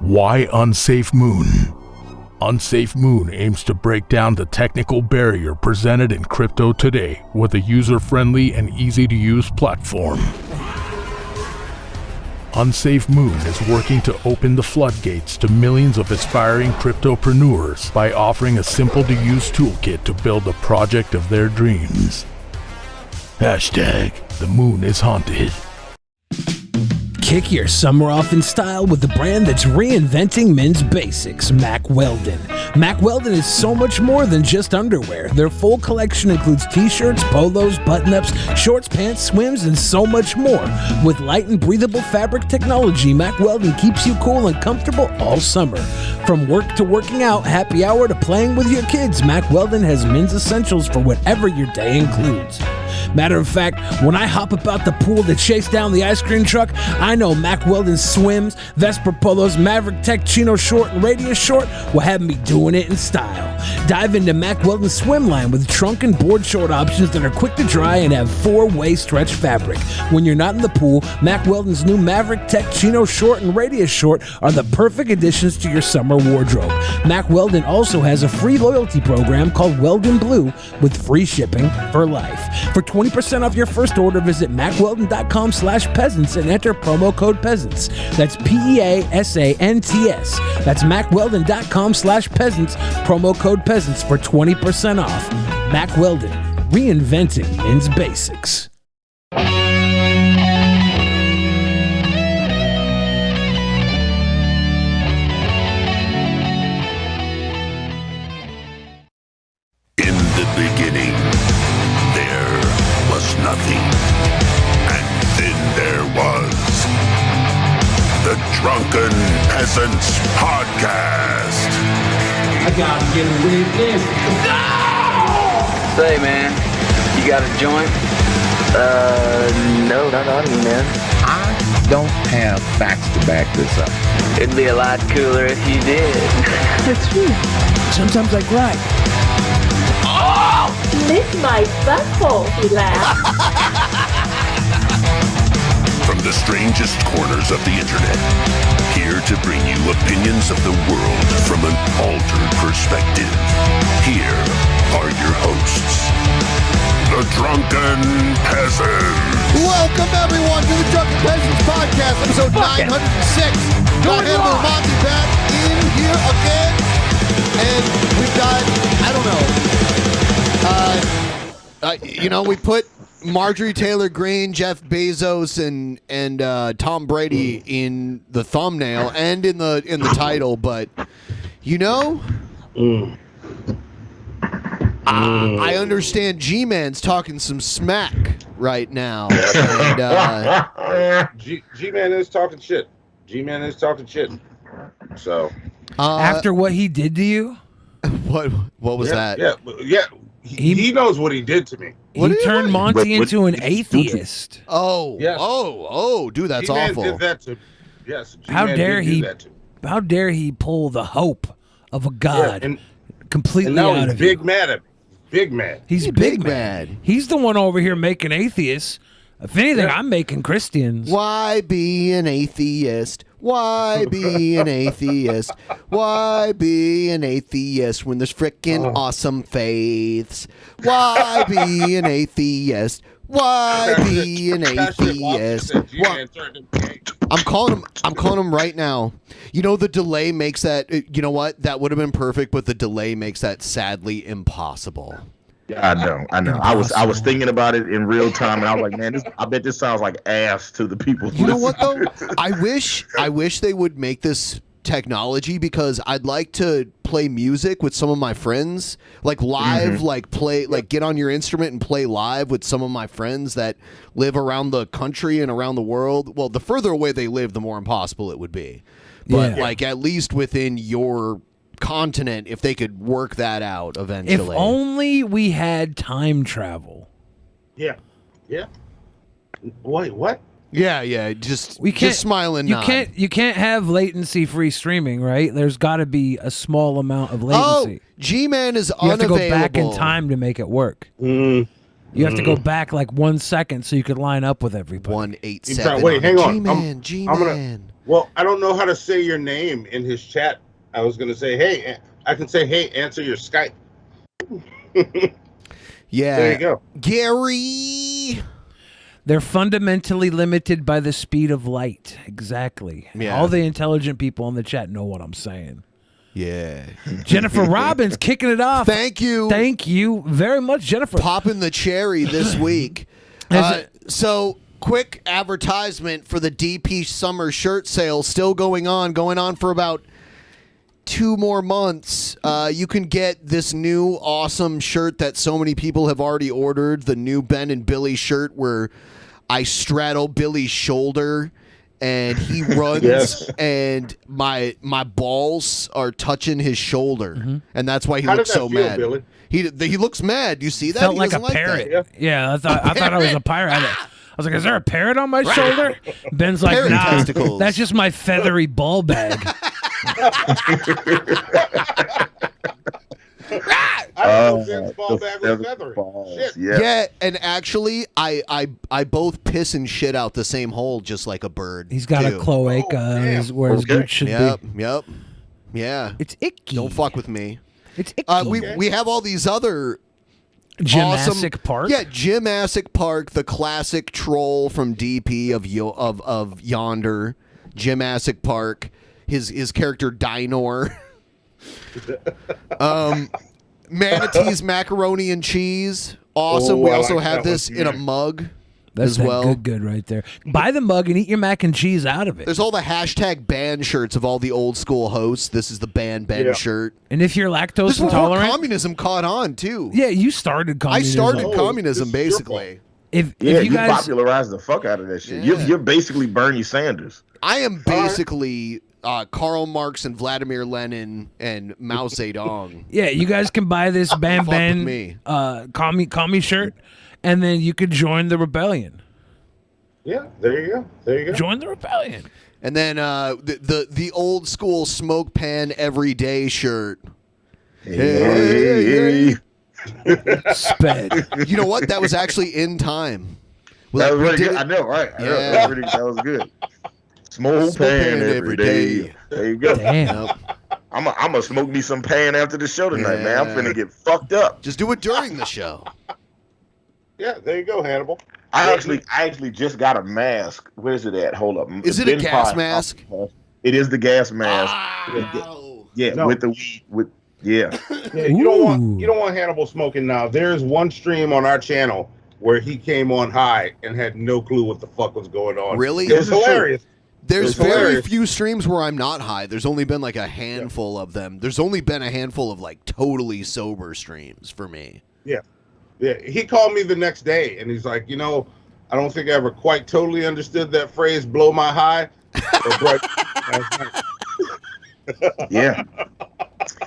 Why Unsafe Moon? Unsafe Moon aims to break down the technical barrier presented in crypto today with a user-friendly and easy-to-use platform. Unsafe Moon is working to open the floodgates to millions of aspiring cryptopreneurs by offering a simple-to-use toolkit to build a project of their dreams. Hashtag the moon is haunted. Kick your summer off in style with the brand that's reinventing men's basics, Mack Weldon. Mack Weldon is so much more than just underwear. Their full collection includes t-shirts, polos, button-ups, shorts, pants, swims, and so much more. With light and breathable fabric technology, Mack Weldon keeps you cool and comfortable all summer. From work to working out, happy hour to playing with your kids, Mack Weldon has men's essentials for whatever your day includes. Matter of fact, when I hop about the pool to chase down the ice cream truck, I know Mack Weldon swims, Vesper polos, Maverick Tech chino short, and radius short will have me doing it in style. Dive into Mack Weldon's swim line with trunk and board short options that are quick to dry and have 4-way stretch fabric. When you're not in the pool, Mack Weldon's new Maverick Tech chino short and radius short are the perfect additions to your summer wardrobe. Mack Weldon also has a free loyalty program called Weldon Blue with free shipping for life. For 20% off your first order, visit MackWeldon.com/peasants and enter promo code peasants. That's PEASANTS. That's MackWeldon.com/peasants, promo code peasants for 20% off. Mack Weldon, reinventing men's basics. In the beginning, there was nothing. And then there was the Drunken Peasants Podcast. I gotta get a witness. No! Say, man, you got a joint? No, not on me, man. I don't have facts to back this up. It'd be a lot cooler if you did. That's true. Sometimes I cry. Oh! Lick my butthole, he laughed. From the strangest corners of the internet, here to bring you opinions of the world from an altered perspective. Here are your hosts, the Drunken Peasants. Welcome everyone to the Drunken Peasants Podcast, episode 906. Got Hannity and Monty back in here again, and we've got, I don't know, we put Marjorie Taylor Greene, Jeff Bezos, and Tom Brady in the thumbnail and in the title, but I understand Gman's talking some smack right now. And, Gman is talking shit. Gman is talking shit. So after what he did to you, what was that? Yeah. He knows what he did to me. He turned Monty into an atheist. Oh, yes. oh, dude, that's G-Man awful. Did that to, yes. How G-Man dare did do he? that to me. How dare he pull the hope of a god completely and now out he's of big you? mad at me. Big mad. He's big mad. He's the one over here making atheists. If anything, I'm making Christians. Why be an atheist? Why be an atheist? Why be an atheist when there's frickin' awesome faiths? Why be an atheist? Why be an atheist? I'm calling him right now. You know, the delay makes that, you know what? That would have been perfect, but the delay makes that sadly impossible. Yeah, I know. I was thinking about it in real time, and I was like, man, I bet this sounds like ass to the people. You know what though? I wish they would make this technology, because I'd like to play music with some of my friends, like live, like get on your instrument and play live with some of my friends that live around the country and around the world. Well, the further away they live, the more impossible it would be. But like at least within your continent, if they could work that out eventually. If only we had time travel. Yeah. Wait, what? Yeah. Just smile and nod. You can't have latency free streaming, right? There's got to be a small amount of latency. Oh, Gman is you unavailable. You have to go back in time to make it work. You have to go back like 1 second so you could line up with everybody. 187. Wait, hang on. G-Man, G-Man. Well, I don't know how to say your name in his chat. I was going to say, hey, I can say, hey, answer your Skype. Yeah. There you go. Gary. They're fundamentally limited by the speed of light. Exactly. Yeah. All the intelligent people in the chat know what I'm saying. Yeah. Jennifer Robbins kicking it off. Thank you. Thank you very much, Jennifer. Popping the cherry this week. So, quick advertisement for the DP summer shirt sale still going on for about 2 more months. You can get this new awesome shirt that so many people have already ordered, the new Ben and Billy shirt where I straddle Billy's shoulder and he runs Yes. and my balls are touching his shoulder, and that's why he How looks does that so feel, mad. Billy? He looks mad. You see that? Felt He like a doesn't parrot. that. Yeah, I thought I was a pirate. I was like, is there a parrot on my shoulder? Ben's like, Parrot nah, testicles. that's just my feathery ball bag. I don't know if Ben's ball bag was feathery. Shit. Yeah, and actually, I both piss and shit out the same hole, just like a bird. He's got too. a cloaca where his gooch should Yep, be. yep, yeah. It's icky. Don't fuck with me. It's icky. We have all these other Gymnastic awesome, Park? Yeah, Gymnastic Park, the classic troll from DP of Yonder. Gymnastic Park. His character Dinor. Manatee's macaroni and cheese. Awesome. Oh, we I also like have that this one. in a mug That's as that well. good right there. Buy the mug and eat your mac and cheese out of it. There's all the hashtag ban shirts of all the old school hosts. This is the ban Ben shirt. And if you're lactose This is before intolerant, communism caught on too. yeah, you started communism. I started communism basically. If Yeah, you you guys, popularized the fuck out of that shit. Yeah. You're basically Bernie Sanders. I am basically Karl Marx and Vladimir Lenin and Mao Zedong. yeah, you guys can buy this Ban Fuck with Ben me. commie shirt, and then you could join the rebellion. Yeah, there you go. There you go. Join the rebellion. And then the old school smoke pan everyday shirt. Hey. Sped. You know what? That was actually in time. That was We really did good. it- I know, right? I know. Yeah. That was good. Smoke Smoke pan pan every day. There you go. Damn. I'm gonna smoke me some pan after the show tonight, man. I'm Yeah. finna get fucked up. Just do it during the show. Yeah, there you go, Hannibal. I actually just got a mask. Where's it at? Hold up. Is it a BENPAI. gas mask? It is the gas mask. Yeah, No. with the weed. Yeah. Yeah, you don't want Hannibal smoking now. There's one stream on our channel where he came on high and had no clue what the fuck was going on. Really? It was hilarious. There's It's very hilarious. few streams where I'm not high. There's only been like a handful of them. There's only been a handful of like totally sober streams for me. Yeah. Yeah. He called me the next day and he's like, I don't think I ever quite totally understood that phrase, blow my high. Yeah.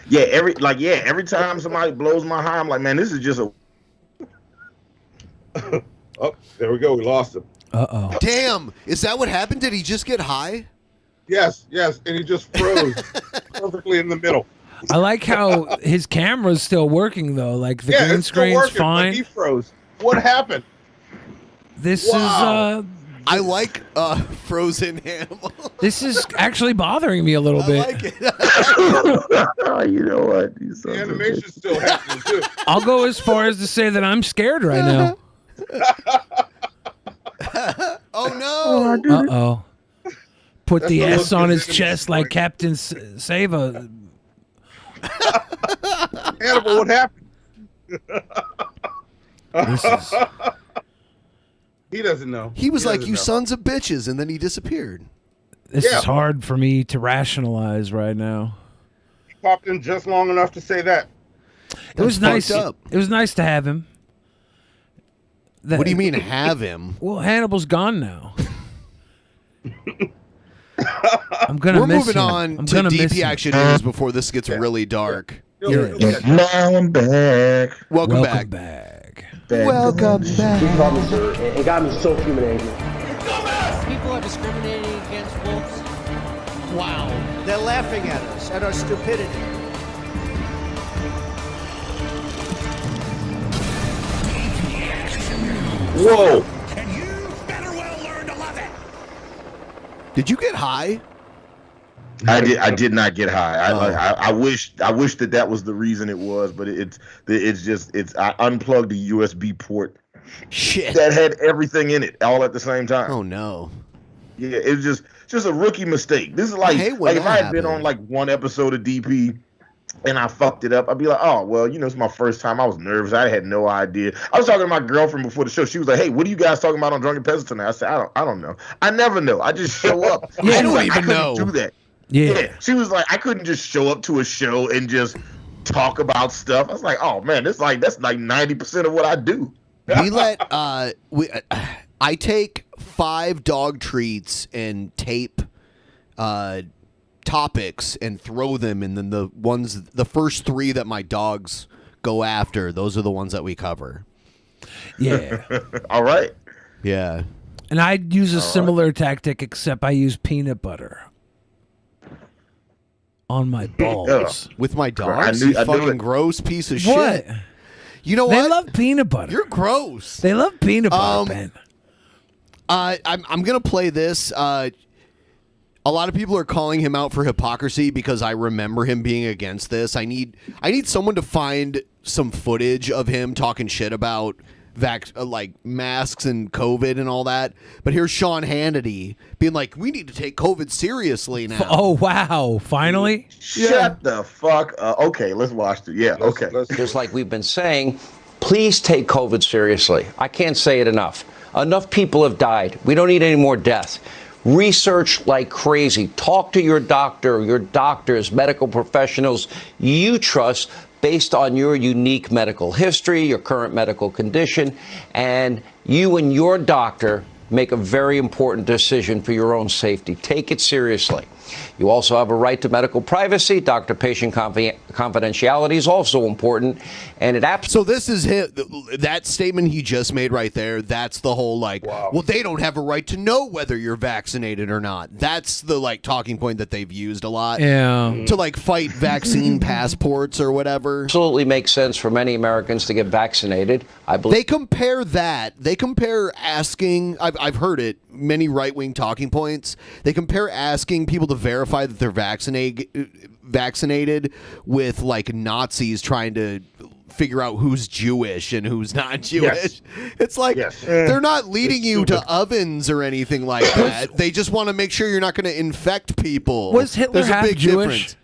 Yeah, every time somebody blows my high, I'm like, man, this is just a Oh, there we go. We lost him. Uh-oh. Damn, is that what happened? Did he just get high? Yes. And he just froze perfectly in the middle. I like how his camera's still working though. Like the green it's still screen's working, but fine. he froze. What happened? This Wow. I like Frozen Hannibal. This is actually bothering me a little I bit. like it. you know what? The animation's still happening too. I'll go as far as to say that I'm scared right now. Oh no! Uh-oh. Put That's the the S look on his his chest like Captain Sava. Hannibal, what happened? This is... He doesn't know. He was like, doesn't "You know. sons of bitches," and then he disappeared. This Yeah. is hard for me to rationalize right now. He popped in just long enough to say that. It was That's nice. fucked up. It was nice to have him. What do you mean have him? Well, Hannibal's gone now. I'm gonna We're miss moving him. on I'm to gonna miss DP him. Action News before this gets really dark. Now I'm back. Welcome Welcome back. back. Welcome back. It got me so human angry. People are discriminating against wolves. Wow. They're laughing at us, at our stupidity. Whoa. And you better well learn to love it. Did you get high? I did not get high. I wish that was the reason it was, but it's I unplugged the USB port. Shit. That had everything in it all at the same time. Oh no. Yeah, it was just a rookie mistake. This is like if I had been on like one episode of DP and I fucked it up, I'd be like, oh well, it's my first time. I was nervous. I had no idea. I was talking to my girlfriend before the show. She was like, hey, what are you guys talking about on Drunken Peasants tonight? I said, I don't know. I never know. I just show up. I don't even know. Do that. Yeah. She was like, I couldn't just show up to a show and just talk about stuff. I was like, oh man, that's like 90% of what I do. We let I take 5 dog treats and tape topics and throw them, and then the first 3 that my dogs go after, those are the ones that we cover. Yeah. All right. Yeah. And I use a similar tactic, except I use peanut butter on my balls. With my dogs? You fucking gross piece of shit. What? You know what? They love peanut butter. You're gross. They love peanut butter, Ben. I'm gonna play this. A lot of people are calling him out for hypocrisy because I remember him being against this. I need someone to find some footage of him talking shit about like masks and COVID and all that. But here's Sean Hannity being like, we need to take COVID seriously now. Oh wow! Finally, Shut the fuck up. Okay, let's watch it. Yeah, okay. Just like we've been saying, please take COVID seriously. I can't say it enough. Enough people have died. We don't need any more deaths. Research like crazy. Talk to your doctor, your doctors, medical professionals you trust based on your unique medical history, your current medical condition, and you and your doctor make a very important decision for your own safety. Take it seriously. You also have a right to medical privacy. Doctor-patient confidentiality is also important, and So this is that statement he just made right there. That's the whole well, they don't have a right to know whether you're vaccinated or not. That's the talking point that they've used a lot. Yeah. To fight vaccine passports or whatever. Absolutely makes sense for many Americans to get vaccinated. I believe they compare that. They compare asking. I've heard it. Many right-wing talking points. They compare asking people to verify that they're vaccinated with Nazis trying to figure out who's Jewish and who's not Jewish. Yes. It's they're not leading you to ovens or anything like that. They just want to make sure you're not going to infect people. Was Hitler There's a half big Jewish? difference.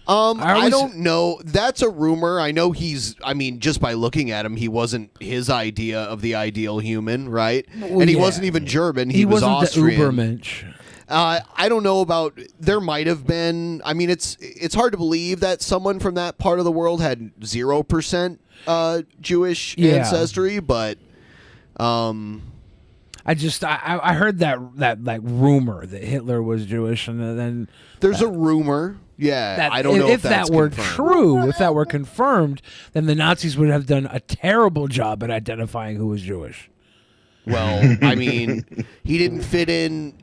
I don't know. That's a rumor. I know just by looking at him, he wasn't his idea of the ideal human, right? Well, and he wasn't even German. He was wasn't Austrian. the Ubermensch. I don't know about. There might have been. I mean, it's hard to believe that someone from that part of the world had 0% Jewish ancestry, but I heard that rumor that Hitler was Jewish, and then there's a rumor. Yeah, I don't know if that's that were confirmed. true. If that were confirmed, then the Nazis would have done a terrible job at identifying who was Jewish. Well, I mean, he didn't fit in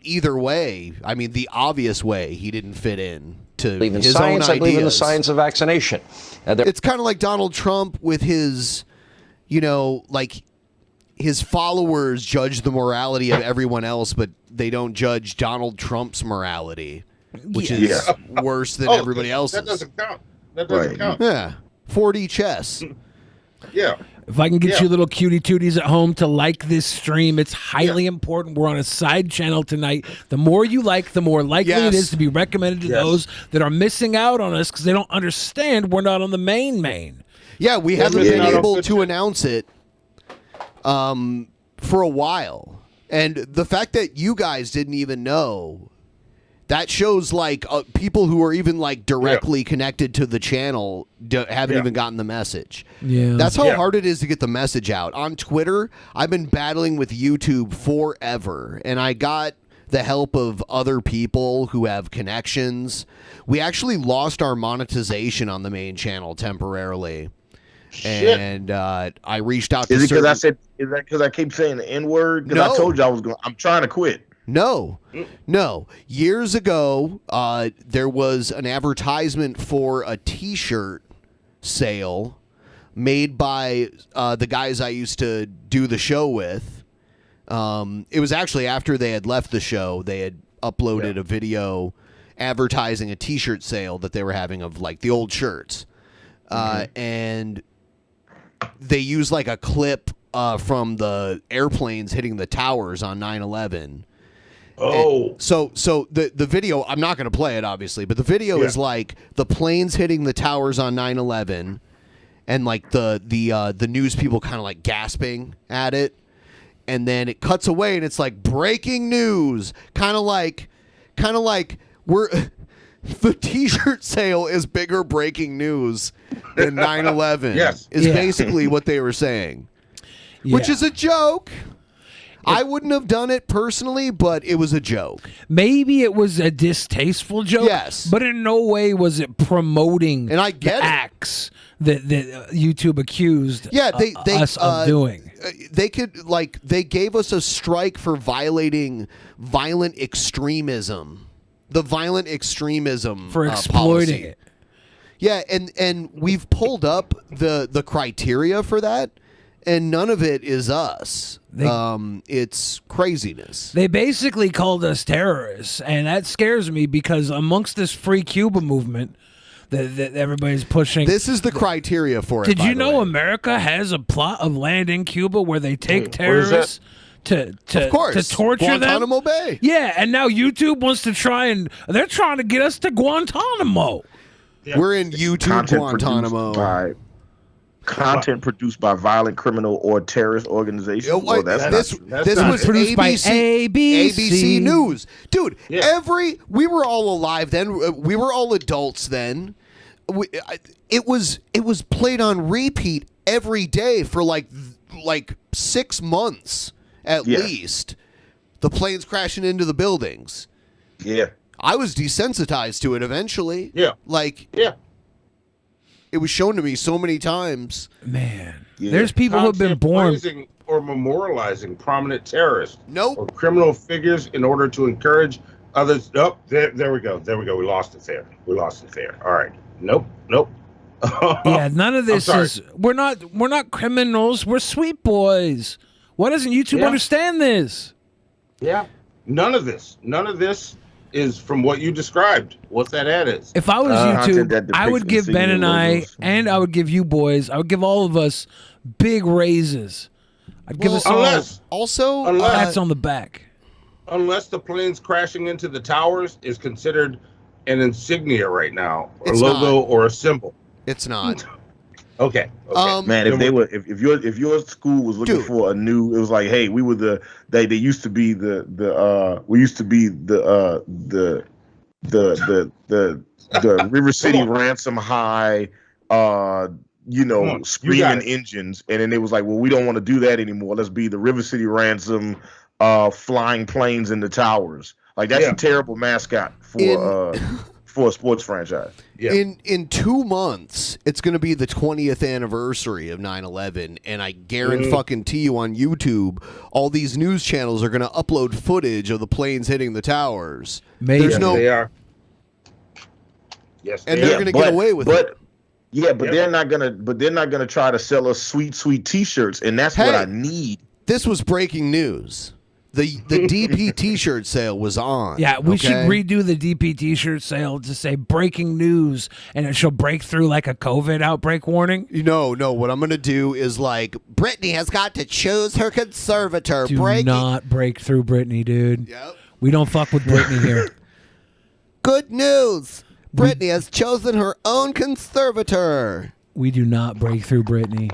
either way. I mean, the obvious way he didn't fit in to his own ideas. I believe in the science of vaccination. It's kind of like Donald Trump with his, his followers judge the morality of everyone else, but they don't judge Donald Trump's morality, which is worse than everybody else's. That doesn't count. That doesn't count. Yeah. 4D chess. Yeah. If I can get you little cutie tooties at home to like this stream, it's highly important. We're on a side channel tonight. The more you like, the more likely it is to be recommended to those that are missing out on us because they don't understand we're not on the main. Yeah, we haven't been able to announce it for a while. And the fact that you guys didn't even know, that shows people who are even directly connected to the channel haven't even gotten the message. Yeah, that's how hard it is to get the message out. On Twitter, I've been battling with YouTube forever, and I got the help of other people who have connections. We actually lost our monetization on the main channel temporarily. Shit. And I reached out to Is that because I keep saying the N-word? Because I told you I'm trying to quit. No. Years ago, there was an advertisement for a T-shirt sale made by the guys I used to do the show with. It was actually after they had left the show. They had uploaded a video advertising a T-shirt sale that they were having of like the old shirts, and they used like a clip from the airplanes hitting the towers on 9/11. Oh, and so the video, I'm not going to play it obviously, but the video is like the planes hitting the towers on 9/11, and like the news people kind of like gasping at it, and then it cuts away and it's like breaking news, kind of like we're the T-shirt sale is bigger breaking news than 9/11. Yes, is basically what they were saying, which is a joke. I wouldn't have done it personally, but it was a joke. Maybe it was a distasteful joke. Yes. But in no way was it promoting and I get the acts that YouTube accused us of doing. They could, like, they gave us a strike for violating violent extremism. The violent extremism For exploiting policy. it. Yeah, and we've pulled up the criteria for that, and none of it is us. It's craziness. They basically called us terrorists, and that scares me because amongst this free Cuba movement that everybody's pushing, this is the criteria for it. Did you know America has a plot of land in Cuba where they take terrorists to torture Guantanamo them? Bay. Yeah, and now YouTube wants to they're trying to get us to Guantanamo. Yeah. We're in YouTube Guantanamo. Content produced by violent criminal or terrorist organizations. This was produced by ABC News, dude. We were all alive then. We were all adults then. It was played on repeat every day for like 6 months at least. The planes crashing into the buildings. Yeah, I was desensitized to it eventually. Yeah, it was shown to me so many times. Man, there's people who have been born praising or memorializing prominent terrorists, or criminal figures in order to encourage others. Oh, there we go. We lost it there. All right. Nope. Yeah, none of this is. We're not criminals. We're sweet boys. Why doesn't YouTube understand this? Yeah, none of this is from what you described. What that ad is. If I was YouTube, I would give Ben and I would give you boys, I would give all of us big raises. I'd give us all pats on the back. Unless the planes crashing into the towers is considered an insignia right now, a It's logo not. or a symbol. It's not. Okay. Man, if your school was looking for a new, it was like, hey, we were they used to be the River City Ransom High, screaming engines, and then it was like, well, we don't want to do that anymore. Let's be the River City Ransom, flying planes in the towers. Like that's a terrible mascot for a sports franchise. Yeah. In 2 months, it's going to be the 20th anniversary of 9/11, and I guarantee you on YouTube, all these news channels are going to upload footage of the planes hitting the towers. Maybe. They are. Yes, and they're going to get away with it. They're not gonna try to sell us sweet T-shirts, and that's what I need. This was breaking news. The DP T-shirt sale was on. Yeah, we should redo the DP T-shirt sale to say breaking news, and it shall break through like a COVID outbreak warning. No. What I'm going to do is like, Britney has got to choose her conservator. Do not break through Britney, dude. Yep. We don't fuck with Britney here. Good news. Britney has chosen her own conservator. We do not break through Britney.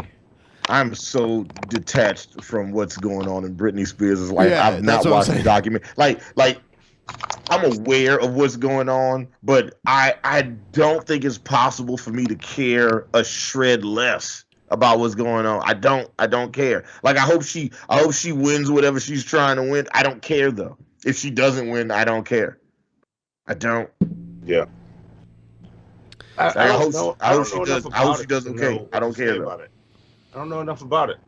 I'm so detached from what's going on in Britney Spears' life. I've not watched the document. Like I'm aware of what's going on, but I don't think it's possible for me to care a shred less about what's going on. I don't care. Like I hope she wins whatever she's trying to win. I don't care though. If she doesn't win, I don't care. I don't. Yeah. I hope she does okay. I don't care about it. I don't know enough about it.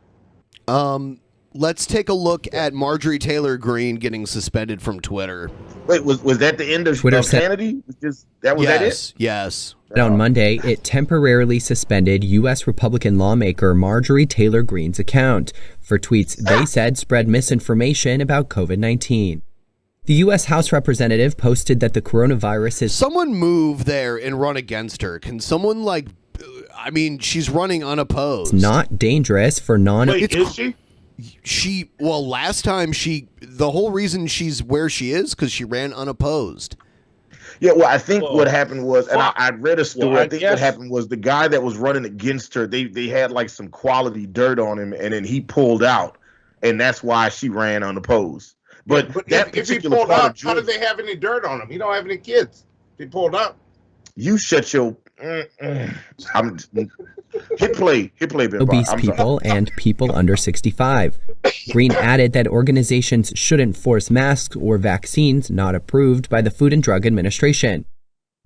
Let's take a look at Marjorie Taylor Greene getting suspended from Twitter. Wait, was that the end of Twitter said Hannity? That it? Yes. On Monday, it temporarily suspended U.S. Republican lawmaker Marjorie Taylor Greene's account for tweets they said spread misinformation about COVID-19. The U.S. House representative posted that the coronavirus is... Someone move there and run against her. Can someone, she's running unopposed. Not dangerous for Wait, is she? Last time the whole reason she's where she is because she ran unopposed. Yeah, well, I think what happened was, and I read a story. I think what happened was the guy that was running against her, they had like some quality dirt on him, and then he pulled out, and that's why she ran unopposed. But if he pulled out, how did they have any dirt on him? He don't have any kids. If he pulled out. You shut your. I'm hit play, Ben. Obese people and people under 65. Green added that organizations shouldn't force masks or vaccines not approved by the Food and Drug Administration.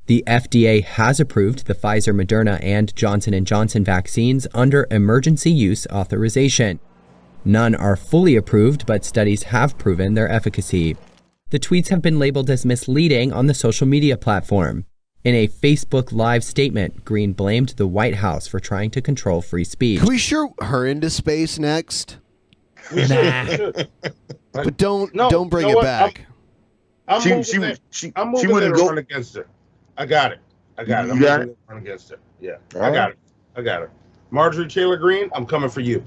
The FDA has approved the Pfizer, Moderna, and Johnson & Johnson vaccines under emergency use authorization. None are fully approved, but studies have proven their efficacy. The tweets have been labeled as misleading on the social media platform. In a Facebook Live statement, Green blamed the White House for trying to control free speech. Can we shoot her into space next? Nah. But don't bring it back. I'm moving there to run against her. I got it. I'm moving there to run against her. Yeah, I got it. Marjorie Taylor Greene, I'm coming for you.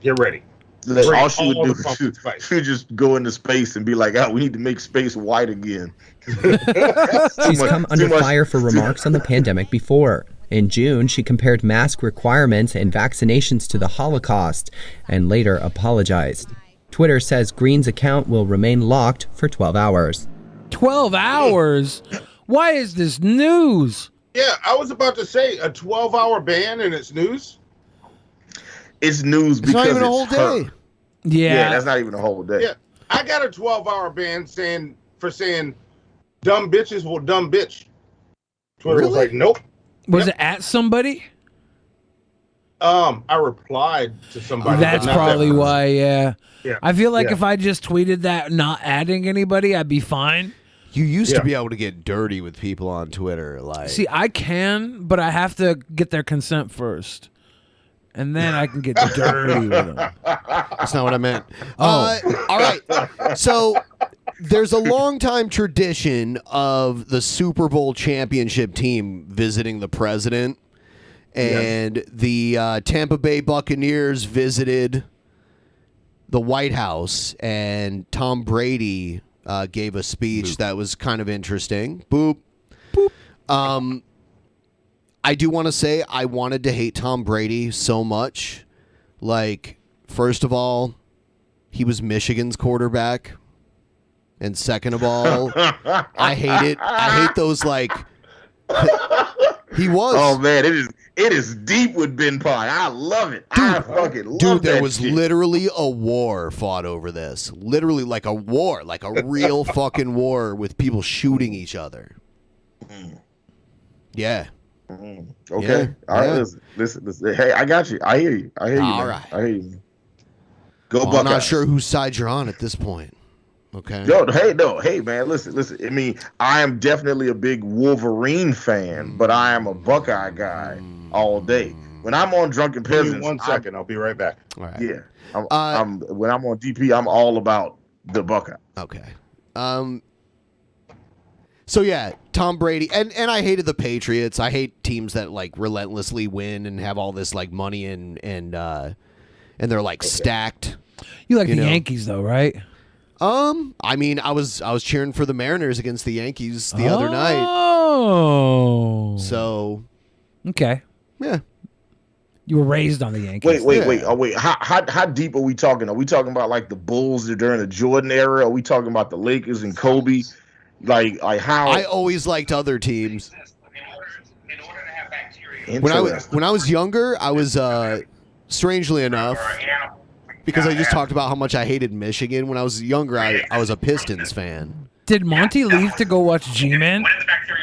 Get ready. All she would do is just go into space and be like, "Oh, we need to make space white again." She's come under fire for remarks on the pandemic before. In June, she compared mask requirements and vaccinations to the Holocaust and later apologized. Twitter says Greene's account will remain locked for 12 hours. 12 hours? Why is this news? Yeah, I was about to say a 12-hour ban and it's news. It's news because not even a whole day. Yeah, that's not even a whole day. Yeah, I got a 12-hour ban for saying dumb bitches will dumb bitch. Twitter was like, nope. Was it at somebody? I replied to somebody. That's probably why. Yeah. Yeah. I feel like if I just tweeted that, not adding anybody, I'd be fine. You used to be able to get dirty with people on Twitter, See, I can, but I have to get their consent first. And then I can get dirty with them. That's not what I meant. All right. So there's a long-time tradition of the Super Bowl championship team visiting the president. And the Tampa Bay Buccaneers visited the White House. And Tom Brady gave a speech that was kind of interesting. Boop. Boop. I do want to say I wanted to hate Tom Brady so much. Like, first of all, he was Michigan's quarterback. And second of all, I hate it. I hate those, like, he was. Oh, man, it is deep with BENPAI. I love it. I fucking love it. Dude, there was literally a war fought over this. Literally, like a war. Like a real fucking war with people shooting each other. Yeah. Okay. All right. Listen. Hey, I got you. I hear you. All right. I hear you. Go Buckeyes. I'm not sure whose side you're on at this point. Okay. Hey, man. Listen. I mean, I am definitely a big Wolverine fan, but I am a Buckeye guy all day. When I'm on Drunken Peasants, give me 1 second. I'll be right back. All right. Yeah. When I'm on DP, I'm all about the Buckeye. Okay. So yeah, Tom Brady, and I hated the Patriots. I hate teams that like relentlessly win and have all this like money and they're like stacked. You like the Yankees though, right? I mean, I was cheering for the Mariners against the Yankees the other night. Oh, so okay, yeah. You were raised on the Yankees. Wait. How deep are we talking? Are we talking about like the Bulls during the Jordan era? Are we talking about the Lakers and Kobe? Like how? I always liked other teams. When I was younger, I was strangely enough, because I just talked about how much I hated Michigan. When I was younger, I was a Pistons fan. Did Monty leave to go watch Gman?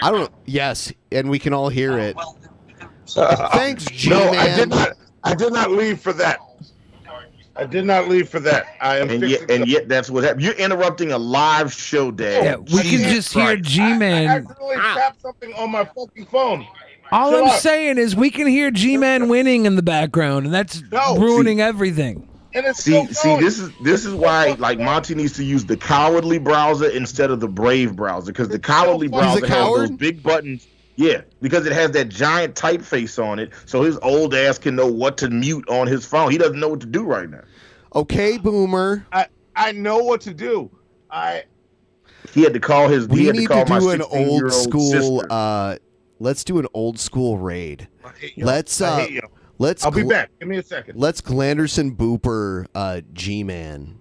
I don't. Yes, and we can all hear it. Thanks, Gman. No, I did not leave for that. I did not leave for that. I am and yet that's what happened. You're interrupting a live show, Dad. Yeah, we can just hear G-Man. I accidentally tapped something on my fucking phone. All I'm saying is we can hear G-Man winning in the background, and that's ruining everything. And it's see, this is why like Monty needs to use the cowardly browser instead of the brave browser, because the cowardly browser has those big buttons. Yeah, because it has that giant typeface on it, so his old ass can know what to mute on his phone. He doesn't know what to do right now. Okay, Boomer. I know what to do. He had to call his. We need to do an 16-year-old old school. sister. Let's do an old school raid. Let's. Let's. I'll be back. Give me a second. Let's Glanderson Booper G-Man.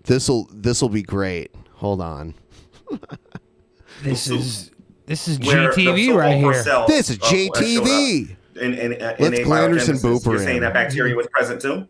This'll be great. Hold on. This is GTV right here. This is GTV. Let's Glanderson Booper. You're saying that bacteria was present too?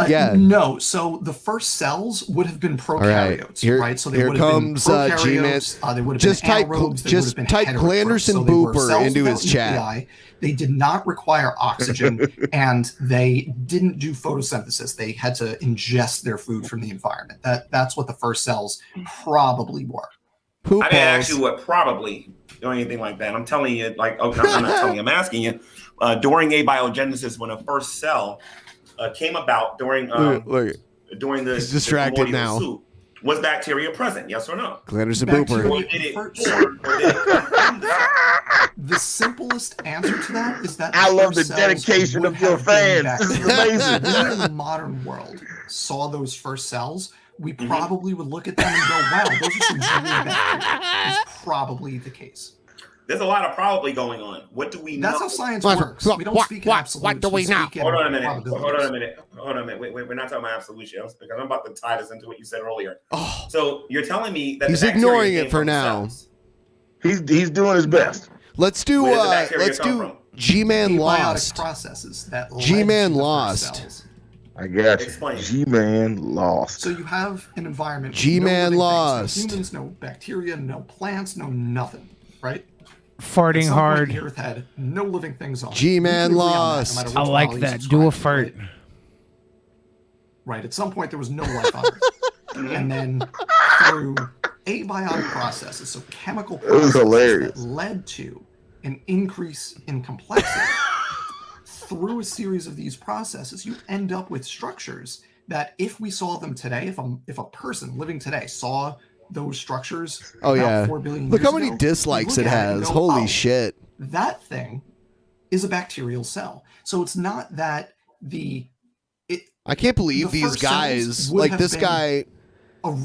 No. So the first cells would have been prokaryotes, right? So they would have been prokaryotes. They would have just been type anaerobes. just type Glanderson Booper into his chat. They did not require oxygen, and they didn't do photosynthesis. They had to ingest their food from the environment. That's what the first cells probably were. I didn't ask you what probably or anything like that. I'm telling you, I'm not telling you. I'm asking you. During abiogenesis, when a first cell came about during during the he's distracted now. Soup, was bacteria present? Yes or no? Glanderson Booper. The simplest answer to that is that I love the dedication of your fans. This is amazing. When in the modern world saw those first cells, we probably would look at them and go, wow, those are some genuine bacteria. Is probably the case. There's a lot of probably going on. What do we know? That's how science works. We don't speak in absolutes. What do we know? Hold on a minute. Wait, we're not talking about absolution because I'm about to tie this into what you said earlier. Oh. So you're telling me that he's ignoring it for now. He's doing his best. Let's do G-Man Lost. Processes that G-Man Lost. I got you. Explain. G-Man Lost. So you have an environment. G-Man no Lost. No humans, no bacteria, no plants, no nothing. Right. Farting hard. The Earth had no living things on. G-Man Lost. I like that. Do a fart. Right. At some point, there was no life on Earth. And then through abiotic processes, so chemical processes that led to an increase in complexity, through a series of these processes, you end up with structures that if we saw them today, if a person living today saw those structures, oh yeah, 4 billion look years how many ago, dislikes it has. Go, holy shit! That thing is a bacterial cell. So it's not that I can't believe these guys, like this guy,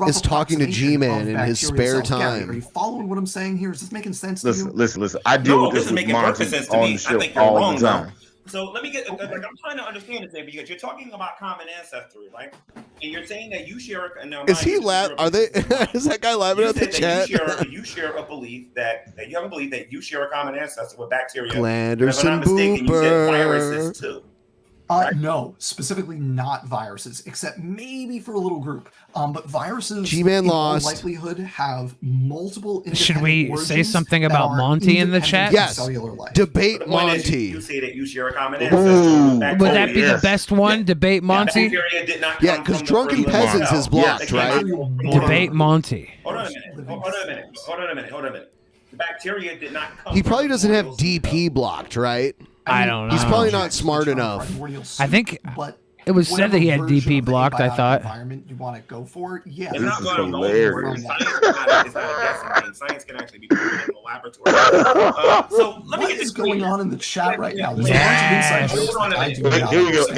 is talking to G-Man in his spare time. Gary, are you following what I'm saying here? Is this making sense to you? Listen. I deal with this with Monty on the show all the time. So let me get, like, I'm trying to understand this thing because you're talking about common ancestry, right? And you're saying that you share is he laughing? Are they? Is that guy laughing at the chat? You share a belief that you have a belief that you share a common ancestor with bacteria. Glanderson Booper. You said viruses too. Right? No, specifically not viruses, except maybe for a little group. But viruses, G-Man in Lost. all likelihood, have multiple. Should we say something about Monty in the chat? Yes. Debate Monty. You say that you share a common ancestor. Would that be the best one? Debate Monty. Yeah, because Drunken Peasants is blocked, right? Debate Monty. Hold on a minute. The bacteria did not come. He probably doesn't have DP blocked, right? I don't know. He's probably not smart enough. I think it was said that he had DP blocked. I thought. Environment you want to go for? Yeah. This is hilarious. Science can actually be proven in the laboratory. So let me what is going on in the chat right now? Here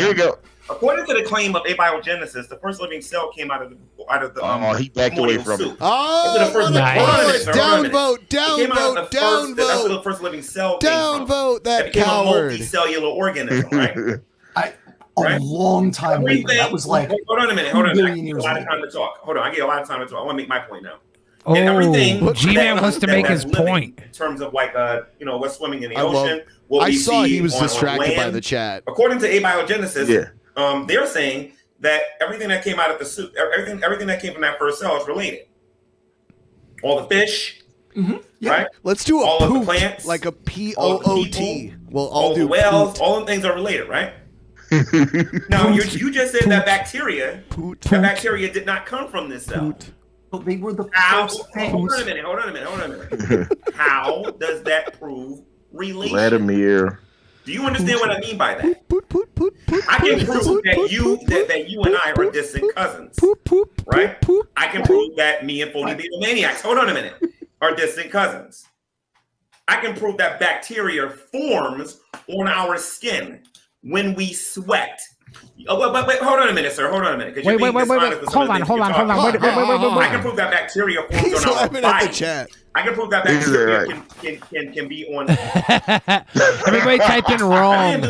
we go. According to the claim of abiogenesis, the first living cell came out of the he backed away from it. Downvote. That's where the first living cell came from. Downvote that coward. A multicellular organism, right? A long time ago. That was like hold on a minute. I get a lot of time to talk. Hold on, I get a lot of time to talk. I want to make my point now. And everything G-Man wants to make his point. In terms of like what's swimming in the ocean. I saw he was distracted by the chat. According to abiogenesis, they're saying that everything that came out of the soup, everything that came from that first cell is related. All the fish, right? Let's do all poop, of the plants, like a POOT. We'll all all do the whales, poot. all the things are related, right? No, you just said that bacteria did not come from this cell. But they were the first things. Hold on a minute. How does that prove relation? Vladimir. Do you understand what I mean by that? I can prove that you and I are distant cousins. Right? I can prove that me and Phony Beatlemaniacs, hold on a minute, are distant cousins. I can prove that bacteria forms on our skin when we sweat. Oh, but hold on a minute, sir. Hold on a minute. Wait. Hold on. I can prove that bacteria forms on our body. I can prove that bacteria can be on. Everybody type in wrong.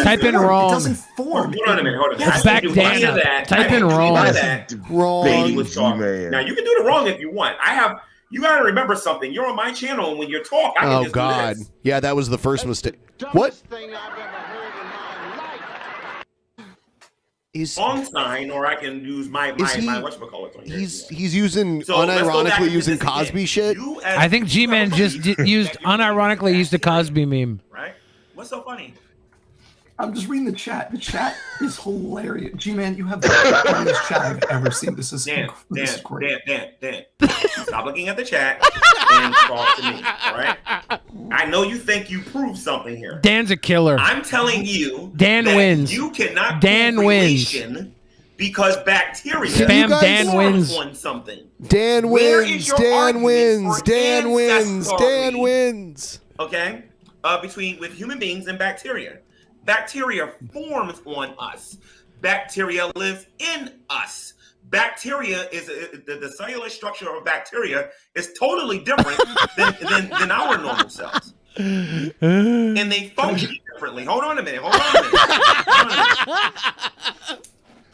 Type in wrong. It doesn't form. Hold on a minute. It's back Type in wrong. Wrong. Now you can do the wrong if you want. You got to remember something. You're on my channel, and when you talk, I can just do this. Yeah, that was the first mistake. What? On sign, or I can use my whatchamacallit on here. He's using unironically using Cosby shit. I think Gman just unironically used the Cosby meme. Right? What's so funny? I'm just reading the chat. The chat is hilarious. Gman, you have the funniest chat I've ever seen. This is Dan. Stop looking at the chat and talk to me. All right? I know you think you proved something here. Dan's a killer. I'm telling you, Dan wins. You cannot. Dan wins because bacteria. Spam Dan wins on something. Dan wins. Dan wins. Dan wins. Dan wins. Okay, with human beings and bacteria. Bacteria forms on us. Bacteria lives in us. Bacteria is the cellular structure of bacteria is totally different than our normal cells, and they function differently. Hold on a minute.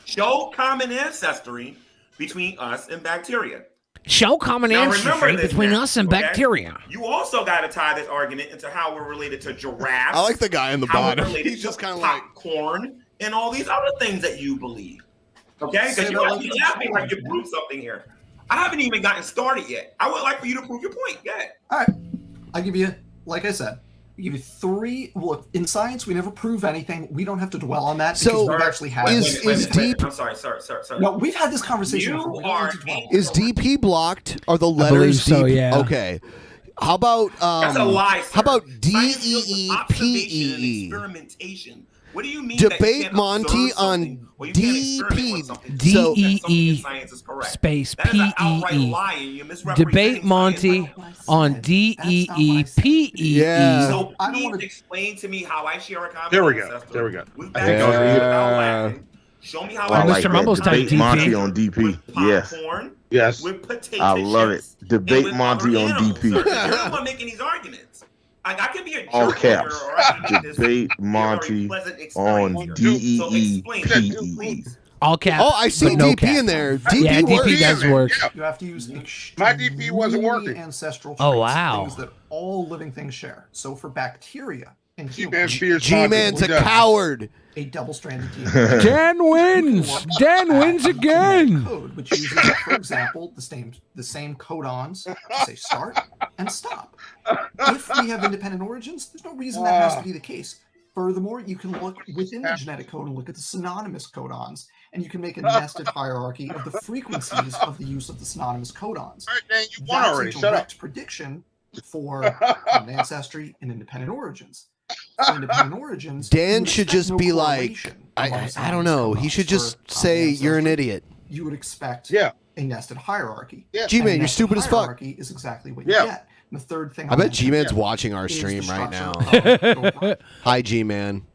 Show common ancestry between us and bacteria. Show common ancestry between us and bacteria. You also got to tie this argument into how we're related to giraffes. I like the guy in the bottom. He's just kind of like popcorn and all these other things that you believe. Okay, because you're laughing like you proved something here. I haven't even gotten started yet. I would like for you to prove your point. Go ahead. All right, I'll give you, like I said, I'll give you 3. Well, in science, we never prove anything. We don't have to dwell on that because we've actually had. Is deep? I'm sorry, sir. No, we've had this conversation. Is DP blocked? Are the letters so, DP? yeah. Okay. How about That's a lie, sir. How about DEEPEE? Experimentation. What do you mean? Debate Monty on DEP. DEE space PEE. Debate Monty on DEEPEE. Yeah. So please explain to me how I share a common There we go. Show me how Mr. Mumbles type Debate Monty on DP. Yes. With potato I love it. chips Debate and with Monty other on animals. DP. You're the one making these arguments. I can be a jerk All here, caps. or I can do this Debate Monty on DEEPE. All caps. Oh, I see no DP caps. in there. DP yeah, works. DP does work. You have to use my DP wasn't working. Ancestral traits, oh wow. Things that all living things share. So for bacteria and G-Man's a coward. A double-stranded DNA. Dan wins. Dan wins again. Code, which uses, for example, the same codons to say start and stop. If we have independent origins, there's no reason that has to be the case. Furthermore, you can look within the genetic code and look at the synonymous codons, and you can make a nested hierarchy of the frequencies of the use of the synonymous codons. All right, Dan, you won That's already. a Shut up. direct prediction for common ancestry and independent origins. For independent origins, Dan should just be like, I don't know. He should just say you're an idiot. You would expect a nested hierarchy. Yeah. G-Man, you're stupid as fuck. Hierarchy is exactly what you get. And the third thing I bet G-Man's watching our stream right now. Hi, G-Man.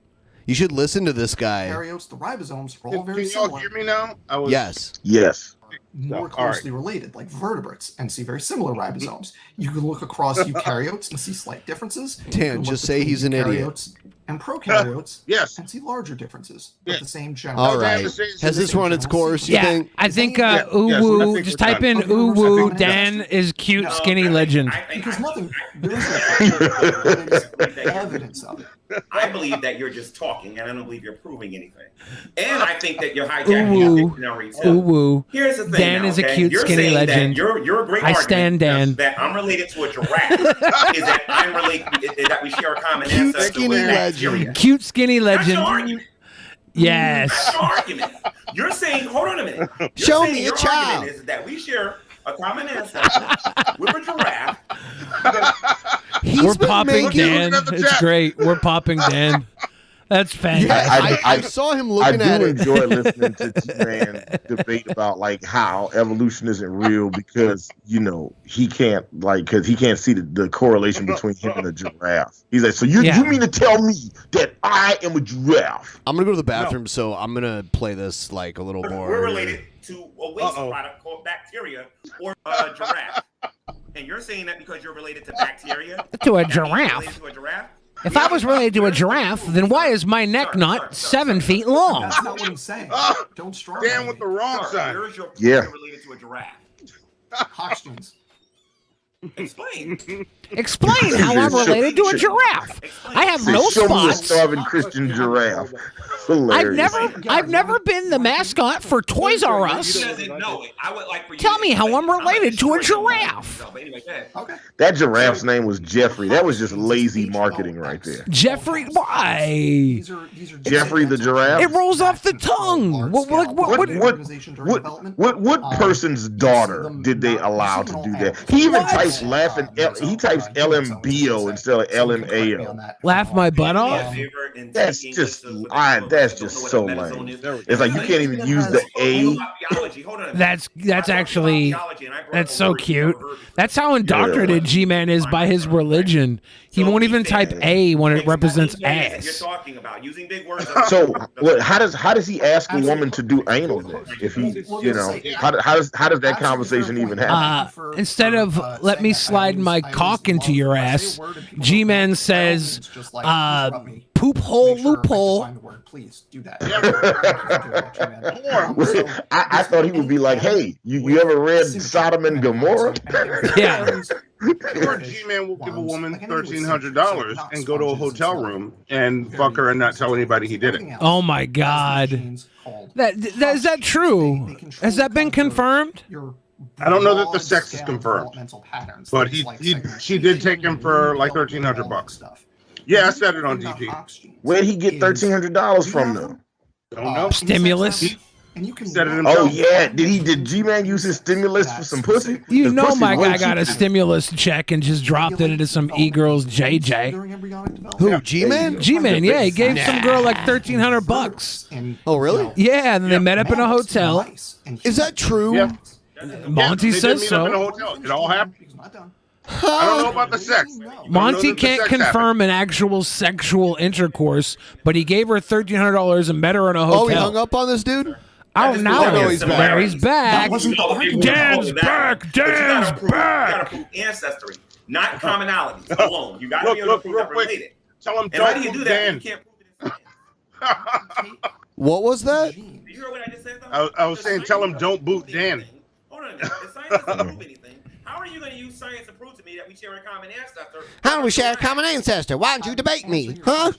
You should listen to this guy. Eukaryotes, the ribosomes are all very Can y'all similar. hear me now? Yes. More closely related, like vertebrates, and see very similar ribosomes. You can look across eukaryotes and see slight differences. Dan, just say he's an idiot. And prokaryotes, and see larger differences, but the same general. All right. Has this run its course, you think? I think Uwu, just type in Uwu, Dan is cute, skinny legend. Because nothing, there is evidence of it. I believe that you're just talking, and I don't believe you're proving anything. And I think that you're hijacking the dictionary too. Uwu. Here's the thing. Dan is a cute, skinny legend. You're a great I stand Dan. That I'm related to a giraffe. Is that I'm related? That we share a common ancestor with bacteria. Cute, skinny legend. Yes. That's your argument. You're saying, hold on a minute. Show me a child. Your argument is that we share a common ancestor with a giraffe. We're popping Dan. It's great. We're popping Dan. That's fantastic. I saw him looking at it. I do enjoy listening to Gman debate about like how evolution isn't real because he can't see the correlation between him and a giraffe. He's like, so you mean to tell me that I am a giraffe? I'm gonna go to the bathroom, so I'm gonna play this like a little more. We're related to a waste product called bacteria or a giraffe, and you're saying that because you're related to bacteria to a giraffe. If I was related to a giraffe, then why is my neck not 7 feet long? That's not what I'm saying. Don't straw Dan with the wrong side. You're related to a giraffe. Costumes. Explain. Explain how I'm related to a giraffe. I have no Show me a spots. starving Christian giraffe. Hilarious. I've never been the mascot for Toys R Us. Tell me how I'm related to a giraffe. That giraffe's name was Jeffrey. That was just lazy marketing right there. Jeffrey, why? Jeffrey the giraffe. It rolls off the tongue. What person's daughter did they allow to do that? He even types laughing. He types LMBO instead of LMAO. Laugh my butt off. That's just so lame. It's like you can't even use the A. That's so cute. That's how indoctrinated Gman is by his religion. He won't even type A when it represents ass. You're talking about using big words. So how does he ask a woman to do anal then? If he how does that conversation even happen? Instead of let me slide my cock into your ass, Gman says poop hole loophole. Please do that. I thought he would be like, hey, you ever read Sodom and Gomorrah? Yeah. Or G-Man will give a woman $1,300 and go to a hotel room and fuck her and not tell anybody he did it. Oh my God. Is that true? Has that been confirmed? I don't know that the sex is confirmed, but she did take him for like $1,300. Yeah, I said it on DP. Where'd he get $1,300 from though? Don't know. Stimulus. And you can said it himself. Oh yeah, did G-Man use his stimulus for some pussy? You know my guy got a stimulus check and just dropped it into some e-girl's JJ. Who, G-Man? G-Man, yeah, he gave some girl like $1,300. Oh really? Yeah, and then they met up in a hotel. Is that true? Yeah. Monty says so. In a hotel. It all happened. I don't know about the sex. Monty can't confirm an actual sexual intercourse, but he gave her $1,300 and met her in a hotel. Oh, he hung up on this dude? Oh, no, he's back. He's back. Dan's back. Dan's back. You gotta prove ancestry, not commonalities alone. You gotta be able to prove that related. Tell him, and how do you do that? You can't prove it. What was that? Did you hear what I just said? I was saying, tell him don't boot Dan. Hold on a minute. If science doesn't prove anything, how are you going to use science to prove to me that we share a common ancestor? How do we share a common ancestor? Why don't you debate me? Huh?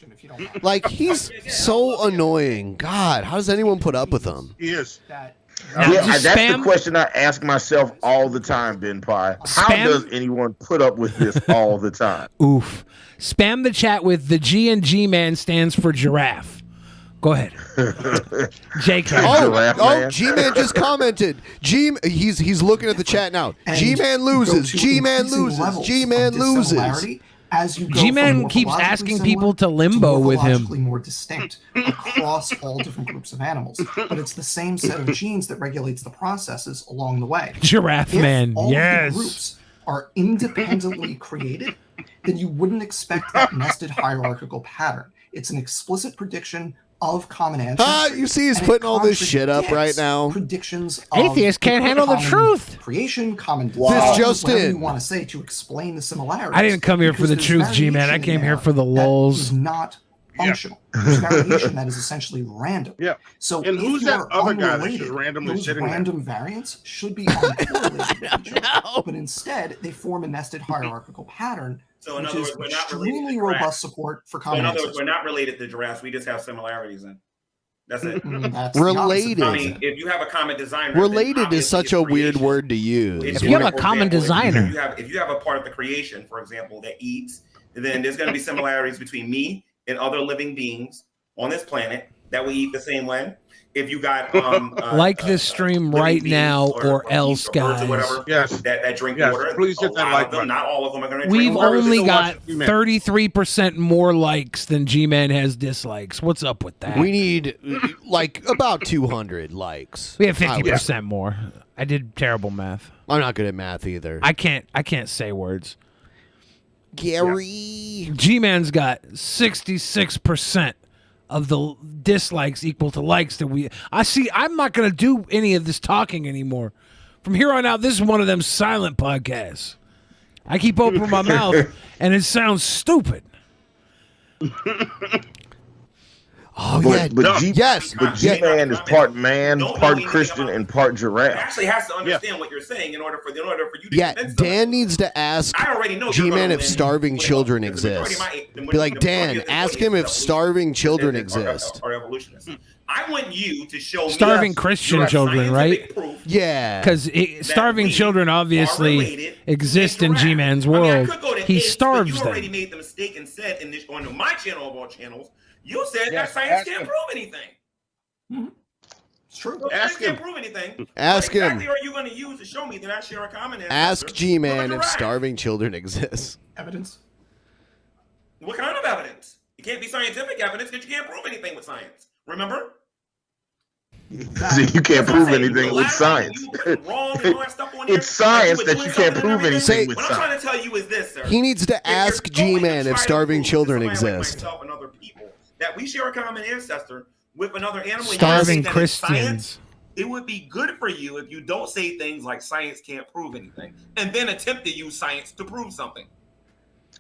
Like, he's so annoying. God, how does anyone put up with him? He is. That's the question I ask myself all the time, BENPAI. How does anyone put up with this all the time? Oof. Spam the chat with the G and G-Man stands for giraffe. Go ahead. JK. G-Man just commented. He's looking at the chat now. G-Man loses. G-Man loses. G-Man loses. G-Man keeps asking people to limbo with him. More distinct across all different groups of animals, but it's the same set of genes that regulates the processes along the way. Giraffe man, all yes. The groups are independently created, then you wouldn't expect that nested hierarchical pattern. It's an explicit prediction of common ancestry. You see he's putting all this shit up right now. Predictions Atheists can't handle the truth. Creation, common This just in. You want to say to explain the similarities. I didn't come here for the truth, G-Man. I came here for the lulz. Is not functional. There's variation that is essentially random. Yeah. So and who's that other guy that just randomly those sitting random there? variants should be uncorrelated, but instead they form a nested hierarchical pattern. So in which other is words, we're not extremely robust support for common in other words, ancestry. we're not related to giraffes. We just have similarities in. That's it. That's related. I mean, if you have a common designer, related is such a weird word to use. If you have a common designer, if you have a part of the creation, for example, that eats, then there's going to be similarities between me and other living beings on this planet that we eat the same way. If you got like this stream right now or else, guys. Or whatever, yes, that drink yes, water. please hit that like button. Not all of them are going to. We've only got 33% more likes than Gman has dislikes. What's up with that? We need like about 200 likes. We have 50% more. I did terrible math. I'm not good at math either. I can't say words. Gary. G-Man's got 66% of the dislikes equal to likes that we... I'm not going to do any of this talking anymore. From here on out, this is one of them silent podcasts. I keep opening my mouth, and it sounds stupid. But G-Man is part man, part Christian, and part giraffe. Actually has to understand what you're saying in order for you to. Yeah, Dan needs to ask G-Man if starving children exist. Be like, Dan, ask him if starving children exist. Or evolutionists. I want you to show starving me Christian children, right? Yeah, because starving children obviously exist in G-Man's world. He starves them. You already made the mistake and said on my channel of all channels. You said that science can't prove anything. Mm-hmm. It's true. So science can't prove anything. Ask what him. Exactly are you going to use to show me that I share a common ancestor? Ask G-Man if starving children exist. Evidence. What kind of evidence? It can't be scientific evidence because you can't prove anything with science. Remember? You can't prove anything with science. It's science that you can't prove anything with science. What I'm trying to tell you is this, sir. He needs to ask G-Man if starving children exist. And other people that we share a common ancestor with another animal. Starving Christians. It would be good for you if you don't say things like science can't prove anything and then attempt to use science to prove something.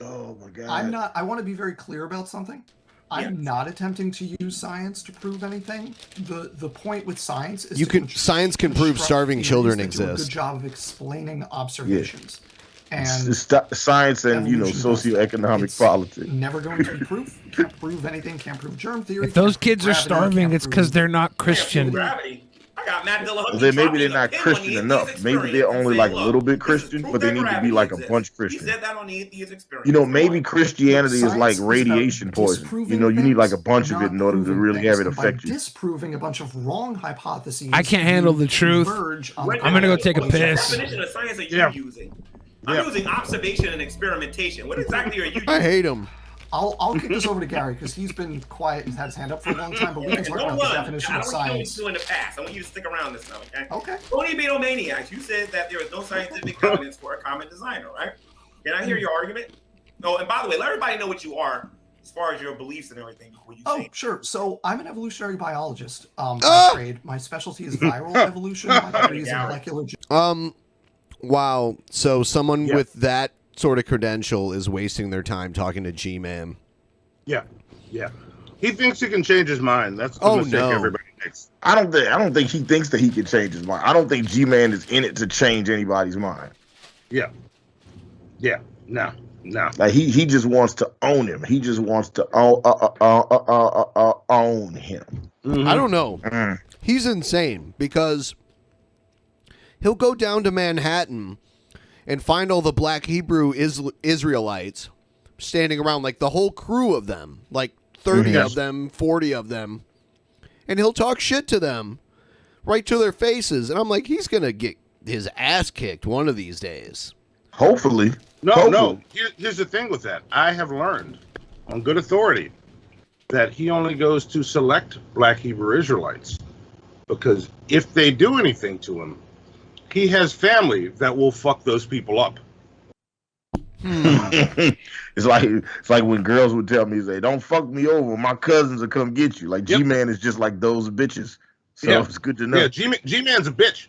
Oh my God. I want to be very clear about something. I'm not attempting to use science to prove anything. The point with science is science can prove starving children do a exist. good job of explaining observations. And science and socioeconomic politics. Never going to be proof. Can't prove anything. Can't prove germ theory. If those kids are starving, it's because they're not Christian. I got Matt maybe they're not Christian enough. Maybe they're only like a little bit Christian, but they need to be like a bunch Christian. He said that on the atheist experience. You know, maybe Christianity is like radiation poison. You know, you need like a bunch of it in order to really have it affect you. Disproving a bunch of wrong hypotheses. I can't handle the truth. I'm gonna go take a piss. What definition of science are you using? I'm using observation and experimentation. What exactly are you using? I hate him. I'll kick this over to Gary because he's been quiet and had his hand up for a long time, but we can talk about the definition of science. I don't want you to in the past. I want you to stick around this time, okay? Okay. Tony Beatlemaniacs, you said that there is no scientific evidence for a common designer, right? Can I hear your argument? Oh, and by the way, let everybody know what you are as far as your beliefs and everything before you say. Sure. So I'm an evolutionary biologist by trade. My specialty is viral evolution. My degree is in molecular Wow. So someone with that sort of credential is wasting their time talking to G-Man. Yeah. He thinks he can change his mind. That's the mistake everybody makes. I don't think he thinks that he can change his mind. I don't think G-Man is in it to change anybody's mind. Yeah. No. Like he just wants to own him. He just wants to own him. Mm-hmm. I don't know. He's insane because he'll go down to Manhattan and find all the black Hebrew Israelites standing around, like the whole crew of them, like 30 of them, 40 of them, and he'll talk shit to them right to their faces. And I'm like, he's going to get his ass kicked one of these days. Hopefully. No. Here's the thing with that. I have learned on good authority that he only goes to select black Hebrew Israelites because if they do anything to him, he has family that will fuck those people up. It's like when girls would tell me, say, "Don't fuck me over. My cousins will come get you." Like G-Man is just like those bitches. So it's good to know. Yeah, G-Man's a bitch.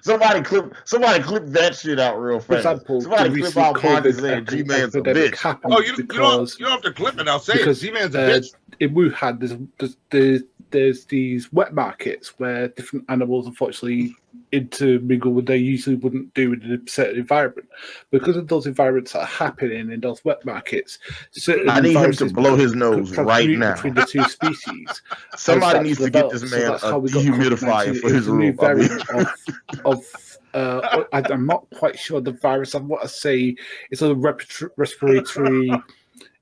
Somebody clip that shit out real fast. Example, somebody clip out Marty saying G-Man's a bitch. Oh, you don't have to clip it. I'll say it. G-Man's a bitch. In Wuhan, there's these wet markets where different animals unfortunately intermingle what they usually wouldn't do in a certain environment. Because of those environments that are happening in those wet markets, I need him to blow his nose right now. Between the two species. Somebody needs to get this man a dehumidifier for his room. I'm not quite sure the virus. I want to say it's a respiratory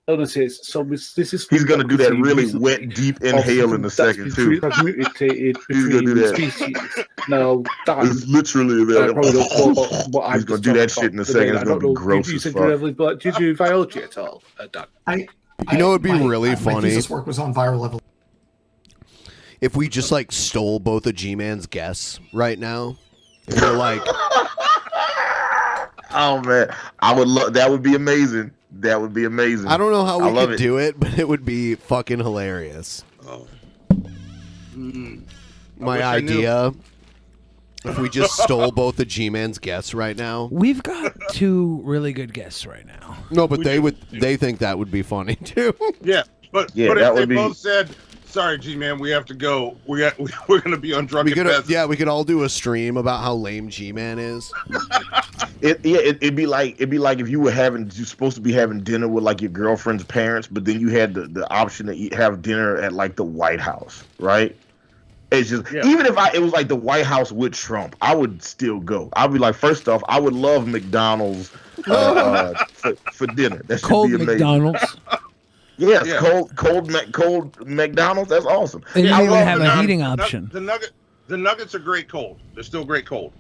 illnesses. So this is he's going to do that really wet, deep inhale in the second too. Mutated He's going to do that. Species. Now that it's literally that. He's going to do that shit in a second. It's going to be gross as fuck. Did you do biology at all, Dan? You know, it'd be really funny. My thesis work was on viral level. If we just like stole both of Gman's guests right now, if we're like, oh man, I would love. That would be amazing. That would be amazing. I don't know how we could do it, but it would be fucking hilarious. Oh. My idea. If we just stole both of Gman's guests right now. We've got two really good guests right now. No, but they think that would be funny too. Yeah, but if they both said, "Sorry, G-Man, we have to go. We're going to be on Drunken Peasants." Yeah, we could all do a stream about how lame G-Man is. It'd be like if you were you're supposed to be having dinner with like your girlfriend's parents, but then you had the option to have dinner at like the White House, right? It's just even if it was like the White House with Trump, I would still go. I'd be like, first off, I would love McDonald's for dinner. That should cold be amazing. McDonald's. Yes, cold McDonald's. That's awesome. They didn't even have a heating option. The nuggets are great cold. They're still great cold.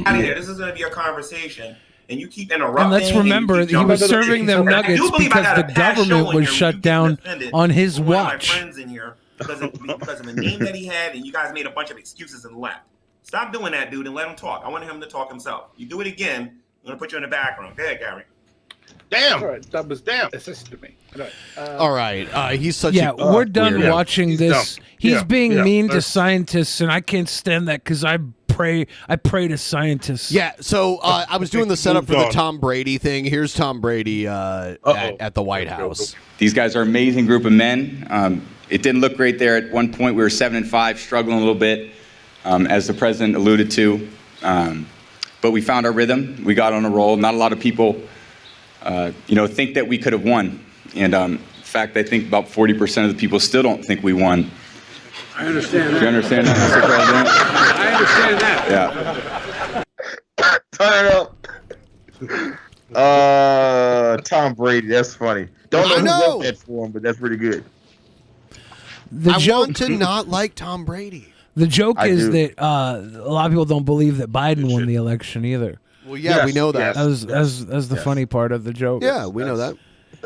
Out of here. This is going to be a conversation, and you keep interrupting. And let's remember, he was serving them nuggets because the government was shut down on his watch. My friends in here because of a name that he had, and you guys made a bunch of excuses and left. Stop doing that, dude, and let him talk. I want him to talk himself. You do it again, I'm going to put you in the background. Go ahead, Gary. Damn. All right, that was assisted me. All right, he's such a we're done watching this. He's being mean to scientists, and I can't stand that because I pray to scientists. Yeah, so I was doing the setup for the Tom Brady thing. Here's Tom Brady at the White House. These guys are an amazing group of men. It didn't look great there. At one point, we were 7-5, struggling a little bit, as the president alluded to. But we found our rhythm. We got on a roll. Not a lot of people, think that we could have won. And in fact, I think about 40% of the people still don't think we won. I understand that. Do you understand that, I Mr. understand that. Yeah. Turn up. Tom Brady. That's funny. Don't know who went that for him, but that's pretty good. I want to not like Tom Brady. The joke is that a lot of people don't believe that Biden won the election either. Well, yeah, we know that. That's the funny part of the joke. Yeah, we know that.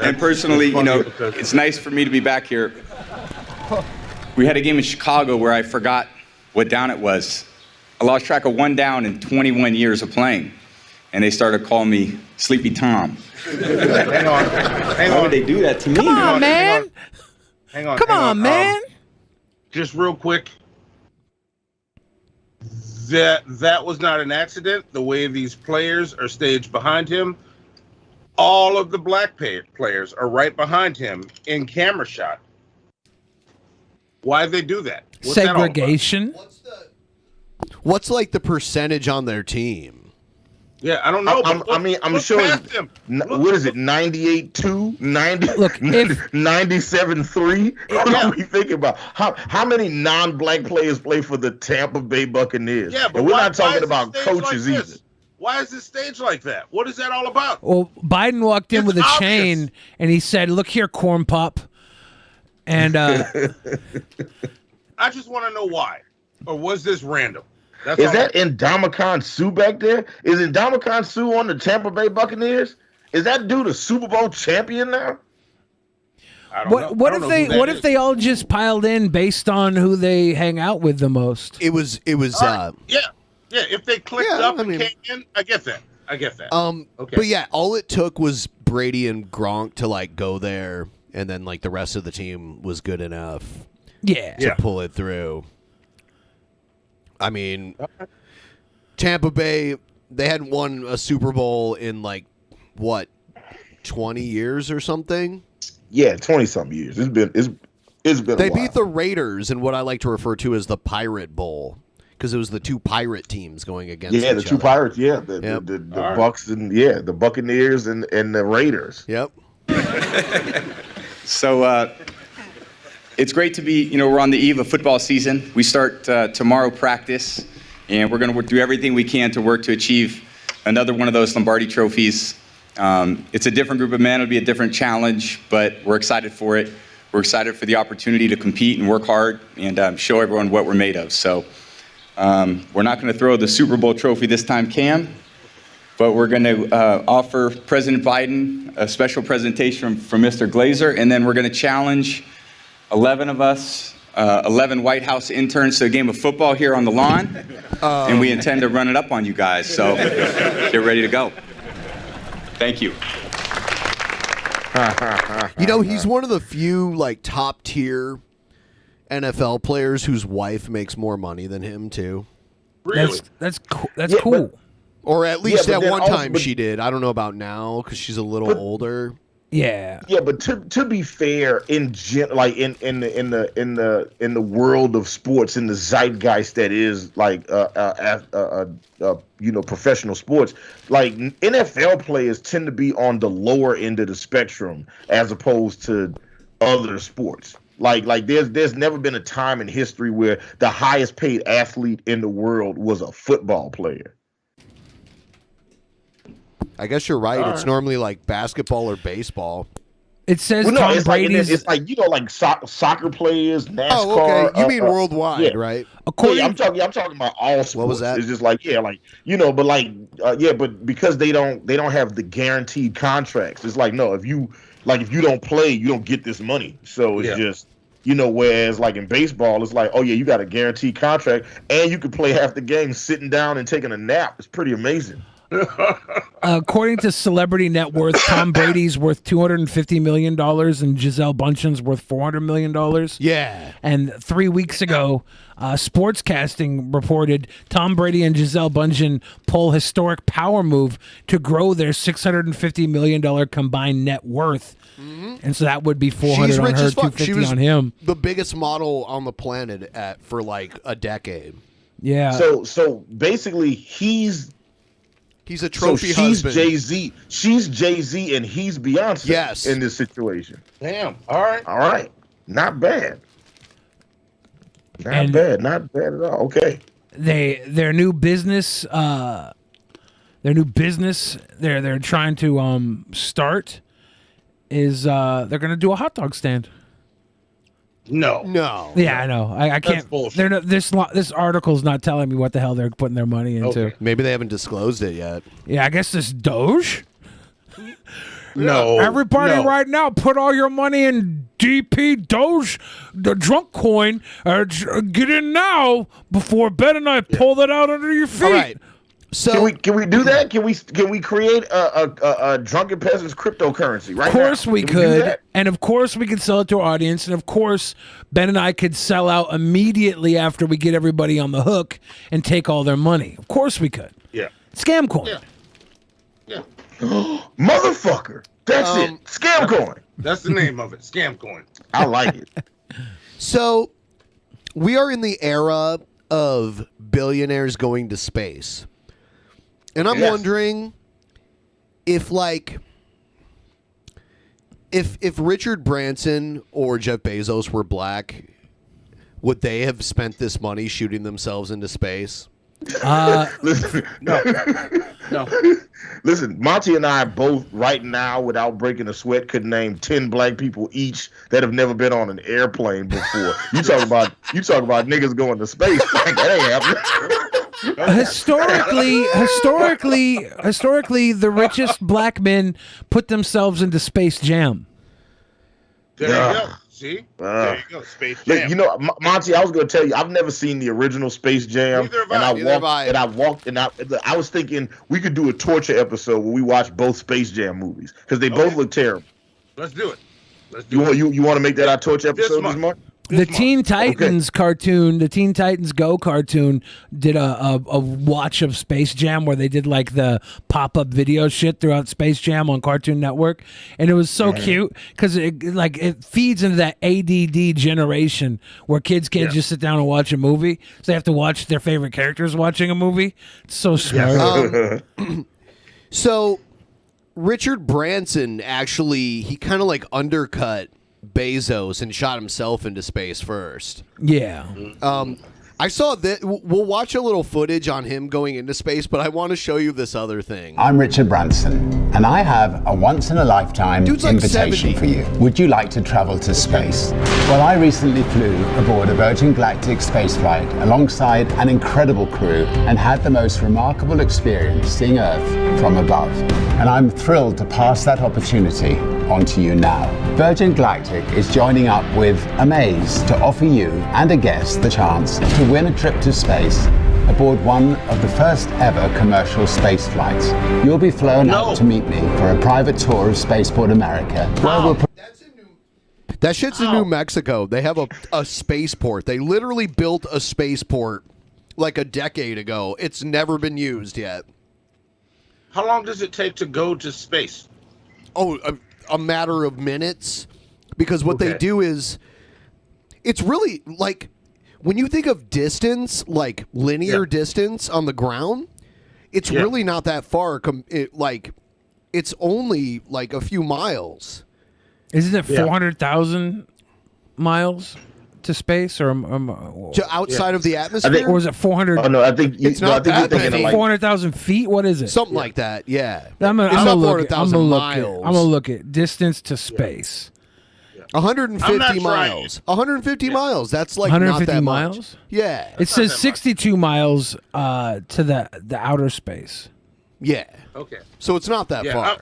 And personally, it's nice for me to be back here. We had a game in Chicago where I forgot what down it was. I lost track of one down in 21 years of playing. And they started calling me Sleepy Tom. Hang on. Why would they do that to me? Come on, man. Hang on. Come on, man. Just real quick. That was not an accident. The way these players are staged behind him, all of the black players are right behind him in camera shot. Why'd they do that? What's segregation. What's like the percentage on their team? Yeah, I don't know. I'm sure. What is it? 98-2, 97-3. What are we thinking about? How many non-black players play for the Tampa Bay Buccaneers? Yeah, but and we're not talking about coaches either. Why is this stage like that? What is that all about? Well, Biden walked in with a chain and he said, "Look here, corn pop." And I just want to know why, or was this random? Is that Ndamukong Suh back there? Is Ndamukong Suh on the Tampa Bay Buccaneers? Is that dude a Super Bowl champion now? What if they all just piled in based on who they hang out with the most? It was yeah. If they clicked up and came in, I get that. Okay. But yeah, all it took was Brady and Gronk to like go there, and then like the rest of the team was good enough, to pull it through. I mean, Tampa Bay, they hadn't won a Super Bowl in like, what, 20 years or something? Yeah, 20-something years. It's been They a while. beat the Raiders in what I like to refer to as the Pirate Bowl, because it was the two pirate teams going against each other. Yeah, the two pirates, the Bucks and the Buccaneers and the Raiders. Yep. So, it's great to be, we're on the eve of football season. We start tomorrow practice, and we're going to do everything we can to work to achieve another one of those Lombardi trophies. It's a different group of men. It'll be a different challenge, but we're excited for it. We're excited for the opportunity to compete and work hard and show everyone what we're made of. So we're not going to throw the Super Bowl trophy this time, Cam, but we're going to offer President Biden a special presentation from Mr. Glazer, and then we're going to challenge 11 of us, 11 White House interns to a game of football here on the lawn, and we intend to run it up on you guys. So get ready to go. Thank you. You know, he's one of the few like top tier NFL players whose wife makes more money than him too. Really? That's cool. That's cool. Or at least Yeah, at but one then time also- she did. I don't know about now because she's a little older. Yeah. Yeah, but to be fair, in the world of sports, in the zeitgeist that is like professional sports, like NFL players tend to be on the lower end of the spectrum as opposed to other sports. Like there's never been a time in history where the highest paid athlete in the world was a football player. I guess you're right. All It's right. normally like basketball or baseball. It says Well, no, Tom it's like, Brady's. it's like like soccer players, NASCAR. Oh, okay. You mean worldwide, yeah. right? Yeah, I'm talking about all sports. What was that? It's just like but like but because they don't have the guaranteed contracts. It's like no, if you don't play, you don't get this money. So it's just whereas like in baseball, it's like, oh yeah, you got a guaranteed contract and you can play half the game sitting down and taking a nap. It's pretty amazing. According to Celebrity Net Worth, Tom Brady's worth $250 million and Gisele Bündchen's worth $400 million. Yeah. And 3 weeks ago, Sportscasting reported Tom Brady and Gisele Bündchen pull historic power move to grow their $650 million combined net worth. And so that would be 400 She's on rich her, as fuck. She 250 was on him. the biggest model on the planet for like a decade. Yeah. So basically, he's a trophy she's husband. Jay-Z. She's Jay-Z and he's Beyonce. Yes. In this situation. Damn. All right. Not bad. Not And- bad at all. Okay. Their new business they're trying to start is they're going to do a hot dog stand. No. Yeah, I know. I can't. bullshit. They're not, this article's not telling me what the hell they're putting their money into. Okay. Maybe they haven't disclosed it yet. Yeah, I guess this Doge. No. Everybody no. right now, put all your money in DP Doge, the drunk coin. Get in now before Ben and I pull that out under your feet. All right. So Can we do that? Can we create a Drunken Peasants cryptocurrency right now? Of course we Can do could, that? and of course we could sell it to our audience, and of course Ben and I could sell out immediately after we get everybody on the hook and take all their money. Of course we could. Yeah. Scam coin. Yeah. Motherfucker. That's it. Scam coin. That's the name of it. Scam coin. I like it. So we are in the era of billionaires going to space. And I'm Yes. wondering if if Richard Branson or Jeff Bezos were black, would they have spent this money shooting themselves into space? Listen, No. Listen, Monty and I both right now, without breaking a sweat, could name 10 black people each that have never been on an airplane before. You talk about niggas going to space. That ain't happening. Historically, the richest black men put themselves into Space Jam. There you go. See? There you go. Space Look, Jam. you know, Monty, I was going to tell you, I've never seen the original Space Jam. Neither have and I. I was thinking we could do a torture episode where we watch both Space Jam movies because they both look terrible. Let's do it. You want to make that our torture episode this month? The Teen Titans cartoon, the Teen Titans Go cartoon, did a watch of Space Jam where they did like the pop-up video shit throughout Space Jam on Cartoon Network, and it was so cute because it feeds into that ADD generation where kids can't just sit down and watch a movie, so they have to watch their favorite characters watching a movie. It's so smart. So Richard Branson actually, he kind of like undercut Bezos and shot himself into space first. Yeah. I saw that. We'll watch a little footage on him going into space, but I want to show you this other thing. I'm Richard Branson, and I have a once-in-a-lifetime invitation for you. Would you like to travel to space? Well, I recently flew aboard a Virgin Galactic spaceflight alongside an incredible crew and had the most remarkable experience seeing Earth from above. And I'm thrilled to pass that opportunity on to you now. Virgin Galactic is joining up with Amaze to offer you and a guest the chance to win a trip to space aboard one of the first ever commercial space flights. You'll be flown out to meet me for a private tour of Spaceport America, where we'll That shit's in New Mexico. They have a spaceport. They literally built a spaceport like a decade ago. It's never been used yet. How long does it take to go to space? Oh, a matter of minutes. Because what they do is, it's really like, when you think of distance, like linear distance on the ground, it's really not that far. It's only like a few miles. Isn't it 400,000 miles to space, or to outside of the atmosphere? Or is it 400? Oh no, I think it's not that many. 400,000 feet. What is it? Something like that. Yeah. I'm gonna look at. I'm miles. gonna look at distance to space. 150 miles. 150 miles. That's like 150 not that miles. much. Yeah. It says 62 miles to the outer space. Yeah. Okay. So it's not that far.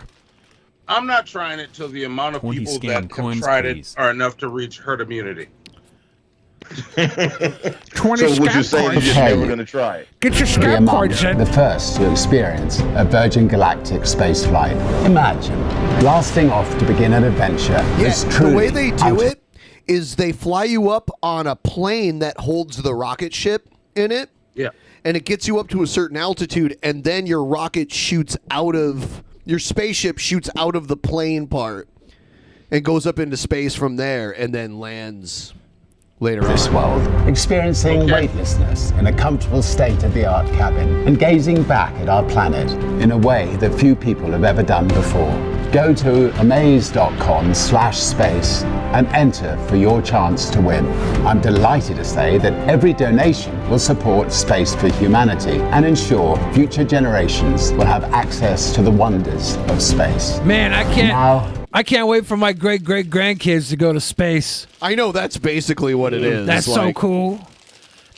I'm not trying it till the amount of people that have tried it are enough to reach herd immunity. 20 So what you're saying is you're never going to try it. Get your be scam among cards in. the first to experience a Virgin Galactic spaceflight. Imagine blasting off to begin an adventure. that's The truly way they out do of it is they fly you up on a plane that holds the rocket ship in it. Yeah. And it gets you up to a certain altitude, and then your rocket shoots out of your spaceship shoots out of the plane part and goes up into space from there, and then lands later this on. world, experiencing weightlessness in a comfortable state-of-the-art cabin and gazing back at our planet in a way that few people have ever done before. Go to amaze.com/space and enter for your chance to win. I'm delighted to say that every donation will support Space for Humanity and ensure future generations will have access to the wonders of space. Man, I can't wait for my great grandkids to go to space. I know, that's basically what it is. That's so cool.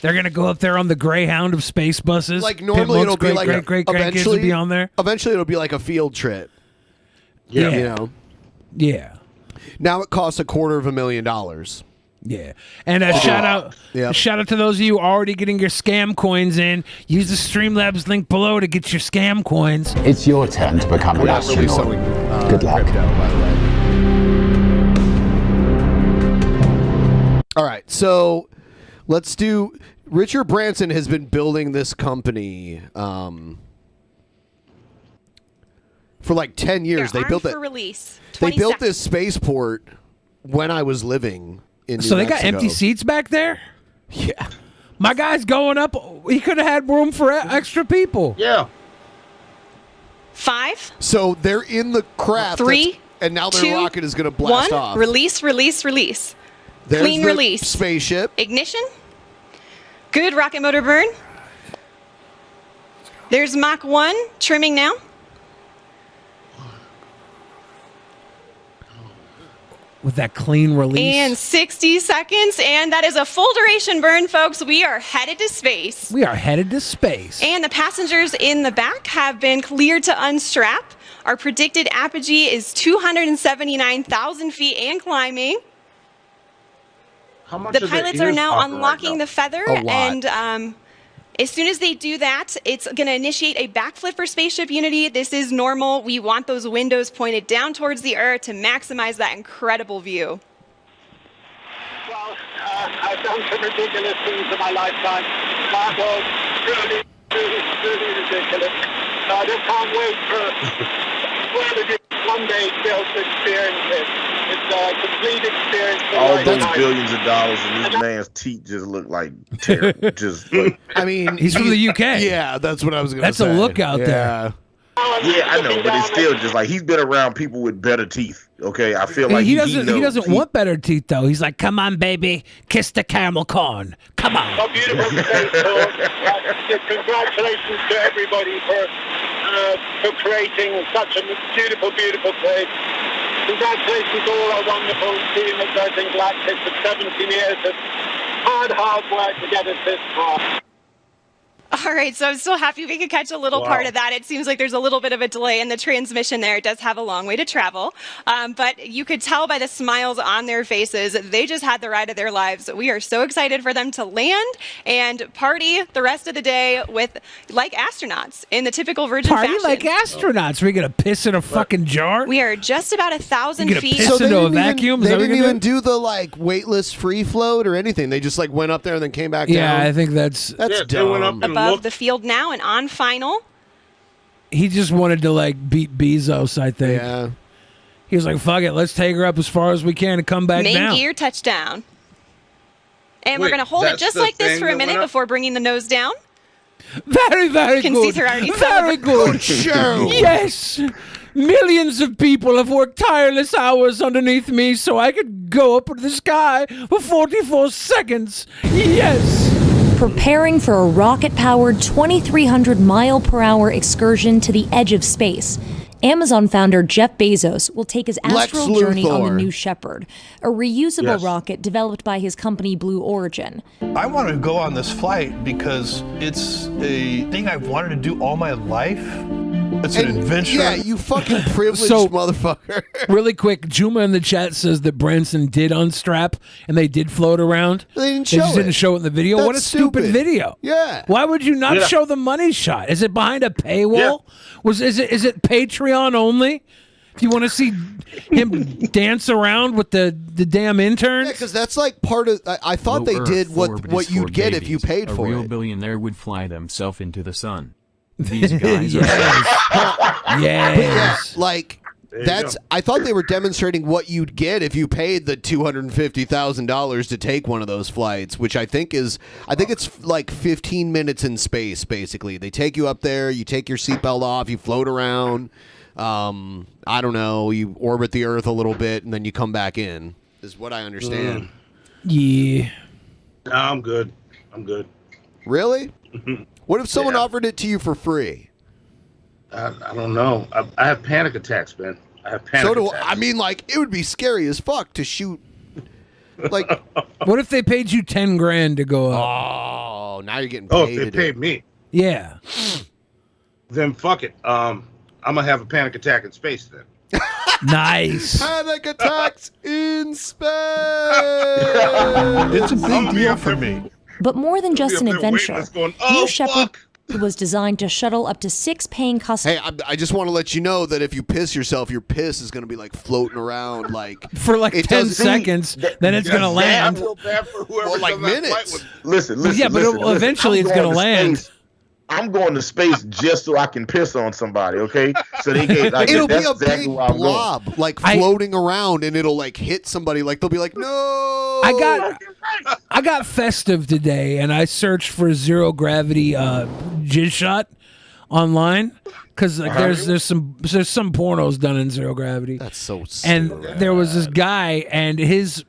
They're gonna go up there on the Greyhound of space buses. Like normally it'll be like great grandkids will be on there. Eventually it'll be like a field trip. Yeah. You know. Yeah. Now it costs $250,000. Yeah. And shout out to those of you already getting your scam coins in. Use the Streamlabs link below to get your scam coins. It's your turn to become an astronaut. Good luck. All right, so let's do. Richard Branson has been building this company for like 10 years. They built it. Release. They built this spaceport when I was living in New So they got Mexico. empty seats back there? Yeah. My guy's going up. He could have had room for extra people. Yeah. 5. So they're in the craft. 3. And now their 2, rocket is going to blast 1. off. Release. There's Clean the release. Spaceship. Ignition. Good rocket motor burn. There's Mach 1 trimming now. With that clean release. And 60 seconds, and that is a full duration burn, folks. We are headed to space. We are headed to space. And the passengers in the back have been cleared to unstrap. Our predicted apogee is 279,000 feet and climbing. How much The are their pilots are ears now popping unlocking right now? the feather, A lot. and as soon as they do that, it's going to initiate a backflip for Spaceship Unity. This is normal. We want those windows pointed down towards the Earth to maximize that incredible view. Well, I've done some ridiculous things in my lifetime. That was really ridiculous. So I just can't wait for one day to be able to experience it. It's a complete experience. All those billions of dollars, and this man's teeth just look like terrible. Just like, I mean, he's from the UK. Yeah, that's what I was going to That's say. a look out there. yeah, I know, but it's still just like he's been around people with better teeth. Okay, I feel like he doesn't want better teeth though. He's like, come on, baby, kiss the caramel corn. Come on. A beautiful state, congratulations to everybody for creating such a beautiful, beautiful place. Congratulations to all our wonderful team at Virgin Galactic for 17 years of hard work to get us this far. All right, so I'm still happy we could catch a little part of that. It seems like there's a little bit of a delay in the transmission there. It does have a long way to travel. But you could tell by the smiles on their faces, they just had the ride of their lives. We are so excited for them to land and party the rest of the day with like astronauts in the typical Virgin fashion. Party like astronauts. We're going to piss in a fucking jar? We are just about 1,000 feet. Piss into a vacuum? They didn't even do the like weightless free float or anything. They just like went up there and then came back down. Yeah, I think that's dumb. They went up and Above the field now and on final. He just wanted to like beat Bezos, I think. Yeah. He was like, fuck it, let's take her up as far as we can and come back Main down. gear touchdown. And we're Wait, going to hold it that's just the like this thing for a that minute went up? before bringing the nose down. Very, very You can good. see her already Very good show. Yes. Millions of people have worked tireless hours underneath me so I could go up into the sky for 44 seconds. Yes. Preparing for a rocket-powered 2,300 mile per hour excursion to the edge of space. Amazon founder Jeff Bezos will take his astral journey on the New Shepard, a reusable rocket developed by his company Blue Origin. I want to go on this flight because it's a thing I've wanted to do all my life. It's an adventure. Yeah, you fucking privileged motherfucker. Really quick, Juma in the chat says that Branson did unstrap and they did float around. They didn't just didn't show it in the video. That's what a stupid video. Yeah. Why would you not show the money shot? Is it behind a paywall? Is it Patreon only? If you want to see him dance around with the damn interns? Yeah, because that's like part of. I thought they did what you'd get if you paid for it. A real billionaire would fly themselves into the sun. These guys are yes. Like that's. I thought they were demonstrating what you'd get if you paid the $250,000 to take one of those flights, which I think is. I think it's like 15 minutes in space. Basically, they take you up there. You take your seatbelt off. You float around. I don't know. You orbit the Earth a little bit, and then you come back in. Is what I understand. Yeah. No, I'm good. I'm good. Really? What if someone offered it to you for free? I don't know. I have panic attacks, man. I have panic attacks. I mean, like, it would be scary as fuck to shoot. Like, what if they paid you 10 grand to go up? Oh, now you're getting paid. Oh, if they paid me. Yeah. Then fuck it. I'm gonna have a panic attack in space then. Nice. Panic attacks in space. It's a big deal for me. But more than just an adventure, going, New Shepard was designed to shuttle up to 6 paying customers. Hey, I just want to let you know that if you piss yourself, your piss is going to be like floating around like for like 10 seconds. Then it's going to land. Well, like minutes. Listen. Yeah, but eventually it's going to land. I'm going to space just so I can piss on somebody, okay? So they get like it'll that's be a exactly big where I'm blob, going. like floating around, and it'll like hit somebody. Like they'll be like, "No!" I got festive today, and I searched for zero gravity jizz shot online because like there's some pornos done in zero gravity. That's so. And there was this guy, and his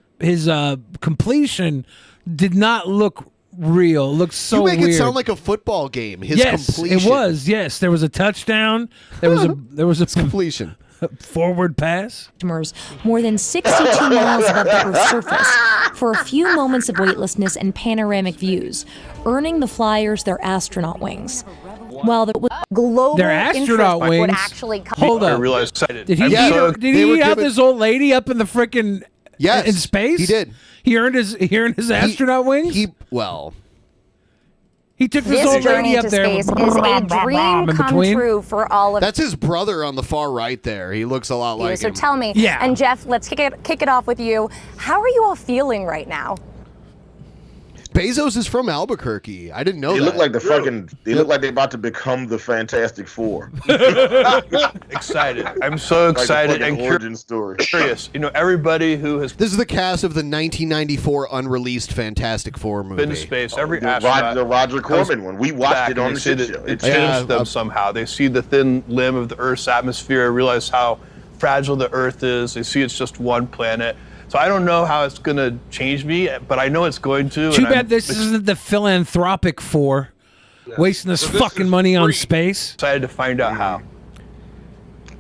completion did not look real. Looks so you make weird. it sound like a football game. His yes, completion. it was. Yes, there was a touchdown. There was a completion. Forward pass. More than 62 miles above the Earth's surface for a few moments of weightlessness and panoramic views, earning the flyers their astronaut wings. While the global their astronaut interest wings. would actually come. Hold up. I realized excited. Did he have this old lady up in the frickin' in space? He did. He earned his astronaut wings. He took this old lady up there. Space is a dream come true for all of. That's his brother on the far right there. He looks a lot like So him. tell me, and Jeff, let's kick it off with you. How are you all feeling right now? Bezos is from Albuquerque. I didn't know They that. look like They look like they're about to become the Fantastic Four. Excited. I'm so excited and origin story. curious. You know, everybody who has This is the cast of the 1994 unreleased Fantastic Four movie. been to space, every The astronaut. Roger Corman one. We watched it on the shit show. It changed them somehow. They see the thin limb of the Earth's atmosphere, realize how fragile the Earth is. They see it's just one planet. So I don't know how it's going to change me, but I know it's going to. Too bad this isn't the philanthropic four, wasting this fucking money on space. Excited to find out how.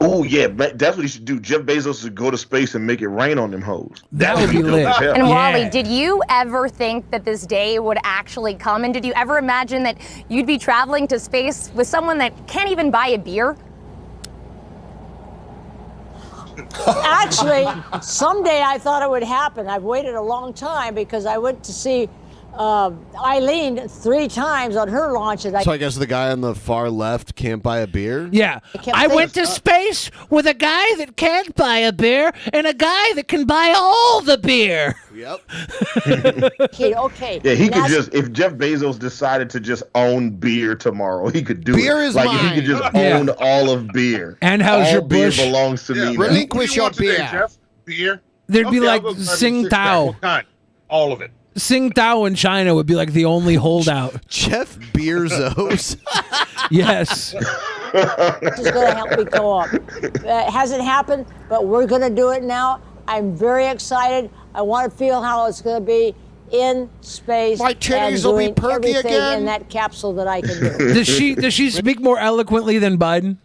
Oh yeah, that's what he should do. Jeff Bezos should go to space and make it rain on them hoes. That would be lit. And Wally, did you ever think that this day would actually come? And did you ever imagine that you'd be traveling to space with someone that can't even buy a beer? Actually, someday I thought it would happen. I've waited a long time because I went to see Eileen 3 times on her launch. And So I guess the guy on the far left can't buy a beer? Yeah. I went to space with a guy that can't buy a beer and a guy that can buy all the beer. Yep. Okay. Yeah, he could just, if Jeff Bezos decided to just own beer tomorrow, he could do it. Beer is like mine. if he could just own all of beer. And how's all your beer bush? belongs to me. now. Relinquish your beer. Jeff? Beer? There'd be Okay, like I'll go grab a Sing six-pack. Tao. What kind? All of it. Sing Tao in China would be like the only holdout. Jeff Bezos. Yes. This is going to help me go up. It hasn't happened, but we're going to do it now. I'm very excited. I want to feel how it's going to be in space. My titties and will be doing perky everything again. in that capsule that I can do. Does she speak more eloquently than Biden?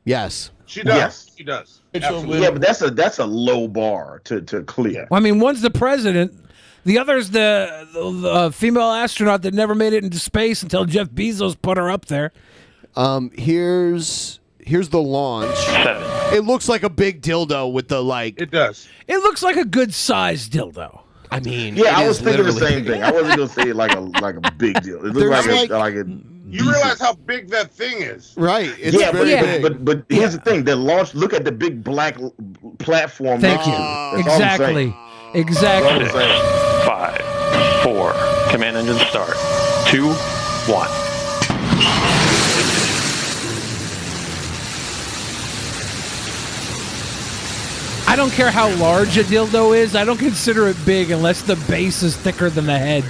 Yes. She does. Yes. She does. Yeah, but that's a low bar to clear. Well, I mean, one's the president. The other's the female astronaut that never made it into space until Jeff Bezos put her up there. Here's the launch. 7. It looks like a big dildo with the like. It does. It looks like a good sized dildo. I mean, Yeah, I it was is thinking the literally same big. thing. I wasn't gonna say it like a big deal. It There's looked like- like a You realize how big that thing is? Right. It's yeah, very big. but here's the thing. The launch. Look at the big black platform. Thank next you. to it. That's all I'm Exactly. saying. Exactly. That's all I'm saying. 5, 4, command engine start. 2, 1. I don't care how large a dildo is. I don't consider it big unless the base is thicker than the head.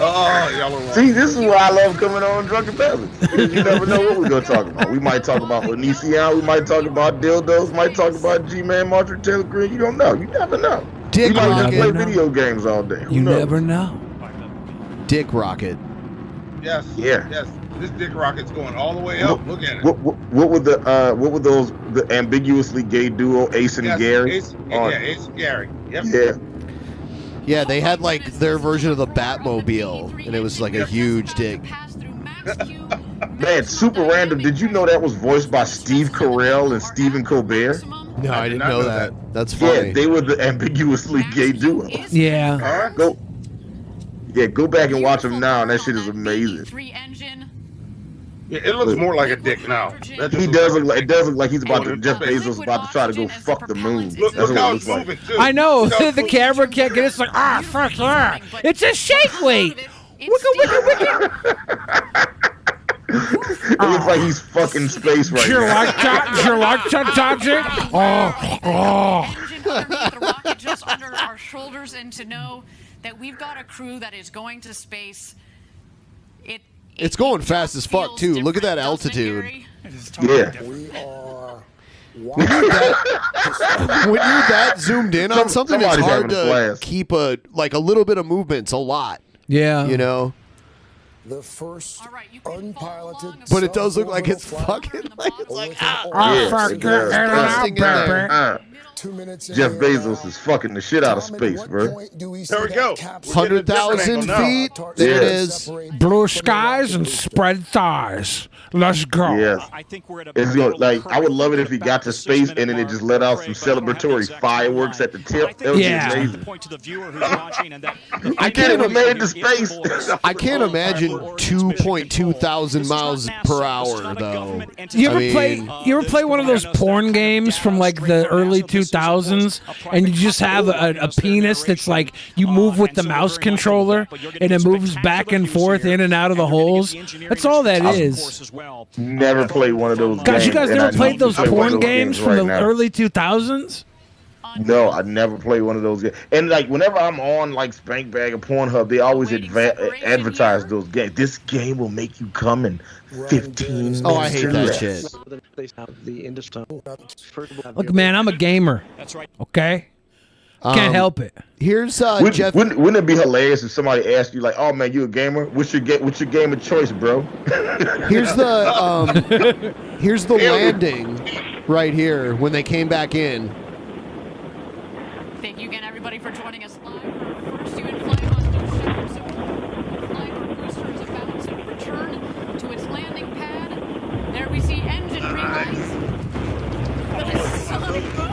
Oh, y'all are See, this is why I love coming on Drunken Peasants. Because you never know what we're going to talk about. We might talk about Onision. We might talk about dildos. We might talk about Gman, Marjorie, Taylor Green. You don't know. You never know. Dick you might just play Rocket. video games all day. Who You knows? never know. Dick Rocket. Yes. Yeah. Yes. This dick rocket's going all the way up. Look at it. What were the ambiguously gay duo Ace and Gary? Ace and Gary. Yep. Yeah. Yeah, they had like their version of the Batmobile, and it was like a huge dick. Man, super random. Did you know that was voiced by Steve Carell and Stephen Colbert? No, I didn't not know know that. That's funny. Yeah, they were the ambiguously gay duo. Yeah. Go back and watch them now, and that shit is amazing. Yeah, it looks more like a dick now. That just He looks does like- look like it does look like he's about to in Jeff space. Bezos is about to try to go fuck the moon. Look That's what how it it's looks like. moving too. I know. Look how The camera can't get it. It's like, fuck yeah. It's a shake weight. Wicka, wicka, wicka. It looks like he's fucking space right Do you now. like that? Do you like that, Tajik? Oh. Underneath the rocket just under our shoulders, and to know that we've got a crew that is going to space. It's going fast as fuck too. Look at that altitude. Yeah. When you're that zoomed in on something, it's Somebody's hard having a to blast. keep a little bit of movement's a lot. Yeah. You know. The first unpiloted. But it does look like it's fucking like Yeah, it does. Thrusting in there. 2 minutes. Jeff Bezos is fucking the shit out of space, bro. There we go. 100,000 feet. There it is. Blue skies and spread thighs. Let's go. Yes. It's going like I would love it if he got to space and then it just let out some celebratory fireworks at the tip. That would Yeah. be amazing. I can't even made it to space. I can't imagine 2.2 thousand miles per hour though. You ever play one of those porn games from like the early 2000s and you just have a penis that's like you move with the mouse controller and it moves back and forth in and out of the holes? That's all that is. Never played one of those Guys, games. you guys and never I played need to those play one of porn those games from right the now. early 2000s? No, I never played one of those games. And like whenever I'm on like Spank Bag or Pornhub, they always advertise those games. This game will make you come in 15 minutes. Oh, I hate that shit. Look, man, I'm a gamer. That's right. Okay? Can't help it. Here's Jeff. Wouldn't it be hilarious if somebody asked you like, "Oh man, you a gamer? What's your game of choice, bro?" Here's the here's the landing right here when they came back in. Thank you again, everybody, for joining us live for our first human flight on New Shepard. So, flight our booster is about to return to its landing pad. There we see engine green lights. The sun go.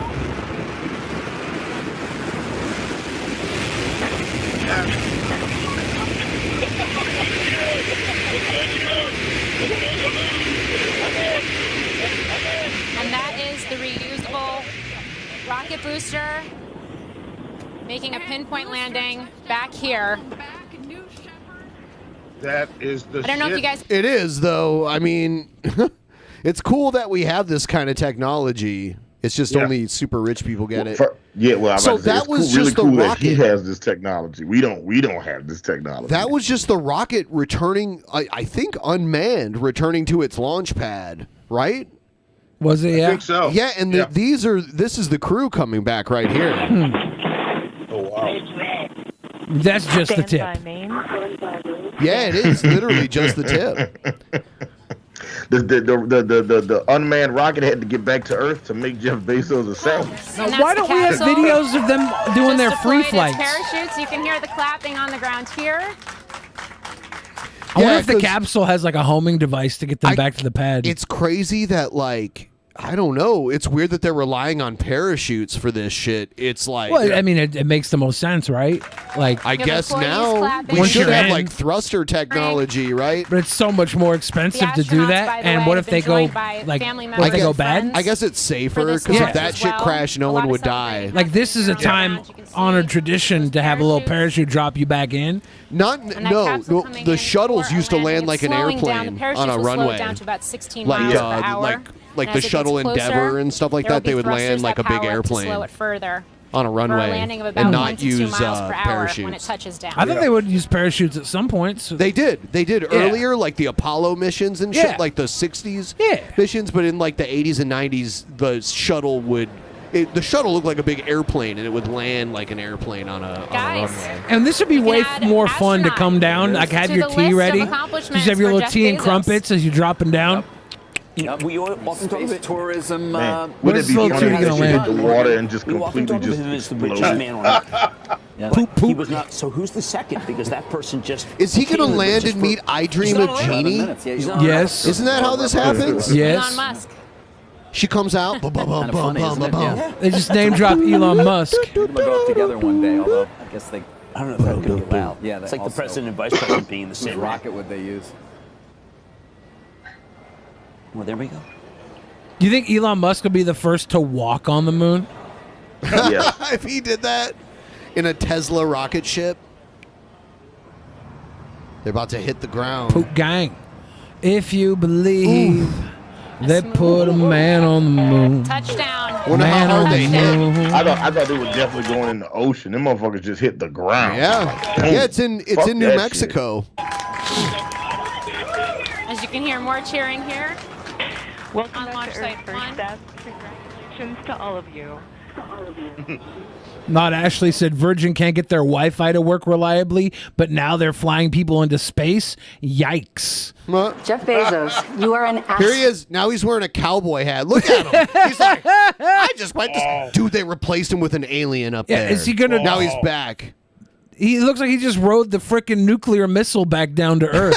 And that is the reusable rocket booster making a pinpoint landing back here. That is the I don't know if you guys... It is, though. I mean, it's cool that we have this kind of technology. It's just only super rich people get it. So that was just the rocket. He has this technology. We don't have this technology. That was just the rocket returning, I think, unmanned, returning to its launch pad, right? Was it? Yeah. I think so. Yeah, and this is the crew coming back right here. Oh wow. That's just the tip. Yeah, it is literally just the tip. The unmanned rocket had to get back to Earth to make Jeff Bezos a salad. Now, why don't we have videos of them doing their free flights? Parachutes. You can hear the clapping on the ground here. I wonder if the capsule has like a homing device to get them back to the pad. It's crazy that I don't know. It's weird that they're relying on parachutes for this shit. It's like, well, I mean, it makes the most sense, right? Like, I guess now we should have like thruster technology, right? But it's so much more expensive to do that. And what if they go like, what if they go bad? I guess it's safer because if that shit crashed, no one would die. Like this is a time-honored tradition to have a little parachute drop you back in. The shuttles used to land like an airplane on a runway, down to about 16 miles per hour. Like the shuttle Endeavour and stuff like that, they would land like a big airplane slow it further on a runway and not use parachutes. When it touches down. I thought they would use parachutes at some points. They did earlier, like the Apollo missions and shit, like the 60s missions. But in like the 80s and 90s, the shuttle the shuttle looked like a big airplane, and it would land like an airplane on a runway. And this would be way more fun to come down. Like have your tea ready. Just have your little tea and crumpets as you're dropping down. We often talk about tourism. Wouldn't it be funny if you hit the water and just completely just explode? He was not. So who's the second? Because that person just is he going to land and meet I Dream of Jeannie? Yes. Isn't that how this happens? Yes. Elon Musk. She comes out. They just name drop Elon Musk. We're going to go up together one day. Although I guess I don't know if that's going to be allowed. Yeah, it's like the president and vice president being the same rocket would they use? Well, there we go. Do you think Elon Musk will be the first to walk on the moon? Yeah. If he did that in a Tesla rocket ship, they're about to hit the ground. Poop gang. If you believe they put a man on the moon. Touchdown. Wonder how hard they hit. I thought they were definitely going in the ocean. Them motherfuckers just hit the ground. Yeah. Yeah, it's in New Mexico. As you can hear, more cheering here. Welcome on back launch to site Earth First 1. Congratulations to all of you. Not Ashley said Virgin can't get their Wi-Fi to work reliably, but now they're flying people into space. Yikes. Jeff Bezos, you are an Here he is. Now he's wearing a cowboy hat. Look at him. He's like, I just went this. Dude, they replaced him with an alien up there. Is he gonna? Now he's back. He looks like he just rode the frickin' nuclear missile back down to Earth.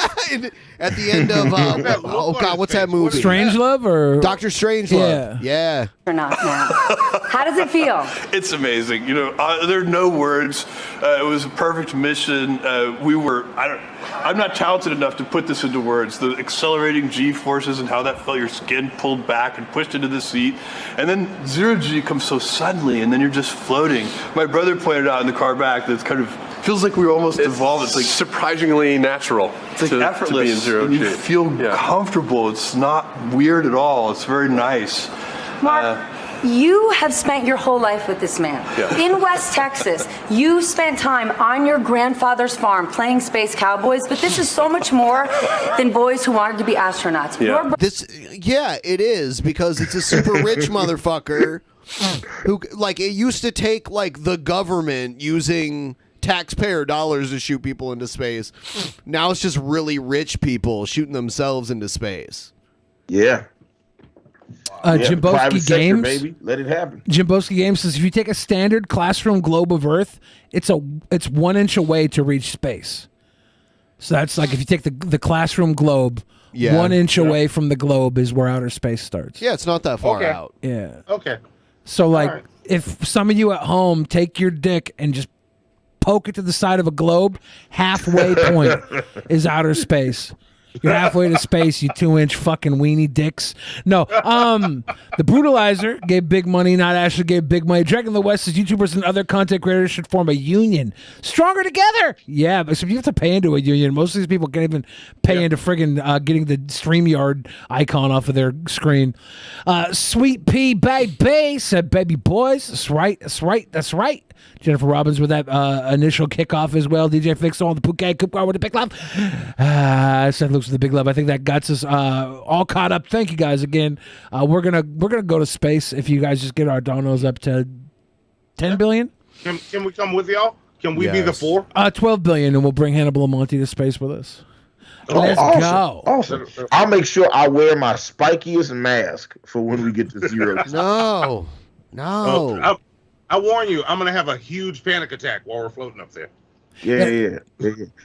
At the end of, oh God, what's that movie? Strangelove or Dr. Strangelove? Yeah. Or not now. How does it feel? It's amazing. You know, there are no words. It was a perfect mission. I'm not talented enough to put this into words. The accelerating G forces and how that felt your skin pulled back and pushed into the seat. And then zero G comes so suddenly, and then you're just floating. My brother pointed out in the car back that it's kind of feels like we were almost evolved. It's like surprisingly natural. It's like effortless. To be in zero G. You feel comfortable. It's not weird at all. It's very nice. Mark, You have spent your whole life with this man. Yeah. In West Texas, you spent time on your grandfather's farm playing space cowboys, but this is so much more than boys who wanted to be astronauts. Yeah, it is, because it's a super rich motherfucker who, like, it used to take, like, the government using taxpayer dollars to shoot people into space. Now it's just really rich people shooting themselves into space. Yeah. Jimboski private sector, Games, baby. Let it happen. Jimboski Games says if you take a standard classroom globe of Earth, it's 1 inch away to reach space. So that's like if you take the classroom globe, 1 inch away from the globe is where outer space starts. Yeah, it's not that far out. Yeah. Okay. So like if some of you at home take your dick and just poke it to the side of a globe, halfway point is outer space. You're halfway to space, you 2-inch fucking weenie dicks. No, the Brutalizer gave big money, not Ashley gave big money. Dragon of the West says YouTubers and other content creators should form a union. Stronger together! Yeah, but so you have to pay into a union. Most of these people can't even pay into friggin' getting the StreamYard icon off of their screen. Sweet Pea Baby said, baby boys, that's right, that's right, that's right. Jennifer Robbins with that initial kickoff as well. DJ Fix on the Phuket Coopcar with the big love. Said looks with the big love. I think that got us all caught up. Thank you guys again. We're gonna go to space if you guys just get our donos up to 10 billion. Can we come with y'all? Can we be the 4? 12 billion, and we'll bring Hannibal Monty to space with us. Let's go. Awesome. I'll make sure I wear my spikiest mask for when we get to 0. No. I warn you, I'm gonna have a huge panic attack while we're floating up there. Yeah.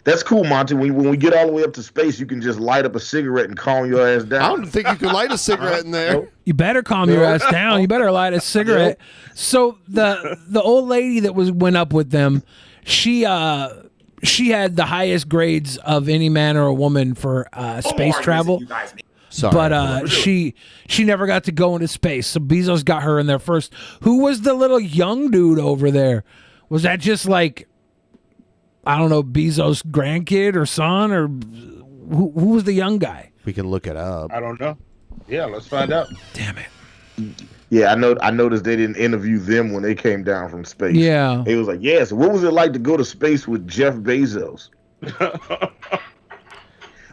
That's cool, Monty. When we get all the way up to space, you can just light up a cigarette and calm your ass down. I don't think you can light a cigarette in there. You better calm your ass down. You better light a cigarette. So the old lady that went up with them, she had the highest grades of any man or a woman for space travel. Sorry. But she never got to go into space. So Bezos got her in there first. Who was the little young dude over there? Was that just like, I don't know, Bezos' grandkid or son, or who was the young guy? We can look it up. I don't know. Yeah, let's find out. Damn it. Yeah, I noticed they didn't interview them when they came down from space. Yeah. It was like, so what was it like to go to space with Jeff Bezos?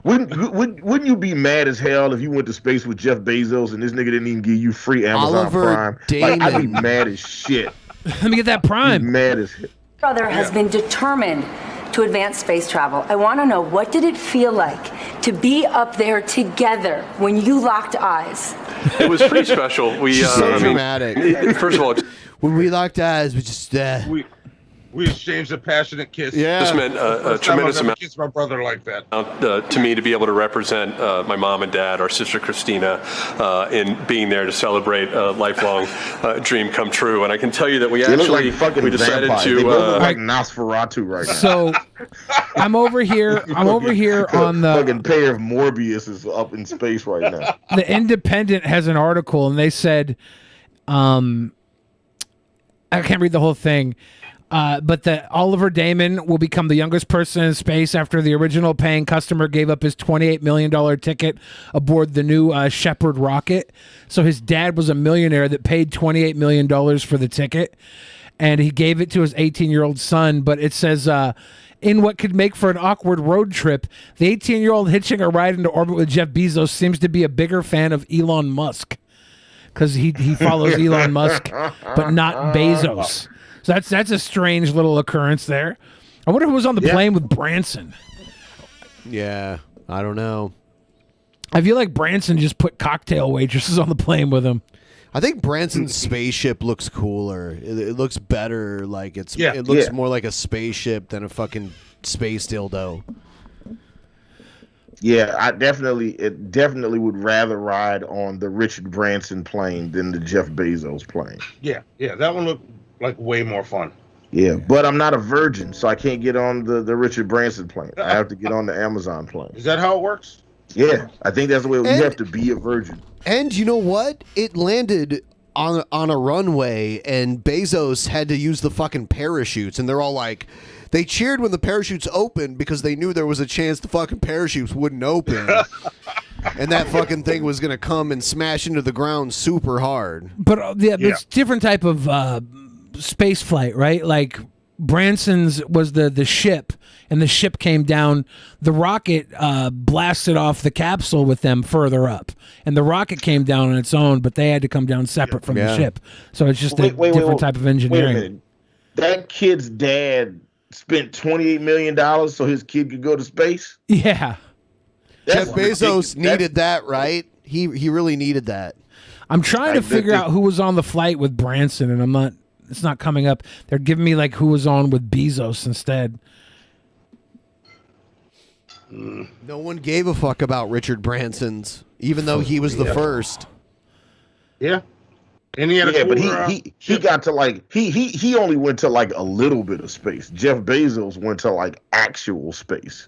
Wouldn't you be mad as hell if you went to space with Jeff Bezos and this nigga didn't even give you free Amazon Prime? Damon. Like, I'd be mad as shit. Let me get that Prime. Mad as hell. Brother has been determined to advance space travel. I want to know, what did it feel like to be up there together when you locked eyes? It was pretty special. She's so dramatic. First of all, when we locked eyes, we just we exchanged a passionate kiss. Yeah, this meant a tremendous amount. Kiss my brother like that. To me, to be able to represent my mom and dad, our sister Christina, in being there to celebrate a lifelong dream come true. And I can tell you that we actually we decided to they look like Nosferatu right now. So I'm over here on the fucking pair of Morbius is up in space right now. The Independent has an article, and they said, I can't read the whole thing. But that Oliver Damon will become the youngest person in space after the original paying customer gave up his $28 million ticket aboard the new Shepard rocket. So his dad was a millionaire that paid $28 million for the ticket, and he gave it to his 18-year-old son. But it says, in what could make for an awkward road trip, the 18-year-old hitching a ride into orbit with Jeff Bezos seems to be a bigger fan of Elon Musk, because he follows Elon Musk, but not Bezos. So that's a strange little occurrence there. I wonder who was on the plane with Branson. Yeah, I don't know. I feel like Branson just put cocktail waitresses on the plane with him. I think Branson's spaceship looks cooler. It looks better. Like it looks more like a spaceship than a fucking space dildo. Yeah, I definitely would rather ride on the Richard Branson plane than the Jeff Bezos plane. Yeah, that one looked like way more fun. Yeah, but I'm not a virgin, so I can't get on the Richard Branson plane. I have to get on the Amazon plane. Is that how it works? Yeah, I think that's the way you have to be a virgin. And you know what? It landed on a runway, and Bezos had to use the fucking parachutes, and they're all like, they cheered when the parachutes opened because they knew there was a chance the fucking parachutes wouldn't open. and that fucking thing was gonna come and smash into the ground super hard. But it's different type of space flight, right? Like Branson's was the ship, and the ship came down. The rocket blasted off the capsule with them further up, and the rocket came down on its own, but they had to come down separate from the ship. So it's just a different type of engineering. Wait a minute. That kid's dad spent $28 million so his kid could go to space? Yeah. Jeff Bezos needed that, right? He really needed that. I'm trying to figure out who was on the flight with Branson, and it's not coming up. They're giving me like who was on with Bezos instead. No one gave a fuck about Richard Branson's, even though he was the first. Yeah. And he had but he got to like he only went to like a little bit of space. Jeff Bezos went to like actual space.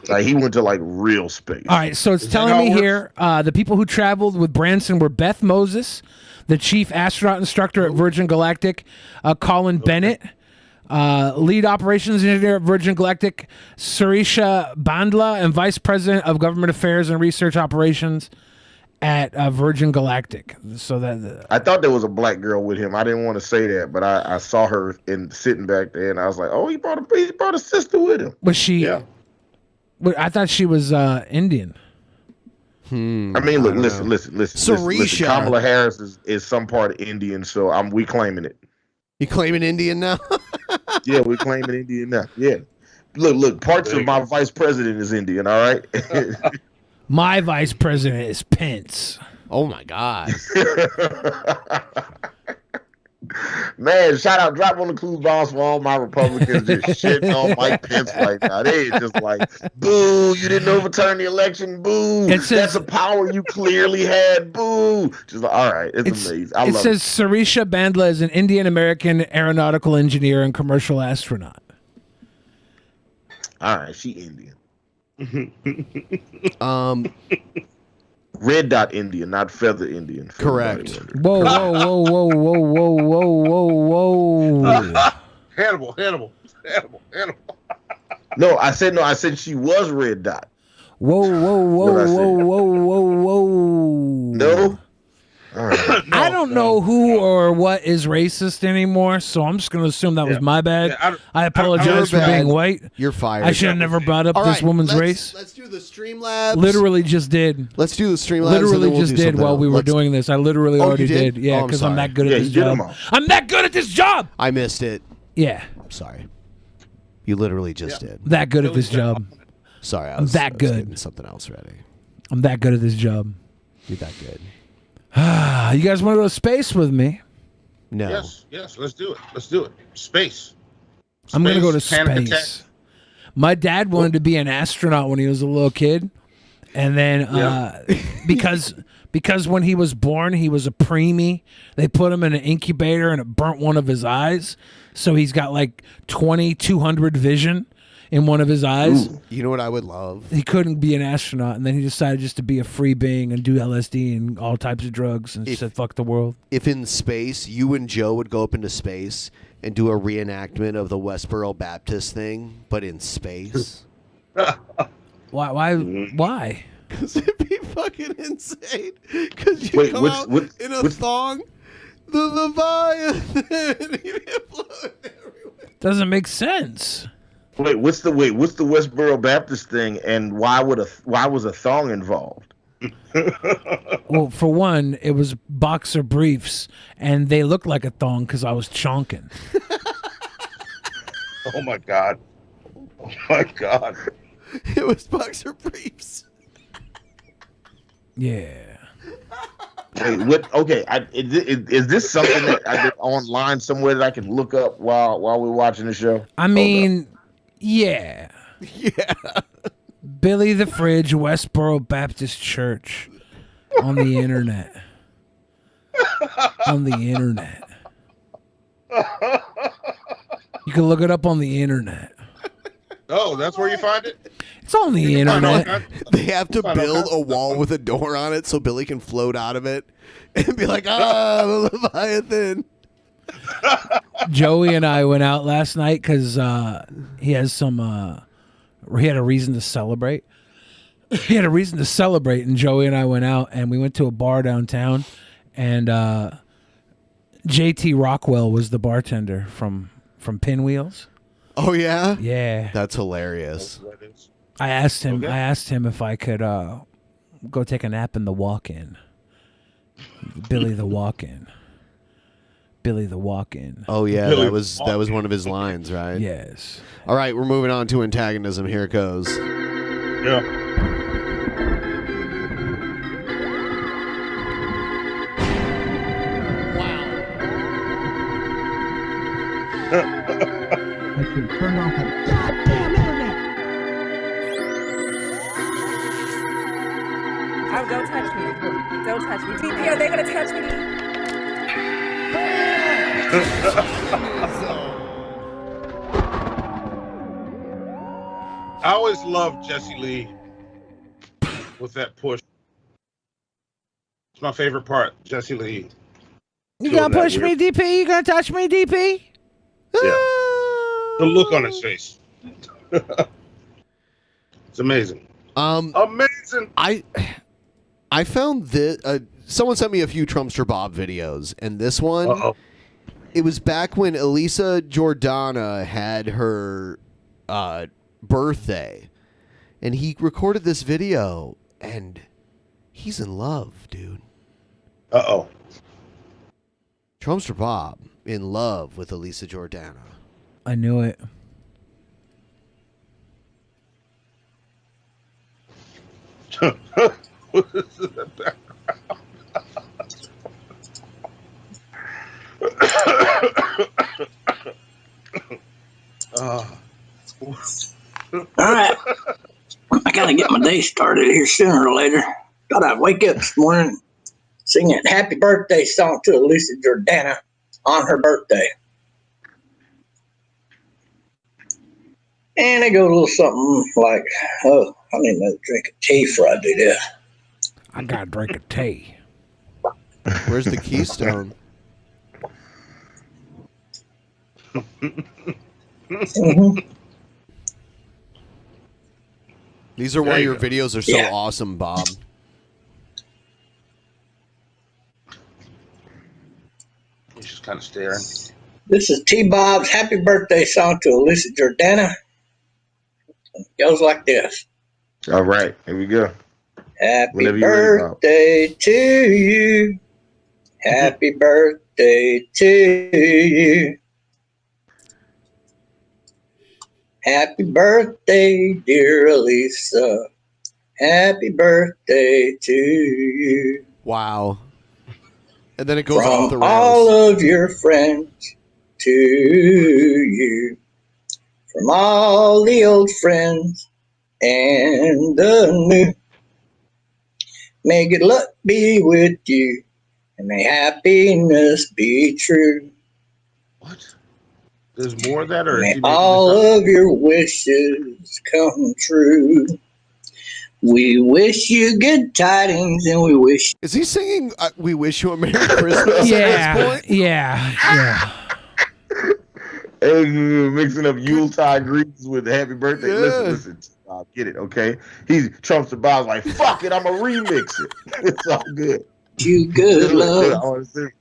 Like he went to like real space. All right, so it's telling me here the people who traveled with Branson were Beth Moses, the chief astronaut instructor at Virgin Galactic, Colin Bennett, lead operations engineer at Virgin Galactic, Surisha Bandla, and vice president of government affairs and research operations at Virgin Galactic. So that I thought there was a black girl with him. I didn't want to say that, but I saw her sitting back there, and I was like, "Oh, he brought a sister with him." Was she? Yeah. I thought she was Indian. I mean, look, listen. Surisha. Kamala Harris is some part of Indian, so we claiming it. You claiming Indian now? Yeah, we claiming Indian now. Yeah. Look. Parts of my vice president is Indian. All right. My vice president is Pence. Oh my God. Man, shout out, drop on the clues bombs for all my Republicans just shitting on Mike Pence right now. They just like, boo, you didn't overturn the election, boo. That's a power you clearly had, boo. Just like, all right, it's amazing. I love it. It says Surisha Bandla is an Indian American aeronautical engineer and commercial astronaut. All right, she Indian. Red dot Indian, not feather Indian. Correct. Whoa. Hannibal. No, I said she was red dot. Whoa. No? All right. I don't know who or what is racist anymore, so I'm just going to assume that was my bad. I apologize for being white. You're fired. I should have never brought up this woman's race. Let's do the Streamlabs. Literally just did. Let's do the Streamlabs. Literally just did while we were doing this. I literally already did. Yeah, Oh, because I'm that good at this you did job. them all. I'm that good at this job. I missed it. Yeah. I'm sorry. You literally just did. That good at this job. Sorry, I'm that good. Getting something else ready. I'm that good at this job. You're that good. You guys want to go to space with me? No. Yes, let's do it. Space. I'm going to go to panic space. attack. My dad wanted to be an astronaut when he was a little kid. And then because when he was born, he was a preemie. They put him in an incubator and it burnt one of his eyes. So he's got like 2200 vision in one of his eyes. Ooh, you know what I would love? He couldn't be an astronaut, and then he decided just to be a free being and do LSD and all types of drugs and said, fuck the world. If in space, you and Joe would go up into space and do a reenactment of the Westboro Baptist thing, but in space. Why? Because it'd be fucking insane. Because you come out in a thong, the Leviathan. Doesn't make sense. What's the Westboro Baptist thing, and why was a thong involved? Well, for one, it was boxer briefs, and they looked like a thong because I was chonking. Oh my god! It was boxer briefs. Yeah. Wait, what? Okay, is this something that I did online somewhere that I can look up while we're watching the show? I mean, yeah. Billy the Fridge, Westboro Baptist Church, on the internet. You can look it up on the internet. Oh, that's where you find it? It's on the internet. They have to build a wall with a door on it so Billy can float out of it and be like, the Leviathan. Joey and I went out last night because he had a reason to celebrate. he had a reason to celebrate, and Joey and I went out, and we went to a bar downtown, and JT Rockwell was the bartender from Pinwheels. Oh yeah, yeah, that's hilarious. I asked him. Okay. I asked him if I could go take a nap in the walk-in. Billy the walk-in. Billy the walk-in. Oh yeah, that was one of his lines, right? Yes. All right, we're moving on to antagonism. Here it goes. Yeah. I should turn off the goddamn internet. Oh, don't touch me. Don't touch me. TP, are they going to touch me? I always loved Jesse Lee with that push. It's my favorite part, Jesse Lee. You gonna push me, DP? You gonna touch me, DP? Yeah. The look on his face. It's amazing. Amazing. I found that someone sent me a few Trumpster Bob videos, and this one, it was back when Elisa Jordana had her birthday, and he recorded this video, and he's in love, dude. Trumpster Bob in love with Elisa Jordana. I knew it. All right. I gotta get my day started here sooner or later. Thought I'd wake up this morning singing happy birthday song to Elisa Jordana on her birthday. And I go a little something like, oh, I need another drink of tea before I do that. I got to drink a tea. Where's the Keystone? These are why your videos are so awesome, Bob. He's just kind of staring. This is T Bob's happy birthday song to Elisa Jordana. It goes like this. All right, here we go. Happy Whenever you're ready, Bob. birthday to you. Happy birthday to you. Happy birthday, dear Elisa. Happy birthday to you. Wow. And then it goes From off the rails. all of your friends to you. From all the old friends and the new. May good luck be with you, and may happiness be true. There's more of that, or May all of your wishes come true. We wish you good tidings, and we wish. Is he singing "We Wish You a Merry Christmas"? Yeah, at this point? yeah. Hey, mixing up Yuletide greetings with happy birthday. Yeah. Listen, Bob, get it, okay? He's Trumpster Bob's like, fuck it, I'm gonna remix it. It's all good. You good I love. wanna sing.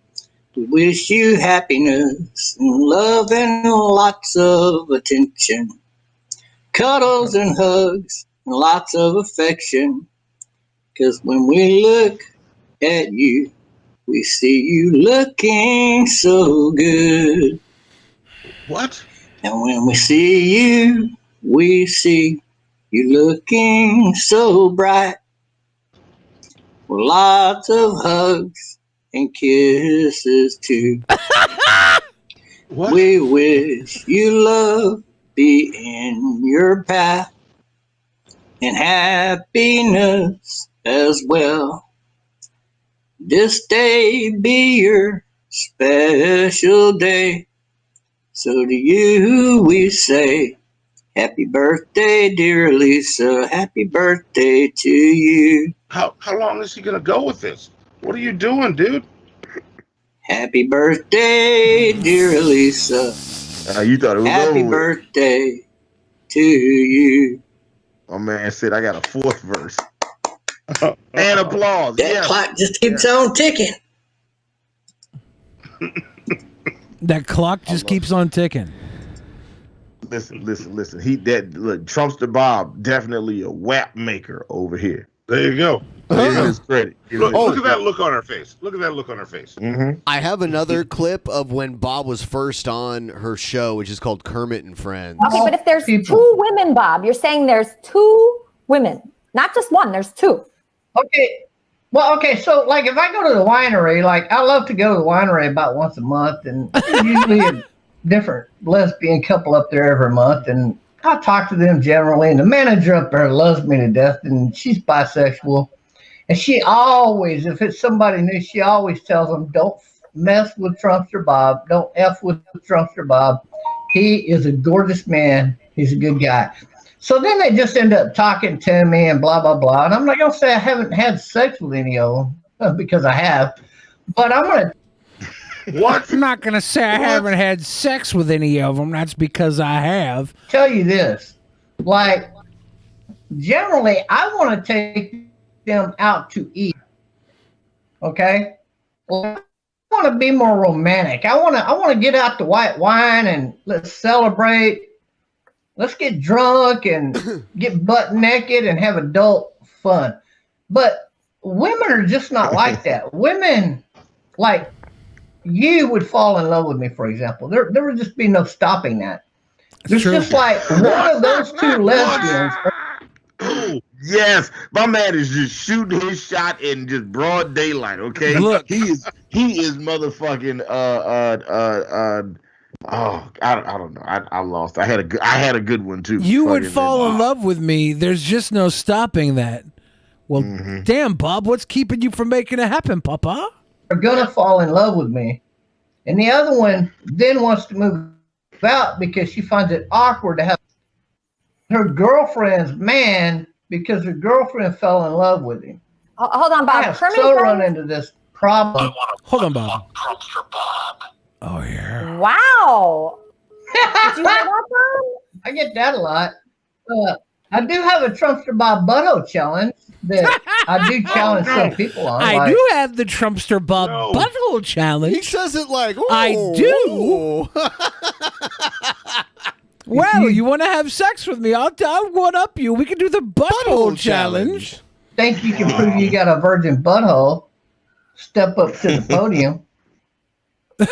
We wish you happiness and love and lots of attention. Cuddles and hugs and lots of affection. 'Cause when we look at you, we see you looking so good. What? And when we see you, we see you looking so bright. With lots of hugs and kisses too. We wish you love be in your path and happiness as well. This day be your special day. So to you we say, happy birthday, dear Lisa. Happy birthday to you. How long is he gonna go with this? What are you doing, dude? Happy birthday, dear Lisa. You thought it was Happy over with. birthday to you. My man said I got a fourth verse. And applause. That clock just keeps on ticking. That clock just keeps on ticking. Listen. Look, Trumpster Bob, definitely a WAP maker over here. There you go. Give his credit. Look at that look on her face. Look at that look on her face. Mm-hmm. I have another clip of when Bob was first on her show, which is called Kermit and Friends. Okay, but if there's two women, Bob, you're saying there's two women, not just one, there's two. Okay. Well, okay, so like if I go to the winery, like I love to go to the winery about once a month, and there's usually a different lesbian couple up there every month, and I talk to them generally, and the manager up there loves me to death, and she's bisexual. And she always, if it's somebody new, she always tells them, don't mess with Trumpster Bob. Don't F with Trumpster Bob. He is a gorgeous man. He's a good guy. So then they just end up talking to me and blah, blah, blah. And I'm not going to say I haven't had sex with any of them, because I have. But I'm going to... What? I'm not going to say I haven't had sex with any of them. That's because I have. Tell you this. Like, generally, I want to take them out to eat. Okay? Well, I want to be more romantic. I want to get out the white wine and let's celebrate. Let's get drunk and get butt naked and have adult fun. But women are just not like that. Women, like, you would fall in love with me, for example. There would just be no stopping that. There's just like one of those two lesbians. Yes, my man is just shooting his shot in just broad daylight. Okay, look, he is motherfucking I don't know. I lost. I had a good one too. You would fall in love with me. There's just no stopping that. Well, damn, Bob, what's keeping you from making it happen, Papa? Are gonna fall in love with me, and the other one then wants to move out because she finds it awkward to have her girlfriend's man because her girlfriend fell in love with him. Hold on, Bob. I have so run into this problem. Hold on, Bob. Oh yeah. Wow. Did you have that, Bob? I get that a lot. I do have a Trumpster Bob butthole challenge that I do challenge some people on. I do have the Trumpster Bob butthole challenge. He says it like, ooh, I do. Well, you want to have sex with me? I'll one up you. We can do the butthole challenge. Think you can prove you got a virgin butthole? Step up to the podium.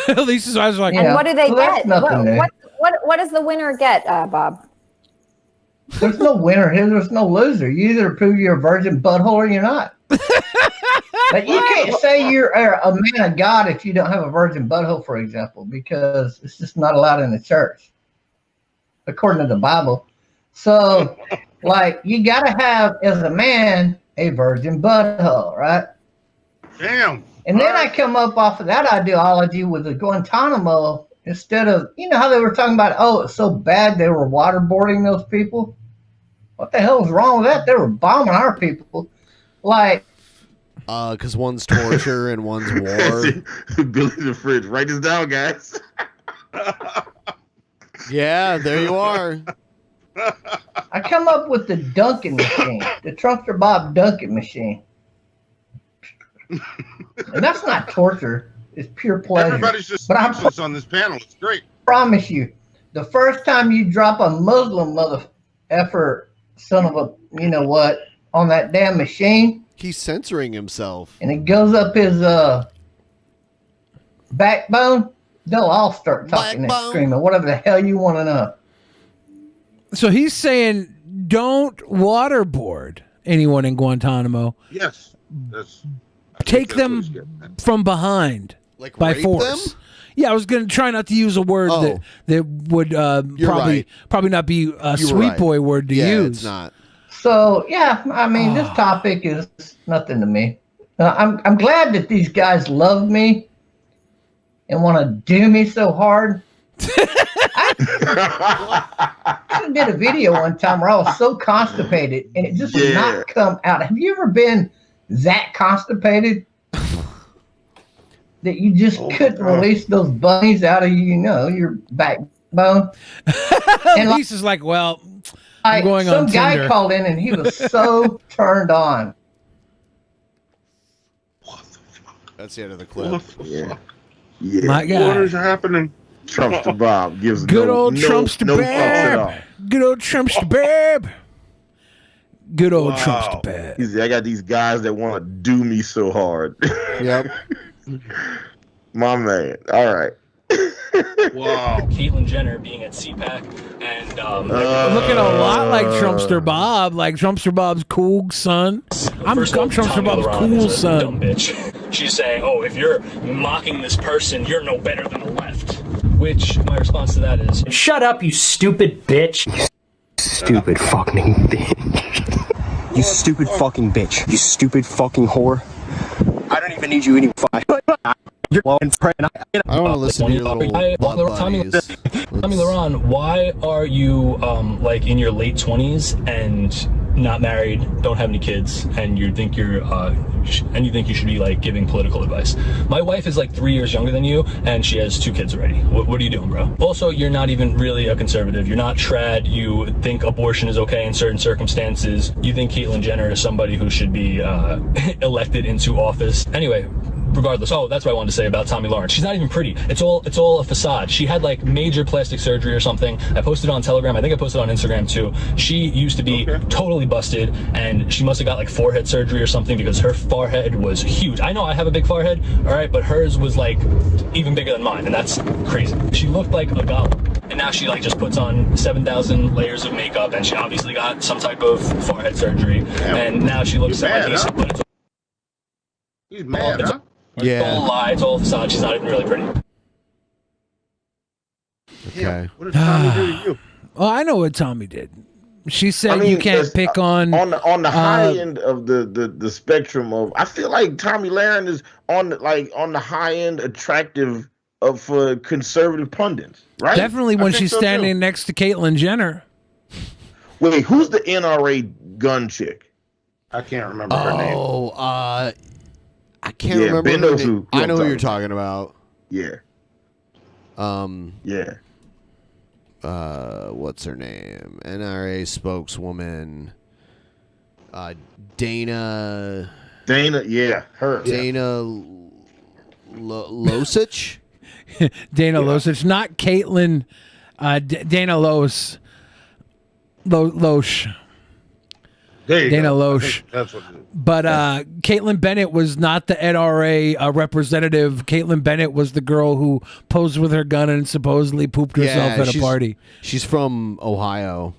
At least I was like, and what do they get? New. What does the winner get, Bob? There's no winner here. There's no loser. You either prove you're a virgin butthole or you're not. But you can't say you're a man of God if you don't have a virgin butthole, for example, because it's just not allowed in the church, according to the Bible. So, like, you got to have, as a man, a virgin butthole, right? Damn. And then I come up off of that ideology with the Guantanamo instead of, you know how they were talking about, oh, it's so bad they were waterboarding those people? What the hell was wrong with that? They were bombing our people. Like, because one's torture and one's war. Billy the Fridge. Write this down, guys. Yeah, there you are. I come up with the dunking machine, the Trumpster Bob dunking machine. And that's not torture. It's pure pleasure. Everybody's just speechless on this panel. It's great. I promise you, the first time you drop a Muslim mother effer, son of a, you know what, on that damn machine. He's censoring himself. And it goes up his backbone. They'll all start talking and screaming, whatever the hell you want to know. So he's saying don't waterboard anyone in Guantanamo. Yes. Take them from behind, like by force. Them? Yeah, I was going to try not to use a word that would probably not be a sweet boy word to use. It's not. So yeah, I mean, this topic is nothing to me. I'm glad that these guys love me and want to do me so hard. I did a video one time where I was so constipated and it just would not come out. Have you ever been that constipated that you just couldn't release those bunnies out of your back Bone. And Lisa's like, well, I'm going on some guy Tinder. called in and he was so turned on. That's the end of the clip. Yeah. Yeah. My God. What is happening? Trumpster Bob gives Good no, old no, Trumpster no fucks at all. Bob. Good old Trumpster Bob. Good old Wow. Trumpster Bob. He's, I got these guys that want to do me so hard. Yep. My man. All right. Wow. Caitlyn Jenner being at CPAC and Looking a lot like Trumpster Bob, like Trumpster Bob's cool son. I'm Trumpster Bob's cool son. Dumb bitch. She's saying, "Oh, if you're mocking this person, you're no better than the left." Which my response to that is, "Shut up, you stupid bitch." Stupid fucking bitch. You stupid fucking bitch. You stupid fucking whore. I don't even need you any You're I don't want to listen to your little butt buddies. Tommy Laron, why are you like in your late 20s and not married, don't have any kids, and you think you should be like giving political advice? My wife is like 3 years younger than you, and she has 2 kids already. What are you doing, bro? Also, you're not even really a conservative. You're not trad. You think abortion is okay in certain circumstances. You think Caitlyn Jenner is somebody who should be elected into office. Anyway. Regardless, that's what I wanted to say about Tommy Lawrence. She's not even pretty. It's all a facade. She had like major plastic surgery or something. I posted on Telegram. I think I posted on Instagram too. She used to be totally busted, and she must have got like forehead surgery or something because her forehead was huge. I know I have a big forehead, all right, but hers was like even bigger than mine, and that's crazy. She looked like a golem, and now she like just puts on 7,000 layers of makeup, and she obviously got some type of forehead surgery, and now she looks semi-decent, but it's He's mad, huh? It's all a lie. It's all a facade. She's not even really pretty. Okay. What did Tommy do to you? Oh, I know what Tommy did. She said you can't pick on the high end of the spectrum of. I feel like Tommy Lahren is on the high end attractive for conservative pundits, right? Definitely when she's standing next to Caitlyn Jenner. Wait, who's the NRA gun chick? I can't remember her name. Oh, I can't remember. Ben knows who I know who you're about. talking about. Yeah. Yeah. What's her name? NRA spokeswoman. Dana. Yeah, her. Dana Losich. Dana Losich, not Caitlyn. Dana Loesch. Dana Loesch. That's what it is. But Caitlyn Bennett was not the NRA representative. Caitlyn Bennett was the girl who posed with her gun and supposedly pooped herself at a party. She's from Ohio.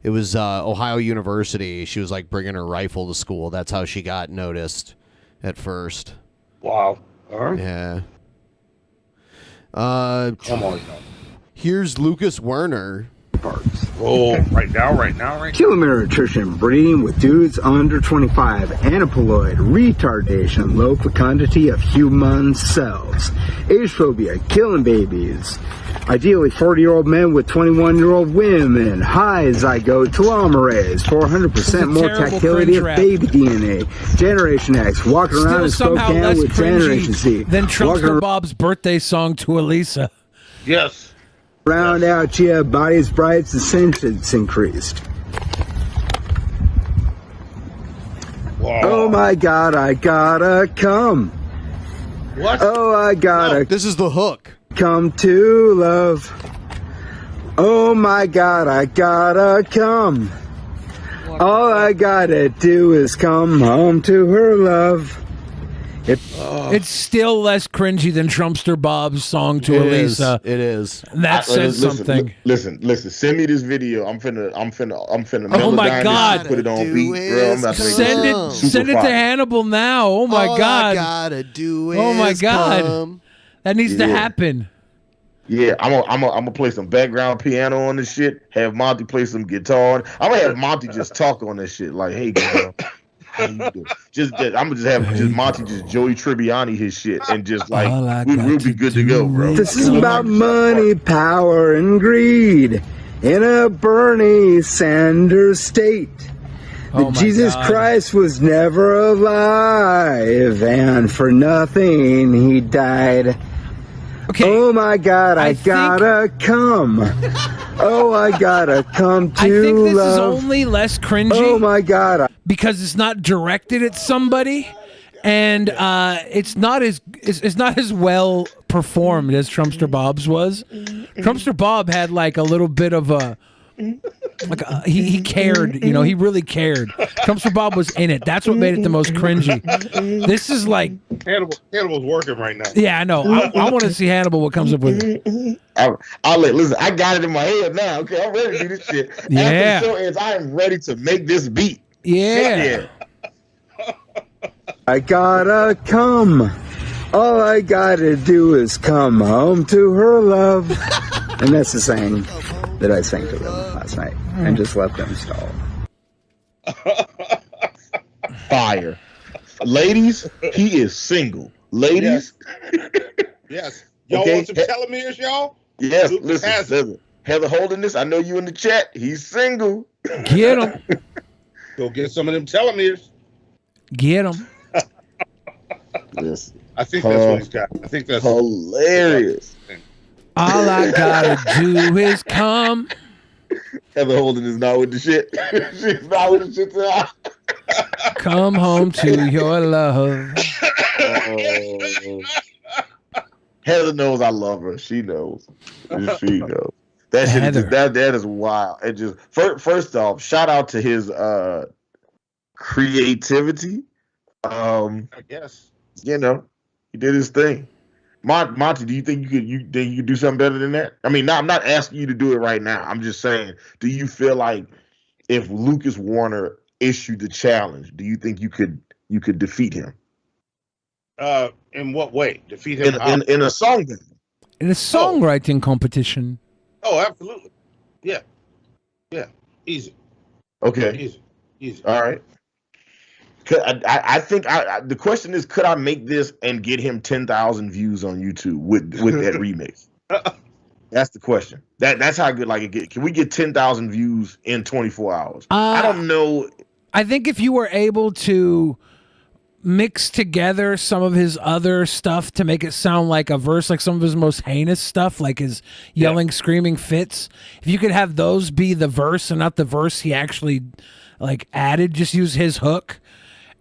It was Ohio University. She was like bringing her rifle to school. That's how she got noticed at first. Wow. All right. Yeah. Come on. Here's Lucas Werner. Oh, right now. Telomere attrition, breeding with dudes under 25, aneuploid, retardation, low fecundity of human cells, age phobia, killing babies, ideally 40-year-old men with 21-year-old women, high zygote telomerase, 400% more tactility of baby DNA, Generation X, walking around in Spokane with Generation Z. Than Trumpster Bob's birthday song to Elisa. Yes. Round out, yeah, body's bright, the sentience increased. Wow. Oh my God, I gotta come. What? Oh, I gotta. This is the hook. Come to love. Oh my God, I gotta come. All I gotta do is come home to her love. It's still less cringy than Trumpster Bob's song to Elisa. It is. That says something. Listen. Send me this video. I'm finna. Oh my God! Put it on beat, bro. I'm about to send it to Hannibal now. Oh my God! I gotta do oh my God! Come. That needs to happen. Yeah, I'm gonna play some background piano on this shit. Have Monty play some guitar. I'm gonna have Monty just talk on this shit. Like, hey, girl. How you doing? I'm gonna just have Monty just Joey Tribbiani his shit and just like we'll be good to go, bro. This is about money, power, and greed in a Bernie Sanders state. That Jesus Christ was never alive, and for nothing he died. Okay. Oh my God, I gotta come. Oh, I gotta come to I think this love. is only less cringy. Oh my God. Because it's not directed at somebody, and it's not as well performed as Trumpster Bob's was. Trumpster Bob had like a little bit of a he cared, you know, he really cared. Trumpster Bob was in it. That's what made it the most cringy. This is like Hannibal's working right now. Yeah, I know. I want to see Hannibal what comes up with it. Listen, I got it in my head now. Okay, I'm ready to do this shit. Yeah. After the show ends, I am ready to make this beat. Yeah. I gotta come. All I gotta do is come home to her love. And that's the saying that I sang to them last night and just let them stall. Fire. Ladies, he is single. Ladies. Yes. Y'all want some telomeres, y'all? Yes, listen. Heather Holderness, I know you in the chat. He's single. Get him. Go get some of them telomeres. Get him. Listen. I think that's what he's got. I think that's hilarious. All I gotta do is come. Heather Holden is not with the shit. She's not with the shit tonight. Come home to your love. Heather knows I love her. She knows. She knows. That shit is just, that is wild. It just first off, shout out to his creativity. I guess. You know, he did his thing. Monty, do you think you could do something better than that? I mean, I'm not asking you to do it right now. I'm just saying, do you feel like if Lucas Warner issued the challenge, do you think you could defeat him? In what way? Defeat him in a song battle. In a songwriting competition. Oh, absolutely. Yeah. Yeah. Easy. Okay. Easy. All right. I think the question is, could I make this and get him 10,000 views on YouTube with that remix? That's the question. That's how good like it get. Can we get 10,000 views in 24 hours? I don't know. I think if you were able to mix together some of his other stuff to make it sound like a verse, like some of his most heinous stuff, like his yelling, screaming fits, if you could have those be the verse and not the verse he actually like added, just use his hook.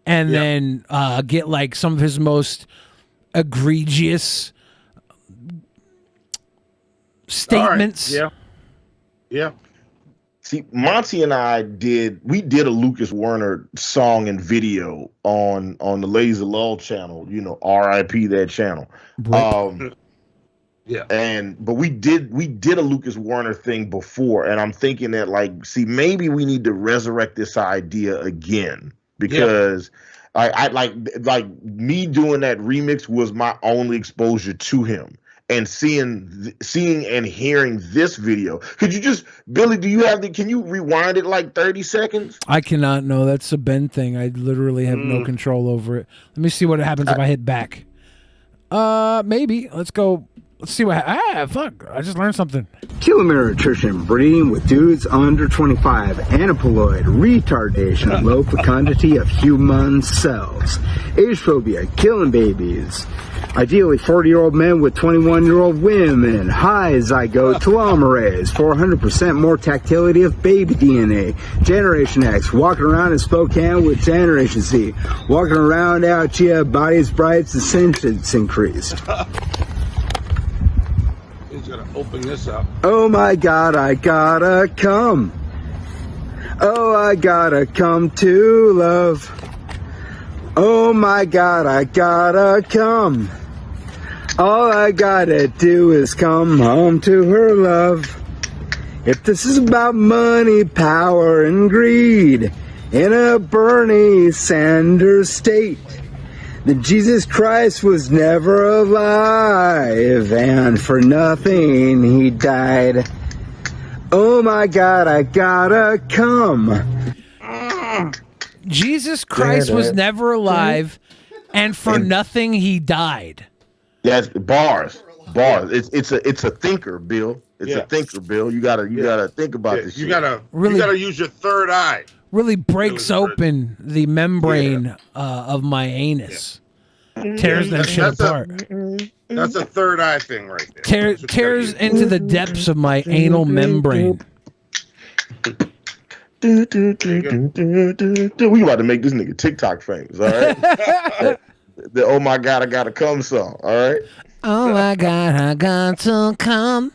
And then get like some of his most egregious statements. Right. Yeah. See, Monty and I did a Lucas Warner song and video on the Lazy Lull channel. You know, R.I.P. that channel. But we did a Lucas Warner thing before, and I'm thinking that maybe we need to resurrect this idea again. Because I like me doing that remix was my only exposure to him, and seeing and hearing this video. Could you just, Billy? Can you rewind it like 30 seconds? I cannot. No, that's a Ben thing. I literally have no control over it. Let me see what happens if I hit back. Maybe. Let's go. Let's see what. Fuck! I just learned something. Telomere attrition, breeding with dudes under 25, aneuploid, retardation, low fecundity of human cells, age phobia, killing babies, ideally 40-year-old men with 21-year-old women, high zygote telomerase, 400% more tactility of baby DNA, Generation X, walking around in Spokane with Generation Z, walking around out here, bodies bright, the sentience increased. Gonna open this up. Oh my God, I gotta come. Oh, I gotta come to love. Oh my God, I gotta come. All I gotta do is come home to her love. If this is about money, power, and greed in a Bernie Sanders state, that Jesus Christ was never alive, and for nothing he died. Oh my God, I gotta come. Jesus Christ was never alive, and for nothing he died. Yes, bars. It's a thinker, Bill. It's a thinker, Bill. You gotta think about this. You shit. you gotta use your third eye. Really breaks open the membrane of my anus. Tears that shit apart. That's a third eye thing right there. Tears into the depths of my anal membrane. We about to make this nigga TikTok famous, all right? The "Oh my God, I gotta come" song, all right? Oh my God, I got to come.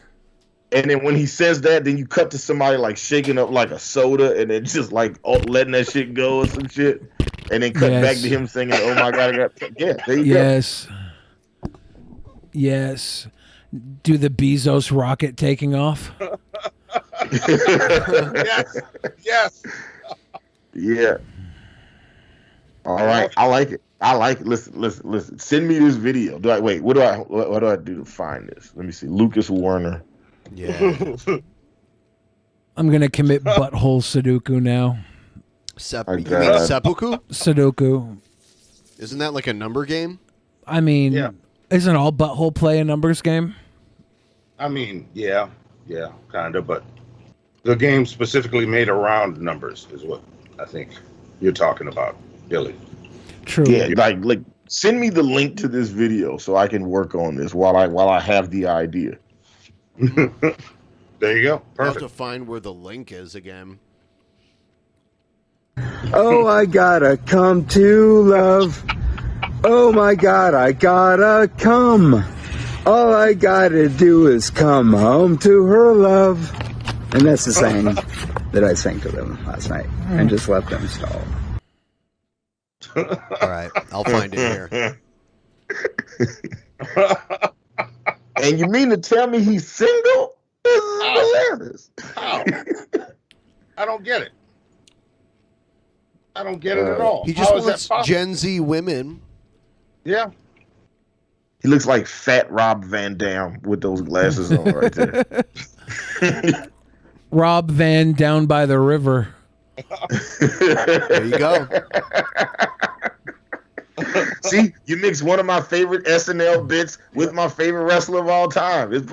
And then when he says that, then you cut to somebody like shaking up like a soda, and then just like letting that shit go or some shit, and then cut back to him singing "Oh my God, I got to." Yeah, there you go. Yes. Do the Bezos rocket taking off? Yes. Yeah. All right. I like it. Listen. Send me this video. What do I do to find this? Let me see. Lucas Warner. Yeah. I'm gonna commit butthole Sudoku now. You mean seppuku? Sudoku. Isn't that like a number game? I mean, isn't all butthole play a numbers game? I mean, yeah, kind of, but the game specifically made around numbers is what I think you're talking about, Billy. True. Yeah, like send me the link to this video so I can work on this while I have the idea. There you go. Perfect. I'll have to find where the link is again. Oh, I gotta come to love. Oh my God, I gotta come. All I gotta do is come home to her love. And that's the saying that I sang to them last night and just let them stall. All right, I'll find it here. And you mean to tell me he's single? This is hilarious. I don't get it. I don't get it at all. He just wants Gen Z women. Yeah. He looks like fat Rob Van Dam with those glasses on right there. Rob Van down by the river. There you go. See, you mix one of my favorite SNL bits with my favorite wrestler of all time. It's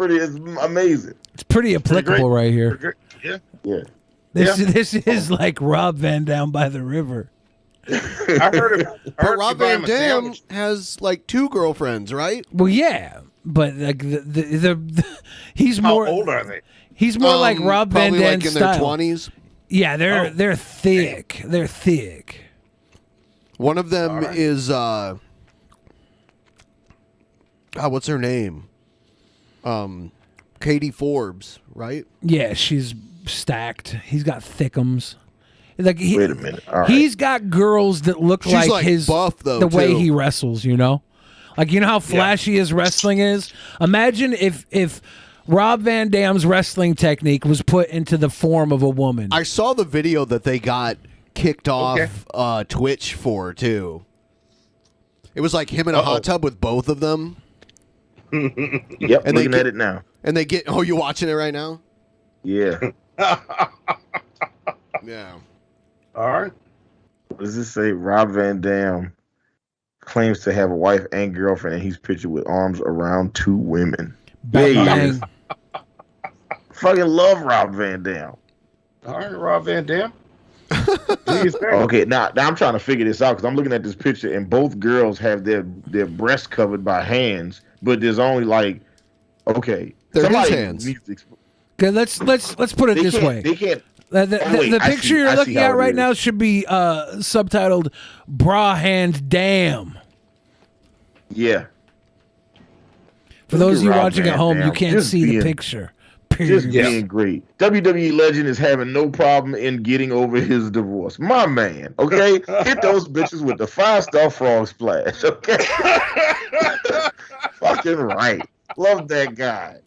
amazing. It's pretty applicable right here. Yeah. This is like Rob Van down by the river. I heard it. But Rob Van Dam has like 2 girlfriends, right? Well, yeah, but like the he's more. How old are they? He's more like Rob Van Dam like in style. their 20s. Yeah, they're thick. They're thick. One of them is what's her name? Katie Forbes, right? Yeah, she's stacked. He's got thickums. Like wait a minute. All right. He's got girls that look She's like his buff though. the way too. he wrestles. You know, like you know how flashy his wrestling is. Imagine if Rob Van Dam's wrestling technique was put into the form of a woman. I saw the video that they got kicked off Twitch for too. It was like him in a hot tub with both of them. Yep, and looking at it now. And they get. Oh, you watching it right now? Yeah. Yeah. All right. What does this say? Rob Van Dam claims to have a wife and girlfriend, and he's pictured with arms around 2 women. Bang. Fucking love Rob Van Dam. All right, Rob Van Dam. Okay, now I'm trying to figure this out because I'm looking at this picture, and both girls have their breasts covered by hands, but there's only like, okay, they're his hands. Okay, let's put it this way. They can't. The picture you're looking at right now should be subtitled "Bra Hand Damn." Yeah. For those of you watching at home, you can't see the picture. Just being great. WWE legend is having no problem in getting over his divorce. My man, okay? Hit those bitches with the 5-star frog splash, okay? Fucking right. Love that guy.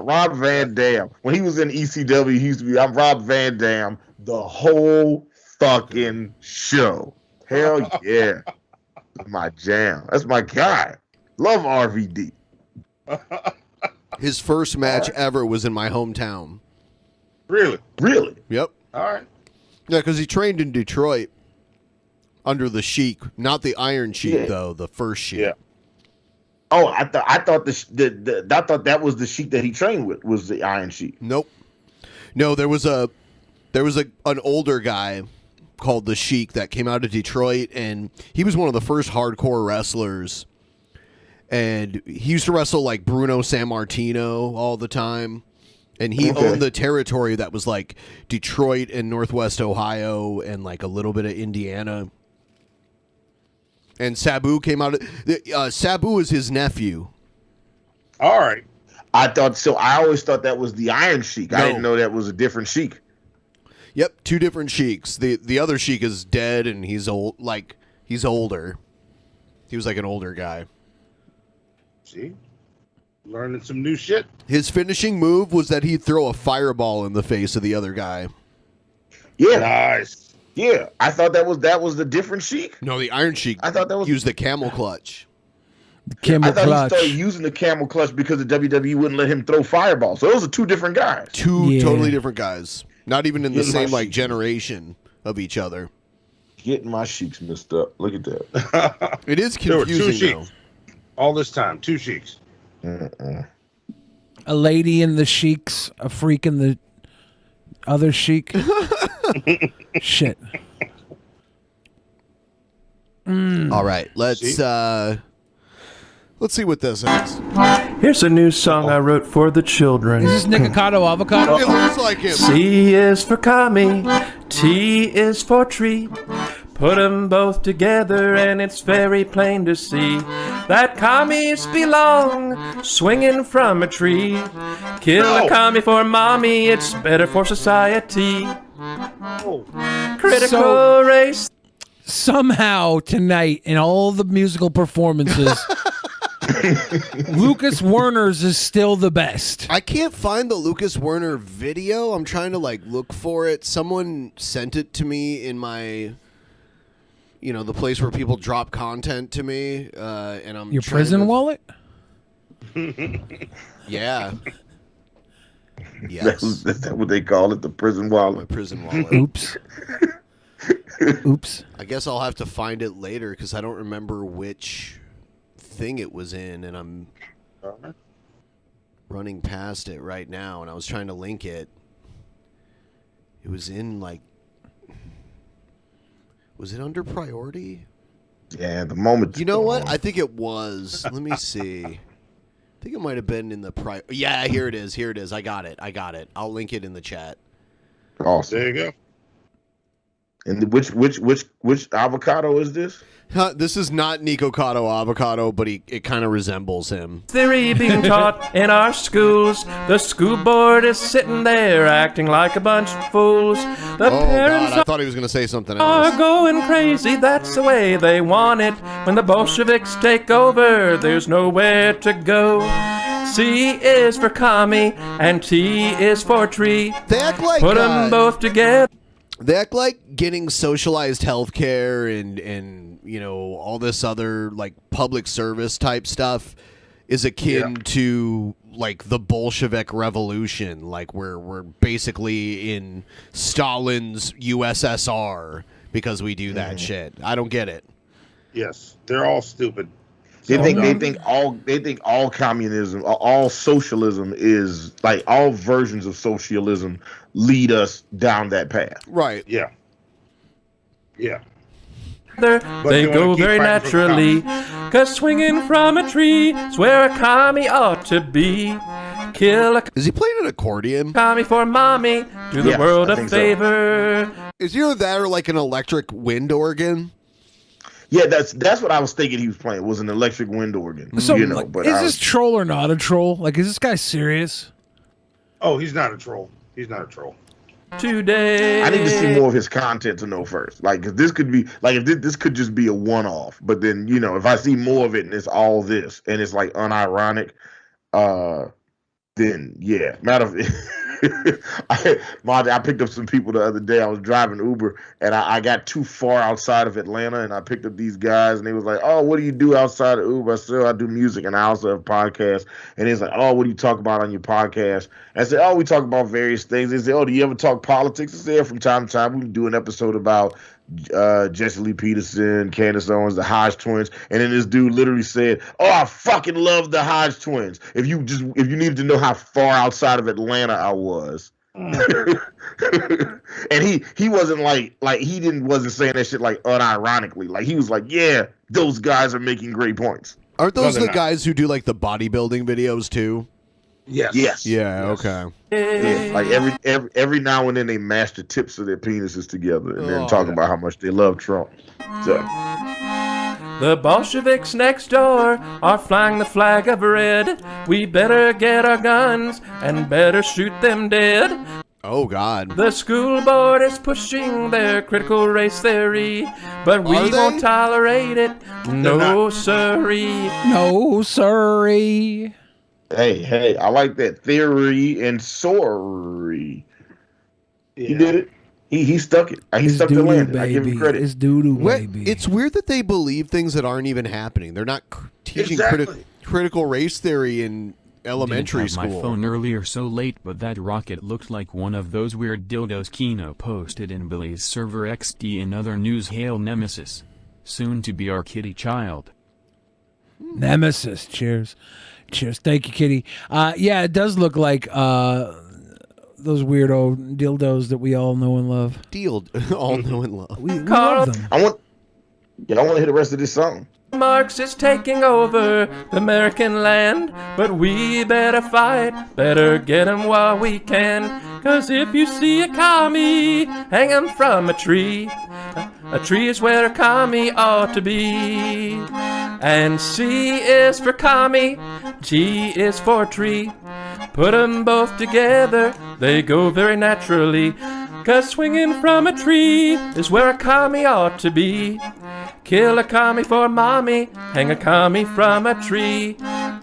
Rob Van Dam. When he was in ECW, he used to be, I'm Rob Van Dam the whole fucking show. Hell yeah. That's my jam. That's my guy. Love RVD. His first match ever was in my hometown. Really? Really? Yep. All right. Yeah, because he trained in Detroit under the Sheik, not the Iron Sheik though, the first Sheik. Yeah. Oh, I thought that was the Sheik that he trained with was the Iron Sheik. Nope. No, there was an older guy called the Sheik that came out of Detroit, and he was one of the first hardcore wrestlers. And he used to wrestle like Bruno Sammartino all the time. And he owned the territory that was like Detroit and Northwest Ohio and like a little bit of Indiana. And Sabu came out. Sabu is his nephew. All right. I thought so. I always thought that was the Iron Sheik. I didn't know that was a different Sheik. Yep, 2 different Sheiks. The other Sheik is dead and he's old. Like he's older. He was like an older guy. See? Learning some new shit. His finishing move was that he'd throw a fireball in the face of the other guy. Yeah. Nice. Yeah. I thought that was the different Sheik. No, the Iron Sheik. I thought that was used the camel clutch. Camel I thought clutch. he started using the camel clutch because the WWE wouldn't let him throw fireballs. So those are 2 different guys. 2 totally different guys. Not even in the same like generation of each other. Getting my Sheiks mixed up. Look at that. It is There were 2 confusing though. Sheiks. All this time, 2 Sheiks. A lady in the Sheiks, a freak in the other Sheik. Shit. All right, let's see what this is. Here's a new song I wrote for the children. Is this Nikocado Avocado? It looks like him. C is for Kami, T is for tree. Put them both together and it's very plain to see that commies belong swinging from a tree. Kill a commie for mommy, it's better for society. Critical race. Somehow tonight in all the musical performances, Lucas Werner's is still the best. I can't find the Lucas Werner video. I'm trying to like look for it. Someone sent it to me in my, the place where people drop content to me, and I'm Your prison wallet? Yeah. Yes. Is that what they call it? The prison wallet? My prison wallet. Oops. Oops. I guess I'll have to find it later because I don't remember which thing it was in, and I'm running past it right now, and I was trying to link it. It was in like, was it under priority? Yeah, the moment. You know what? I think it was. Let me see. I think it might have been in the Yeah, here it is. Here it is. I got it. I'll link it in the chat. Awesome. There you go. And which avocado is this? This is not Nikocado Avocado, but it kind of resembles him. Theory being taught in our schools. The school board is sitting there acting like a bunch of fools. The parents God, I thought he was going to say something are else. going crazy, that's the way they want it. When the Bolsheviks take over, there's nowhere to go. C is for commie, and T is for tree. They act like put them both together. They act like getting socialized healthcare and all this other like public service type stuff is akin to like the Bolshevik Revolution. Like we're basically in Stalin's USSR because we do that shit. I don't get it. Yes, they're all stupid. They think all communism, all socialism is like all versions of socialism lead us down that path. Right. Yeah. Yeah. They go very naturally, cause swinging from a tree is where a commie ought to be. Kill a Is he playing an accordion? Commie for mommy, do the world a favor. Is either that or like an electric wind organ? Yeah, that's what I was thinking he was playing, was an electric wind organ. So, but is this troll or not a troll? Like, is this guy serious? Oh, he's not a troll. He's not a troll. Today, I need to see more of his content to know first. Like, 'cause this could be like if this could just be a one-off, but then if I see more of it and it's all this and it's like unironic, then yeah. Matter of I picked up some people the other day. I was driving Uber and I got too far outside of Atlanta and I picked up these guys and they was like, "Oh, what do you do outside of Uber?" I said, "I do music and I also have podcasts." And he's like, "Oh, what do you talk about on your podcast?" I said, "Oh, we talk about various things." They said, "Oh, do you ever talk politics?" I said, "Yeah, from time to time. We do an episode about Jesse Lee Peterson, Candace Owens, the Hodge twins." And then this dude literally said, "Oh, I fucking love the Hodge twins. If you needed to know how far outside of Atlanta I was." And he wasn't wasn't saying that shit like unironically. Like he was like, "Yeah, those guys are making great points." Aren't those No, the they're not. guys who do like the bodybuilding videos too? Yes. Yes. Yeah. Okay. Yeah, like every now and then they mash the tips of their penises together and then Oh, talk yeah. about how much they love Trump. So The Bolsheviks next door are flying the flag of red. We better get our guns and better shoot them dead. Oh, God. The school board is pushing their critical race theory, but we Are they? won't tolerate it. No, sirree. No, sorry. hey, I like that theory and sorry. He did it. He stuck it. He stuck the landing. I give him credit. It's doo-doo, baby. It's weird that they believe things that aren't even happening. They're not teaching critical race theory in elementary Didn't have school. my phone earlier so late, but that rocket looked like one of those weird dildos Kino posted in Billy's server XD. In other news, hail Nemesis, soon to be our kitty child. Nemesis. Cheers. Thank you, Kitty. Yeah, it does look like those weirdo dildos that we all know and love. All know and love. We love them. I want to hear the rest of this song. Marx is taking over the American land, but we better fight, better get him while we can. 'Cause if you see a commie, hang him from a tree. A tree is where a commie ought to be. And C is for commie, T is for tree. Put 'em both together, they go very naturally. 'Cause swinging from a tree is where a commie ought to be. Kill a commie for mommy, hang a commie from a tree.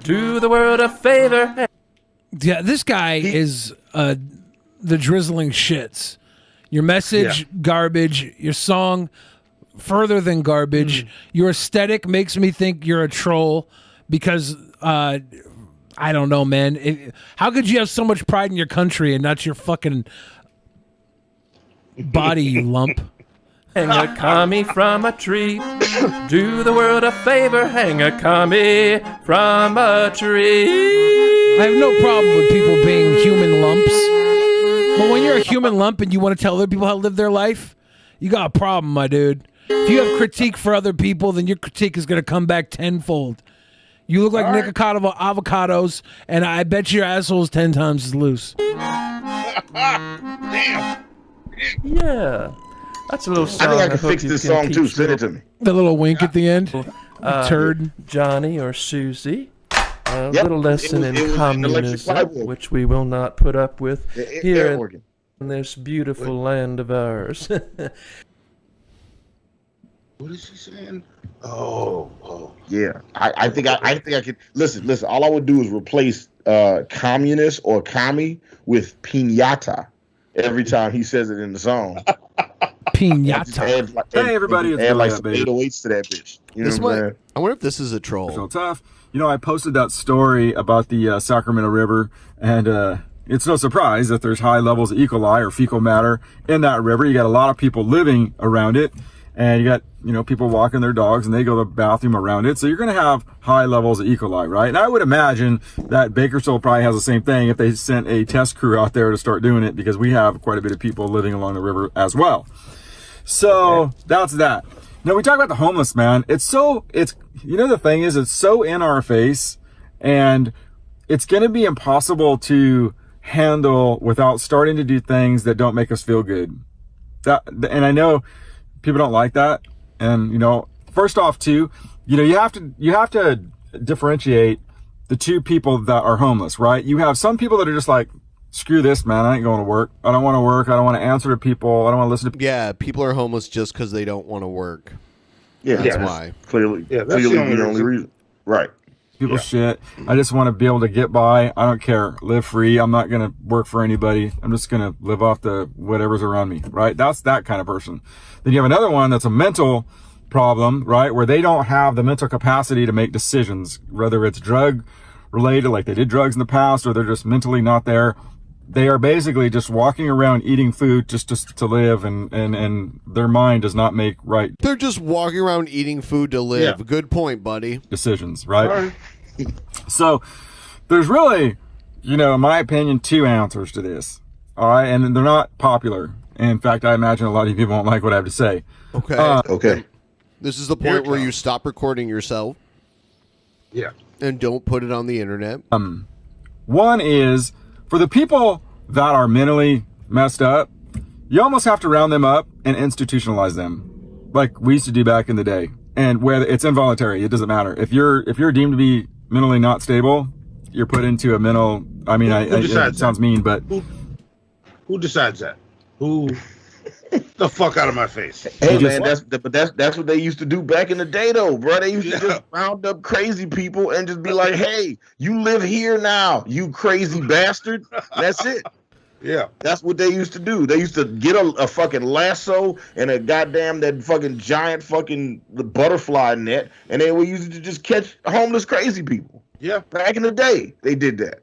Do the world a favor. Yeah, this guy is the drizzling shits. Your message, garbage. Your song, further than garbage. Your aesthetic makes me think you're a troll because I don't know, man. How could you have so much pride in your country and not your fucking body, you lump? Hang a commie from a tree. Do the world a favor, hang a commie from a tree. I have no problem with people being human lumps. But when you're a human lump and you want to tell other people how to live their life, you got a problem, my dude. If you have critique for other people, then your critique is going to come back tenfold. You look like Nikocado avocados, and I bet your asshole is 10 times as loose. Damn. Yeah. That's a little song. I think I can hope fix you this can song too. teach Send it to me. The little wink at the end. Turd. Johnny or Susie. A Yep. little lesson It was in an electric communism, flyboard. which we will not put up with here air organ. in this beautiful land of ours. What is she saying? Oh. Yeah, I think I could listen. All I would do is replace communist or commie with piñata every time he says it in the song. Piñata. Hey, everybody, it's add Billy like Up, some baby. 808s to that bitch. You know This what I'm might, saying? I wonder if this is a troll. So tough. You know, I posted that story about the Sacramento River, and it's no surprise that there's high levels of E. coli or fecal matter in that river. You got a lot of people living around it, and you got, people walking their dogs and they go to the bathroom around it. So you're going to have high levels of E. coli, right? And I would imagine that Bakersfield probably has the same thing if they sent a test crew out there to start doing it, because we have quite a bit of people living along the river as well. So that's that. Now we talk about the homeless, man. The thing is, it's so in our face, and it's going to be impossible to handle without starting to do things that don't make us feel good. And I know people don't like that. And, first off too, you have to differentiate the two people that are homeless, right? You have some people that are just like, screw this, man. I ain't going to work. I don't want to work. I don't want to answer to people. I don't want to listen to people. Yeah, people are homeless just because they don't want to work. Yeah, that's why. Clearly, that's clearly the the only reason. Right. People shit. I just want to be able to get by. I don't care. Live free. I'm not going to work for anybody. I'm just going to live off the whatever's around me, right? That's that kind of person. Then you have another one that's a mental problem, right? Where they don't have the mental capacity to make decisions, whether it's drug related, like they did drugs in the past, or they're just mentally not there. They are basically just walking around eating food just to live, and their mind does not make right. They're just walking around eating food to live. Yeah. Good point, buddy. Decisions, right? So there's really, in my opinion, two answers to this. All right. And they're not popular. In fact, I imagine a lot of you people won't like what I have to say. Okay. Okay. This is the point where you stop recording yourself. Yeah. And don't put it on the internet. One is for the people that are mentally messed up, you almost have to round them up and institutionalize them, like we used to do back in the day. And whether it's involuntary, it doesn't matter. If you're deemed to be mentally not stable, you're put into a mental. I mean, it sounds mean, but who decides that? Who? The fuck out of my face. Hey man, that's what they used to do back in the day though, bro. They used to just round up crazy people and just be like, hey, you live here now, you crazy bastard. That's it. Yeah. That's what they used to do. They used to get a fucking lasso and a goddamn that fucking giant fucking butterfly net, and they were using to just catch homeless crazy people. Yeah. Back in the day, they did that.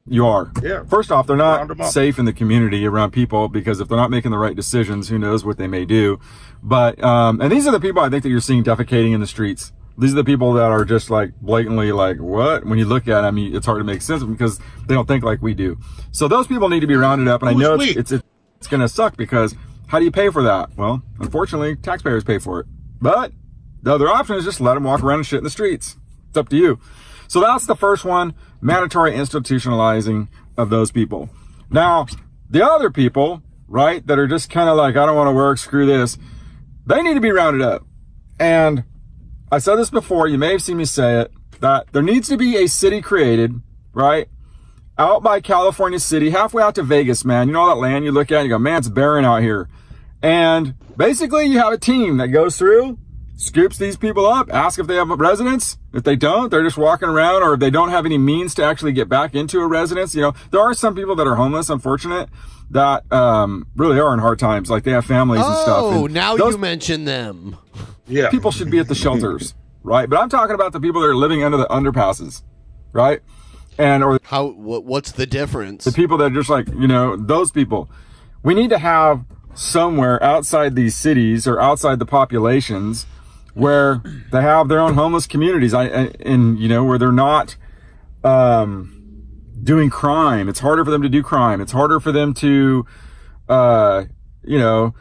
You are. Yeah. First off, they're not safe in the community around people, because if they're not making the right decisions, who knows what they may do. But, and these are the people I think that you're seeing defecating in the streets. These are the people that are just like blatantly like, what? When you look at them, I mean, it's hard to make sense of them because they don't think like we do. So those people need to be rounded up. And I know it's going to suck, because how do you pay for that? Well, unfortunately, taxpayers pay for it. But the other option is just let them walk around and shit in the streets. It's up to you. So that's the first one, mandatory institutionalizing of those people. Now, the other people, right, that are just kind of like, I don't want to work, screw this, they need to be rounded up. And I said this before, you may have seen me say it, that there needs to be a city created, right, out by California City, halfway out to Vegas, man. You know all that land you look at and you go, man, it's barren out here. And basically you have a team that goes through, scoops these people up, ask if they have a residence. If they don't, they're just walking around, or if they don't have any means to actually get back into a residence. You know, there are some people that are homeless, unfortunate, that really are in hard times. Like they have families and stuff. Oh, and now you mention them. Yeah. People should be at the shelters, right? But I'm talking about the people that are living under the underpasses, right? And or what's the difference? The people that are just like, you know, those people. We need to have somewhere outside these cities or outside the populations where they have their own homeless communities, and you know, where they're not doing crime. It's harder for them to do crime. It's harder for them to, you know,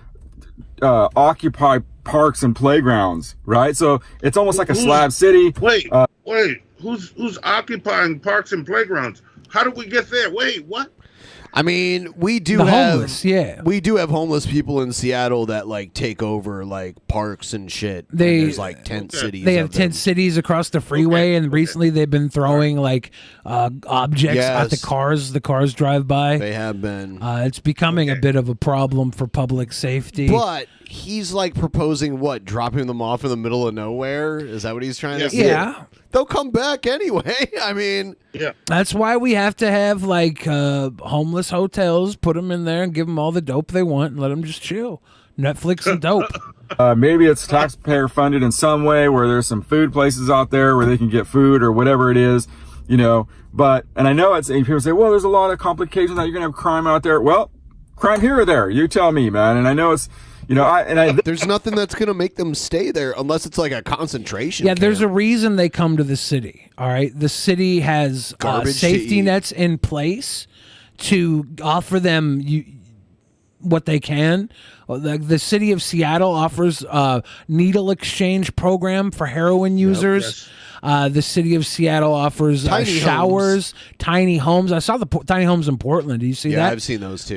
occupy parks and playgrounds, right? So it's almost like a slab city. Wait, who's occupying parks and playgrounds? How did we get there? Wait, what? I mean, we do have homeless people in Seattle that like take over like parks and shit. There's like tent cities. They have tent cities across the freeway, and recently they've been throwing like objects at the cars. The cars drive by. They have been. It's becoming a bit of a problem for public safety. But he's like proposing what? Dropping them off in the middle of nowhere? Is that what he's trying to say? Yeah. They'll come back anyway. I mean, that's why we have to have like homeless hotels. Put them in there and give them all the dope they want, and let them just chill. Netflix and dope. Maybe it's taxpayer funded in some way, where there's some food places out there where they can get food or whatever it is, you know. But, and I know people say, well, there's a lot of complications that you're gonna have crime out there. Well, crime here or there, you tell me, man. And I know it's, you know, there's nothing that's going to make them stay there unless it's like a concentration camp. There's a reason they come to the city. All right. The city has safety nets in place to offer them what they can. The city of Seattle offers a needle exchange program for heroin users. The city of Seattle offers showers, tiny homes. I saw the tiny homes in Portland. Do you see that? Yeah, I've seen those too.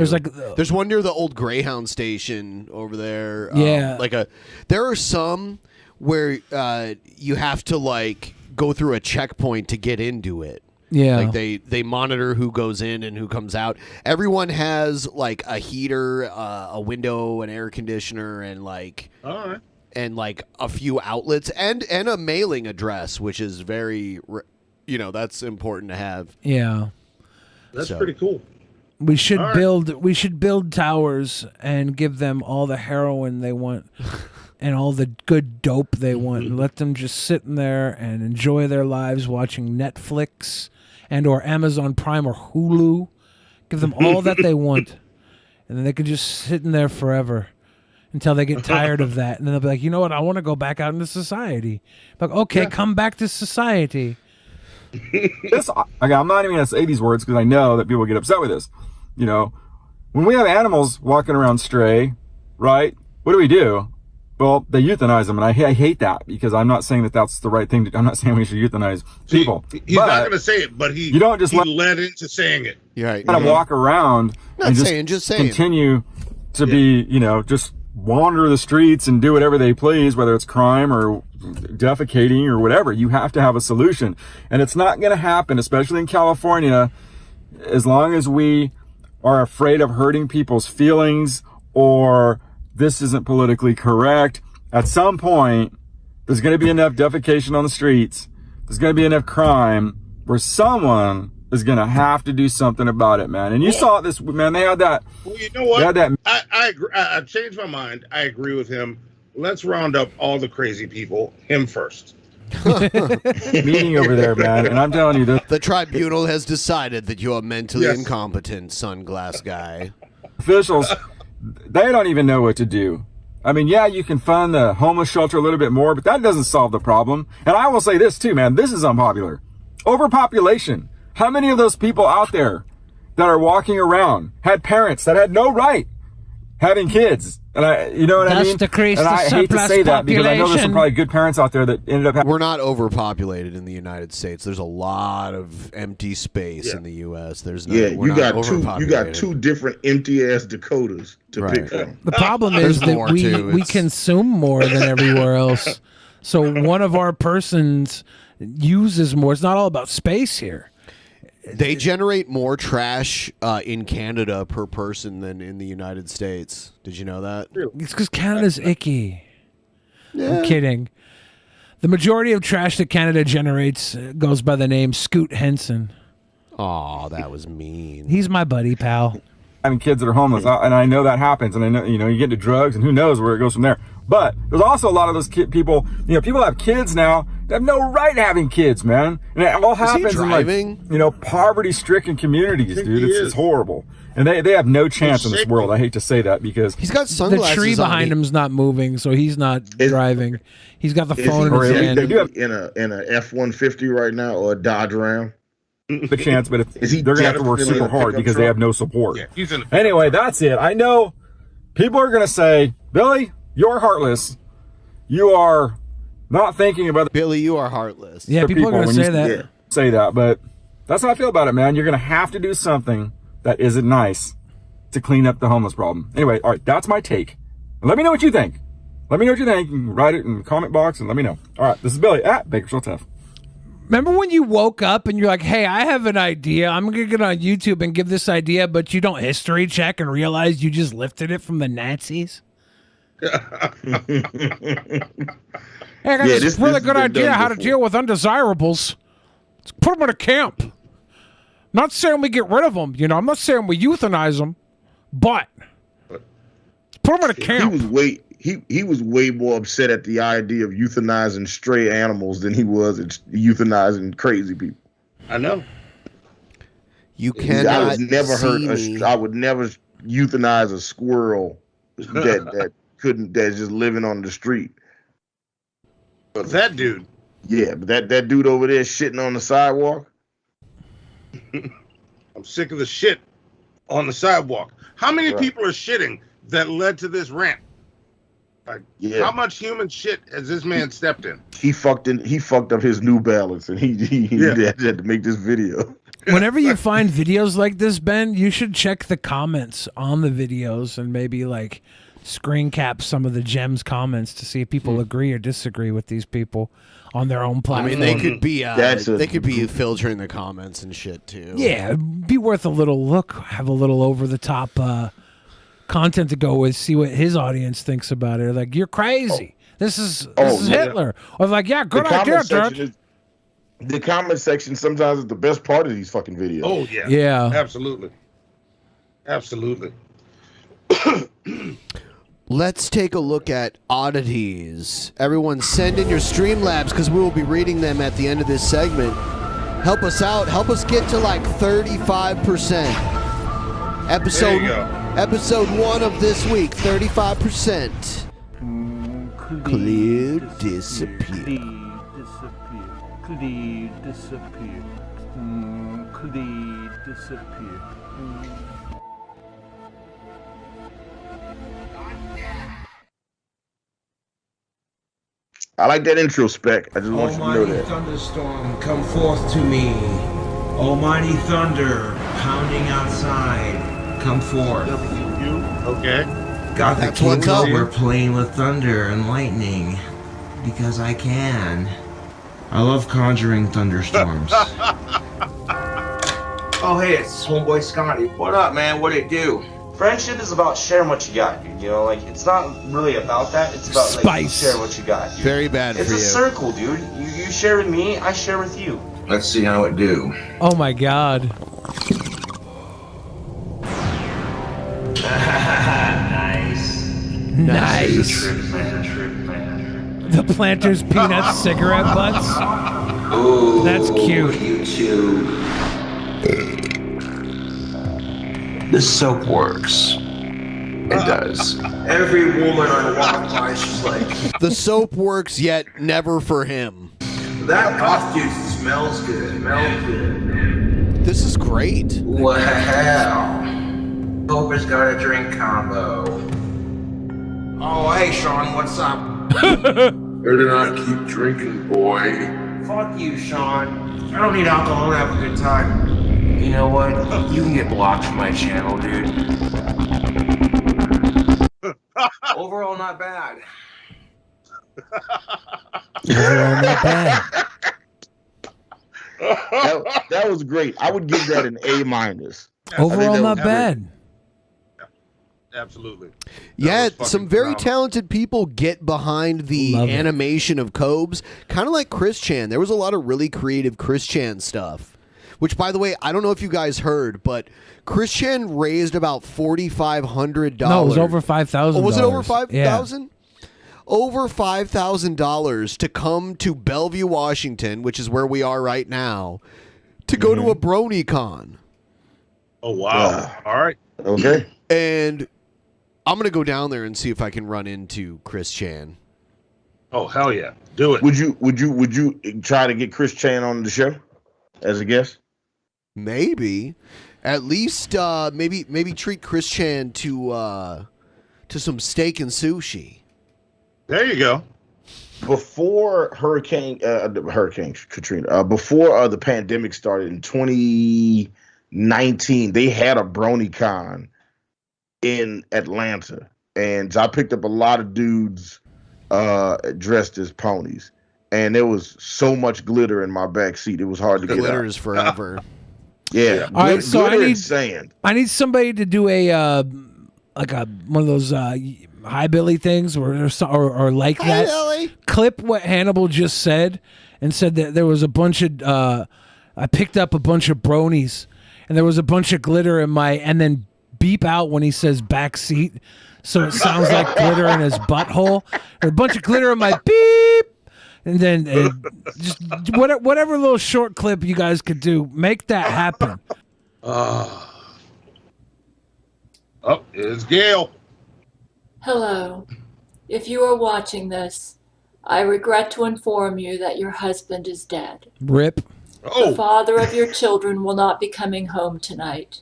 There's one near the old Greyhound station over there. There are some where you have to like go through a checkpoint to get into it. Yeah, like they monitor who goes in and who comes out. Everyone has like a heater, a window, an air conditioner, and like. All right. And like a few outlets and a mailing address, which is very, you know, that's important to have. Yeah, that's pretty cool. We should build towers and give them all the heroin they want and all the good dope they want, and let them just sit in there and enjoy their lives watching Netflix and or Amazon Prime or Hulu. Give them all that they want, and then they can just sit in there forever. Until they get tired of that. And then they'll be like, you know what? I want to go back out into society. Like, okay, come back to society. I'm not even going to say these words because I know that people get upset with this. You know, when we have animals walking around stray, right? What do? Well, they euthanize them, and I hate that because I'm not saying that that's the right thing. I'm not saying we should euthanize people. He's not going to say it, but he led into saying it. You're right. Kind of walk around and just continue to be, just wander the streets and do whatever they please, whether it's crime or defecating or whatever. You have to have a solution, and it's not going to happen, especially in California, as long as we are afraid of hurting people's feelings or this isn't politically correct. At some point, there's going to be enough defecation on the streets. There's going to be enough crime where someone is going to have to do something about it, man. And you saw this, man. They had that. Well, you know what? I agree. I changed my mind. I agree with him. Let's round up all the crazy people. Him first. Meeting over there, man. And I'm telling you, the tribunal has decided that you are mentally incompetent, sunglass guy. Officials, they don't even know what to do. I mean, yeah, you can fund the homeless shelter a little bit more, but that doesn't solve the problem. And I will say this too, man. This is unpopular. Overpopulation. How many of those people out there that are walking around had parents that had no right having kids? And you know what I mean? Decrease and the I hate to say that because I know there's some probably good parents out there that ended up. We're not overpopulated in the United States. There's a lot of empty space in the U.S. There's no. You got two different empty ass Dakotas to pick from. The problem is that we consume more than everywhere else. So one of our persons uses more. It's not all about space here. They generate more trash in Canada per person than in the United States. Did you know that? It's because Canada's icky. I'm kidding. The majority of trash that Canada generates goes by the name Scoot Henson. Oh, that was mean. He's my buddy, pal. Having kids that are homeless, and I know that happens, and I know you get into drugs, and who knows where it goes from there. But there's also a lot of those people. People have kids now. They have no right having kids, man. And it all happens in poverty-stricken communities, dude. It's horrible, and they have no chance in this world. I hate to say that because he's got sunglasses. The tree behind him's not moving, so he's not driving. He's got the phone in his hand. In a F-150 right now or a Dodge Ram. The chance, but they're gonna have to work super hard because they have no support. Anyway, that's it. I know people are gonna say, Billy, you're heartless. You are not thinking about Billy. You are heartless. Yeah, people are gonna say that. Say that, but that's how I feel about it, man. You're gonna have to do something that isn't nice to clean up the homeless problem. Anyway, all right, that's my take. And let me know what you think. Let me know what you think. You can write it in the comment box and let me know. All right, this is Billy at Bakersfield Tough. Remember when you woke up and you're like, hey, I have an idea. I'm going to get on YouTube and give this idea, but you don't history check and realize you just lifted it from the Nazis? Hey, I got this really good idea how to deal with undesirables. Let's put them in a camp. Not saying we get rid of them. I'm not saying we euthanize them, but put them in a camp. He was way more upset at the idea of euthanizing stray animals than he was at euthanizing crazy people. I know. You cannot. I would never euthanize a squirrel that's just living on the street. But that dude. Yeah, but that dude over there shitting on the sidewalk. I'm sick of the shit on the sidewalk. How many people are shitting that led to this rant? How much human shit has this man stepped in? He fucked up his New Balance, and he had to make this video. Whenever you find videos like this, Ben, you should check the comments on the videos and maybe screen cap some of the gems comments to see if people agree or disagree with these people on their own platform. I mean, they could be filtering the comments and shit too. Yeah, it'd be worth a little look. Have a little over the top content to go with, see what his audience thinks about it. Like, you're crazy. This is Hitler. Or good idea, dude. The comment section sometimes is the best part of these fucking videos. Oh yeah. Yeah. Absolutely. Let's take a look at oddities. Everyone send in your Streamlabs because we will be reading them at the end of this segment. Help us out. Help us get to 35%. Episode 1 of this week, 35%. Clear disappear. Clear disappear. Clear disappear. I like that intro spec. I just want you to know Almighty that. thunderstorm, come forth to me. Almighty thunder, pounding outside, come forth. Okay. Got the That's what's king up. over playing with thunder and lightning. Because I can. I love conjuring thunderstorms. Oh, hey, it's homeboy Scotty. What up, man? What it do? Friendship is about sharing what you got, dude. You know, like, it's not really about that. It's about, like, sharing what you got, dude. Very bad It's for a you. circle, dude. You share with me, I share with you. Let's see how it do. Oh my god. Nice. Nice. The Planters Peanut cigarette butts. Ooh, That's cute. You too. This soap works. It does. Every woman I walk by, she's like, The soap works, yet never for him. that costume smells good. Smells good. This is great. Wow. Hope has got a drink combo. Oh, hey, Sean, what's up? Better not keep drinking, boy. Fuck you, Sean. I don't need alcohol to have a good time. You know what? You can get blocked from my channel, dude. Overall, not bad. Overall, not bad. That was great. I would give that an A minus. Overall, not bad. Absolutely. Yeah, some very talented people get behind the Love it. animation of Cobes, kind of like Chris Chan. There was a lot of really creative Chris Chan stuff. Which, by the way, I don't know if you guys heard, but Chris Chan raised about $4,500. No, it was over $5,000. Oh, was it over $5,000? Yeah. Over $5,000 to come to Bellevue, Washington, which is where we are right now, to go to a BronyCon. Oh, wow. All right. Okay. And I'm going to go down there and see if I can run into Chris Chan. Oh, hell yeah. Do it. Would you try to get Chris Chan on the show as a guest? Maybe. At least maybe treat Chris Chan to some steak and sushi. There you go. Before Hurricane Katrina, before the pandemic started in 2019, they had a BronyCon in Atlanta, and I picked up a lot of dudes dressed as ponies, and there was so much glitter in my back seat. It was hard to get out. Glitter is forever. Yeah. All right, so glitter and sand. I need somebody to do a one of those high Billy things or like that. Billy. Clip what Hannibal just said and said that there was a bunch of I picked up a bunch of bronies and there was a bunch of glitter in my, and then beep out when he says back seat, so it sounds like glitter in his butthole. A bunch of glitter in my beep. And then just whatever little short clip you guys could do, make that happen. Oh, it's Gail. Hello. If you are watching this, I regret to inform you that your husband is dead. Rip. The father of your children will not be coming home tonight.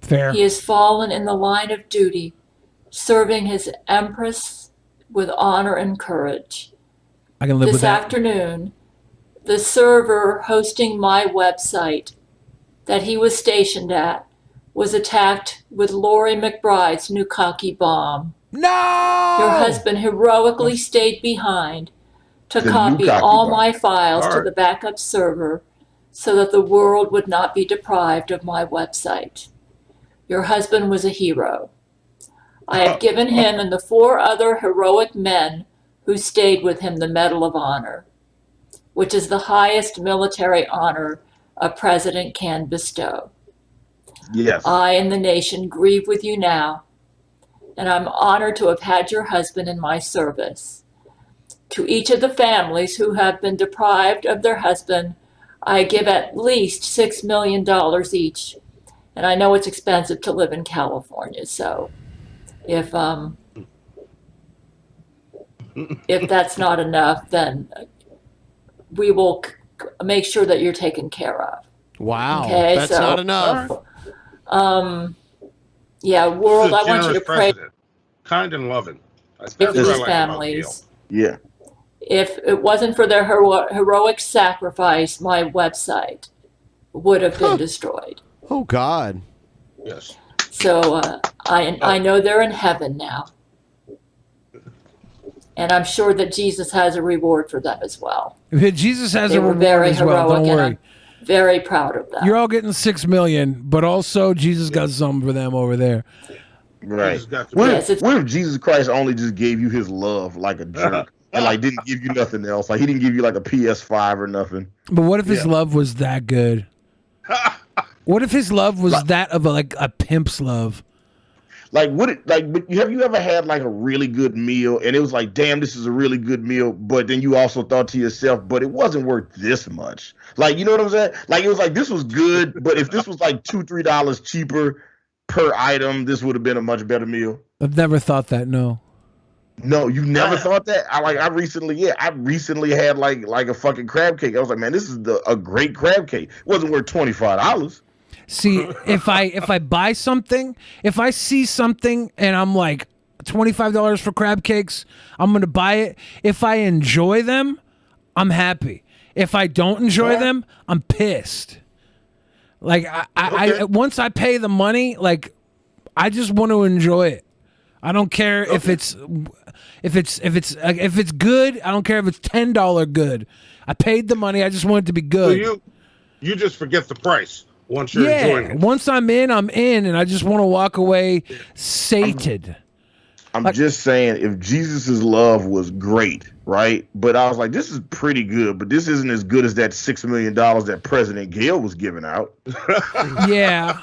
Fair. He has fallen in the line of duty, serving his empress with honor and courage. I can live This with that. afternoon, the server hosting my website that he was stationed at was attacked with Lori McBride's Nukaki bomb. No! Your husband heroically stayed behind to The copy Nukaki all bomb. my files All to right. the backup server so that the world would not be deprived of my website. Your husband was a hero. I have given him and the 4 other heroic men who stayed with him the Medal of Honor, which is the highest military honor a president can bestow. Yes. I and the nation grieve with you now, and I'm honored to have had your husband in my service. To each of the families who have been deprived of their husband, I give at least $6 million each. And I know it's expensive to live in California, so if that's not enough, then we will make sure that you're taken care of. Wow. Okay, That's so- not enough. Yeah, world, This is I want you to generous pray president. Kind and loving. That's for what I these like about Gail. families. Yeah. If it wasn't for their heroic sacrifice, my website would have been destroyed. Oh God. Yes. So I know they're in heaven now. And I'm sure that Jesus has a reward for them as well. Jesus has a reward very as well. Don't heroic, worry. and I'm very proud of them. You're all getting $6 million, but also Jesus got something for them over there. Right. What if Jesus Christ only just gave you his love like a jerk and like didn't give you nothing else? Like he didn't give you like a PS5 or nothing. But what if his love was that good? What if his love was that of like a pimp's love? Like have you ever had like a really good meal and it was like, damn, this is a really good meal, but then you also thought to yourself, but it wasn't worth this much. Like, you know what I'm saying? Like it was like, this was good, but if this was like $2-3 cheaper per item, this would have been a much better meal. I've never thought that. No, you never thought that? I recently had like a fucking crab cake. I was like, man, this is a great crab cake. It wasn't worth $25. See, if I buy something, if I see something and I'm like $25 for crab cakes, I'm gonna buy it. If I enjoy them, I'm happy. If I don't enjoy them, I'm pissed. Like I once I pay the money, like I just want to enjoy it. I don't care if it's good. I don't care if it's $10 good. I paid the money. I just want it to be good. So you just forget the price once you're enjoying it. Once I'm in, and I just want to walk away sated. I'm just saying, if Jesus's love was great, right? But I was like, this is pretty good, but this isn't as good as that $6 million that President Gale was giving out. Yeah.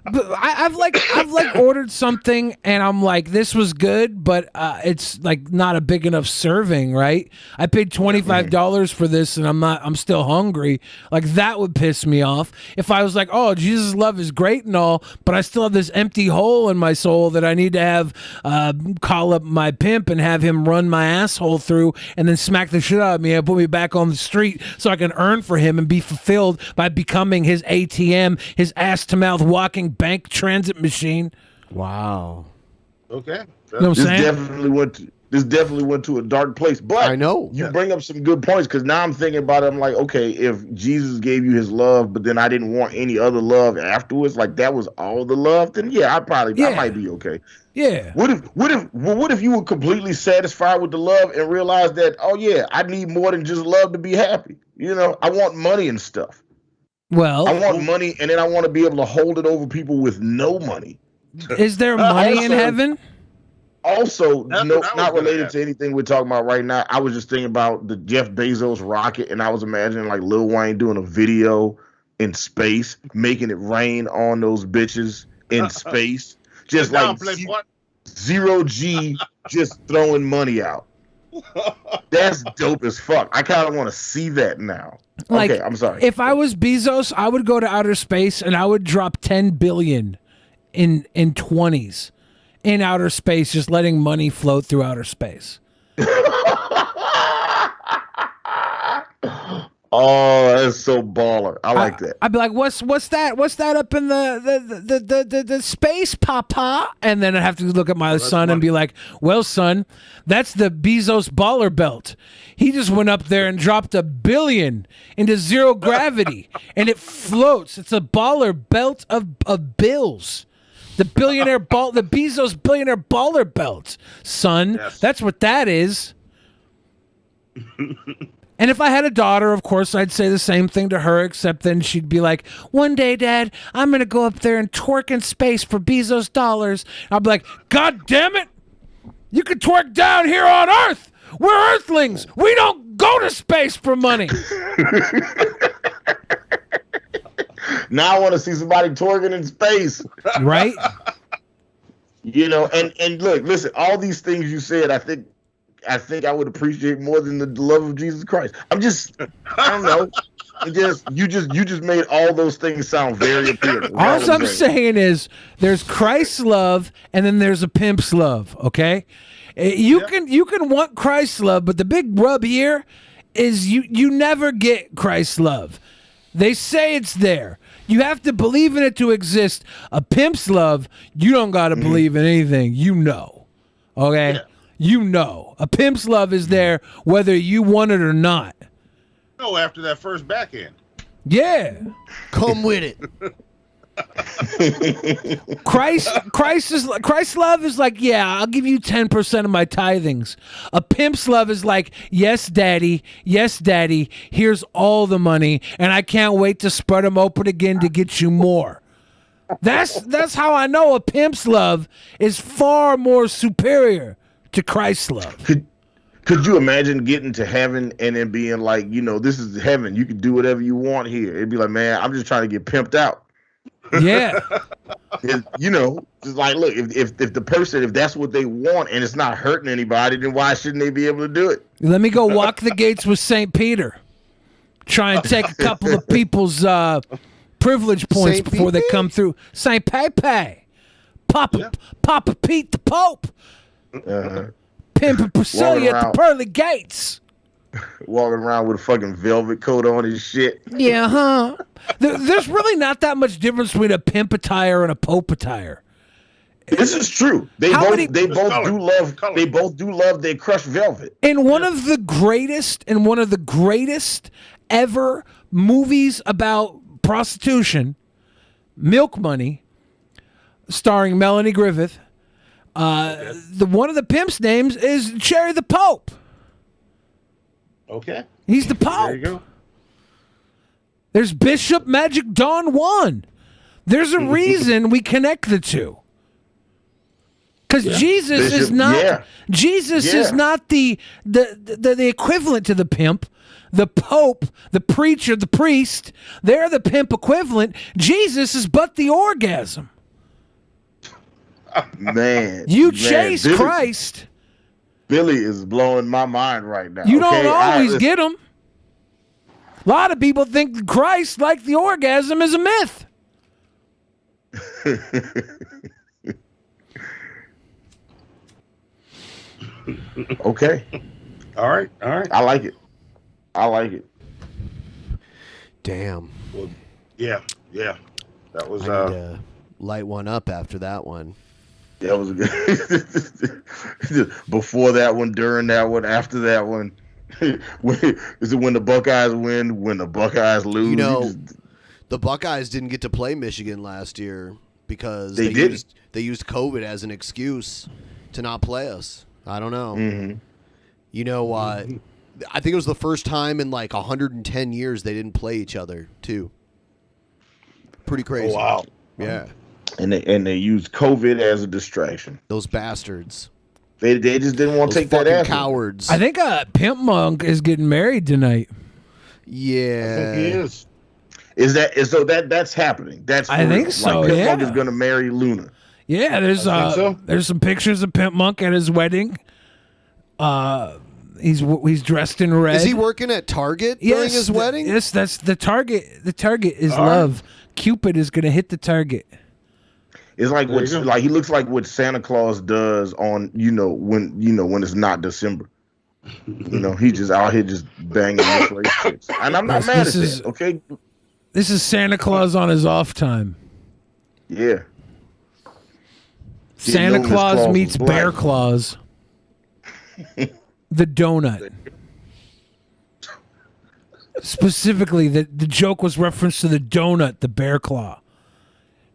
But I've ordered something and I'm like, this was good, but it's like not a big enough serving, right? I paid $25 for this and I'm still hungry. Like that would piss me off. If I was like, oh, Jesus' love is great and all, but I still have this empty hole in my soul that I need to have call up my pimp and have him run my asshole through and then smack the shit out of me and put me back on the street so I can earn for him and be fulfilled by becoming his ATM, his ass to mouth walking bank transit machine. Wow. Okay. You know what I'm saying? This definitely went to a dark place. But I know you bring up some good points because now I'm thinking about it. I'm like, okay, if Jesus gave you his love, but then I didn't want any other love afterwards, like that was all the love, then I might be okay. Yeah. What if you were completely satisfied with the love and realized that, oh yeah, I need more than just love to be happy. You know, I want money and stuff. Well, I want money, and then I want to be able to hold it over people with no money. Is there money in heaven? Also, not related to anything we're talking about right now. I was just thinking about the Jeff Bezos rocket, and I was imagining like Lil Wayne doing a video in space, making it rain on those bitches in space, just like zero G, just throwing money out. That's dope as fuck. I kind of want to see that now. Like, okay, I'm sorry. If I was Bezos, I would go to outer space and I would drop 10 billion in 20s in outer space, just letting money float through outer space. Oh, that's so baller. I like that. I'd be like, what's that? What's that up in the space, Papa? And then I'd have to look at my son and be like, well, son, that's the Bezos baller belt. He just went up there and dropped $1 billion into zero gravity, and it floats. It's a baller belt of bills. The Bezos billionaire baller belt, son. Yes. That's what that is. And if I had a daughter, of course, I'd say the same thing to her, except then she'd be like, one day, Dad, I'm going to go up there and twerk in space for Bezos dollars. I'd be like, God damn it. You can twerk down here on Earth. We're Earthlings. We don't go to space for money. Now I want to see somebody twerking in space. Right? You know, and look, listen, all these things you said, I think I would appreciate more than the love of Jesus Christ. I don't know. You just made all those things sound very appealing. All I'm saying is there's Christ's love and then there's a pimp's love, okay? You can want Christ's love, but the big rub here is you never get Christ's love. They say it's there. You have to believe in it to exist. A pimp's love, you don't got to believe in anything. You know. Okay? Yeah. you know. A pimp's love is there whether you want it or not. No, after that first backhand. Yeah. Come with it. Christ's love is like, yeah, I'll give you 10% of my tithings. A pimp's love is like, yes, daddy, here's all the money, and I can't wait to spread them open again to get you more. That's how I know a pimp's love is far more superior to Christ's love. Could you imagine getting to heaven and then being like, you know, this is heaven. You can do whatever you want here. It'd be like, man, I'm just trying to get pimped out. Yeah. You know, just like, look, if the person, if that's what they want and it's not hurting anybody, then why shouldn't they be able to do it? Let me go walk the gates with St. Peter. Try and take a couple of people's privilege points before they come through. St. Pepe. Papa Pete the Pope. Pimpin' Priscilla at the pearly gates. Walking around with a fucking velvet coat on and shit. Yeah, huh? There's really not that much difference between a pimp attire and a pope attire. This is true. They both do love their crushed velvet. In one of the greatest ever movies about prostitution, Milk Money, starring Melanie Griffith, one of the pimp's names is Cherry the Pope. Okay. He's the Pope. There you go. There's Bishop Magic Don Juan. There's a reason we connect the two. Because Jesus is not the equivalent to the pimp. The Pope, the preacher, the priest, they're the pimp equivalent. Jesus is but the orgasm. Man. You chase Christ. Billy is blowing my mind right now. You don't always get him. A lot of people think Christ, like the orgasm, is a myth. Okay. All right. I like it. Damn. Well, yeah. That was I need to light one up after that one. That was good. Before that one, during that one, after that one. Is it when the Buckeyes win, when the Buckeyes lose? You know, the Buckeyes didn't get to play Michigan last year because they used COVID as an excuse to not play us. I don't know. Mm-hmm. You know, I think it was the first time in like 110 years they didn't play each other, too. Pretty crazy. Oh, wow. Yeah. And they used COVID as a distraction. Those bastards. They just didn't want to take that ass. Cowards. I think Pimp Monk is getting married tonight. Yeah. I think he is. That's happening. I think so. Pimp yeah. Monk is going to marry Luna. Yeah, there's some pictures of Pimp Monk at his wedding. He's dressed in red. Is he working at Target during his wedding? Yes, that's the target. The target is love. Cupid is going to hit the target. It's like he looks like what Santa Claus does on when it's not December. He's just out here just banging relationships, and I'm not mad at that. Okay, this is Santa Claus on his off time. Yeah, Santa Claus meets Bear Claus. The donut. Specifically, the joke was reference to the donut, the bear claw.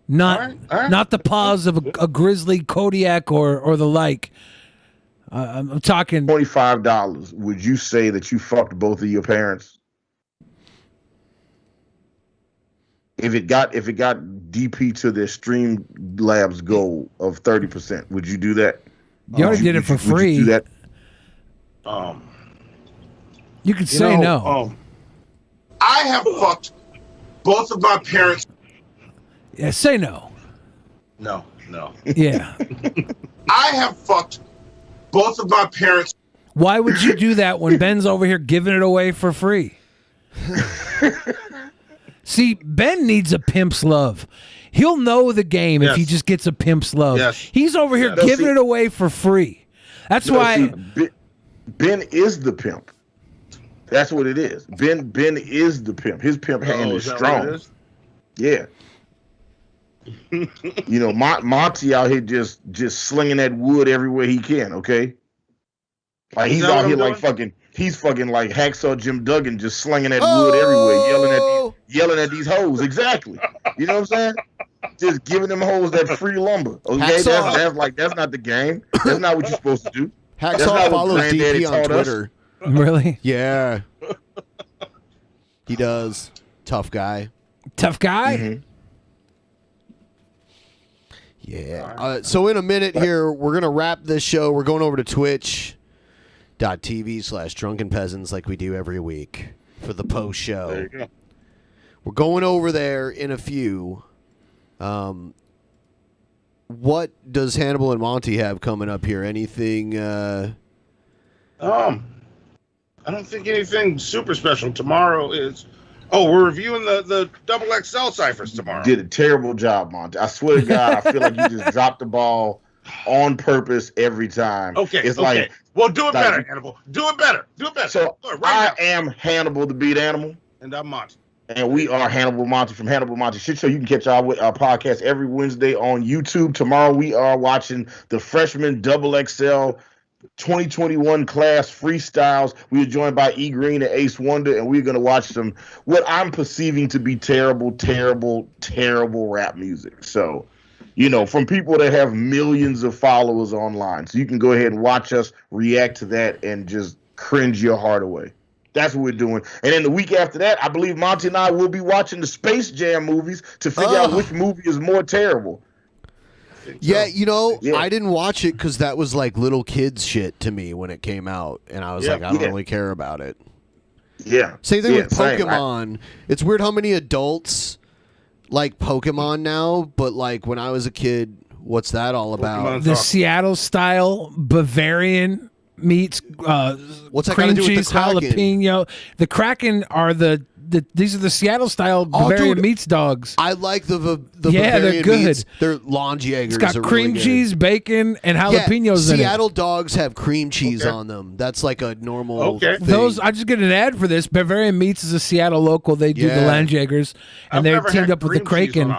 Not the paws of a grizzly Kodiak or the like. I'm talking $25. Would you say that you fucked both of your parents? If it got DP to their Streamlabs goal of 30%, would you do that? You already did it for free. Would you do that? You could say no. I have fucked both of my parents. Yeah, say no. No. Yeah. I have fucked both of my parents. Why would you do that when Ben's over here giving it away for free? See, Ben needs a pimp's love. He'll know the game if he just gets a pimp's love. Yes. He's over here giving it away for free. That's why Ben is the pimp. That's what it is. Ben is the pimp. His pimp hand is strong. Yeah. Monty out here just slinging that wood everywhere he can. Okay. Like he's out here like fucking. He's fucking like Hacksaw Jim Duggan, just slinging that wood everywhere, yelling at these hoes. Exactly. You know what I'm saying? Just giving them hoes that free lumber. Okay, that's not the game. That's not what you're supposed to do. Hacksaw follows DP on Twitter. Really? Yeah. He does. Tough guy. Tough guy? Mm-hmm. Yeah. So in a minute here, we're going to wrap this show. We're going over to twitch.tv/Drunken Peasants like we do every week for the post show. There you go. We're going over there in a few. What does Hannibal and Monty have coming up here? Anything? I don't think anything super special. Tomorrow is. Oh, we're reviewing the double XL ciphers tomorrow. Did a terrible job, Monty. I swear to God, I feel like you just dropped the ball on purpose every time. It's like, well, do it better, Hannibal. Do it better. So I am Hannibal the Beat Animal, and I'm Monty. And we are Hannibal Monty from Hannibal Monty Shit Show. You can catch our podcast every Wednesday on YouTube. Tomorrow we are watching the Freshman Double XL 2021 class freestyles. We are joined by E Green and Ace Wonder, and we're going to watch some what I'm perceiving to be terrible rap music. So, you know, from people that have millions of followers online. So you can go ahead and watch us react to that and just cringe your heart away. That's what we're doing. And then the week after that, I believe Monty and I will be watching the Space Jam movies to figure out which movie is more terrible. Yeah, you know, I didn't watch it because that was like little kids shit to me when it came out, and I was like, I don't really care about it. Yeah. Same thing with Pokemon. It's weird how many adults like Pokemon now, but like when I was a kid, what's that all about? The Seattle style Bavarian meats, what's that cream got to do with cheese, the Kraken? jalapeno. The Kraken are these are the Seattle style Bavarian meats dogs. I like the yeah, Bavarian they're good. meats. They're Longjägers. It's got are cream really good. cheese, bacon, and jalapenos in it. Seattle dogs have cream cheese on them. That's like a normal thing. Those I just get an ad for this. Bavarian Meats is a Seattle local. They do the Landjägers, and they're teamed up with the Kraken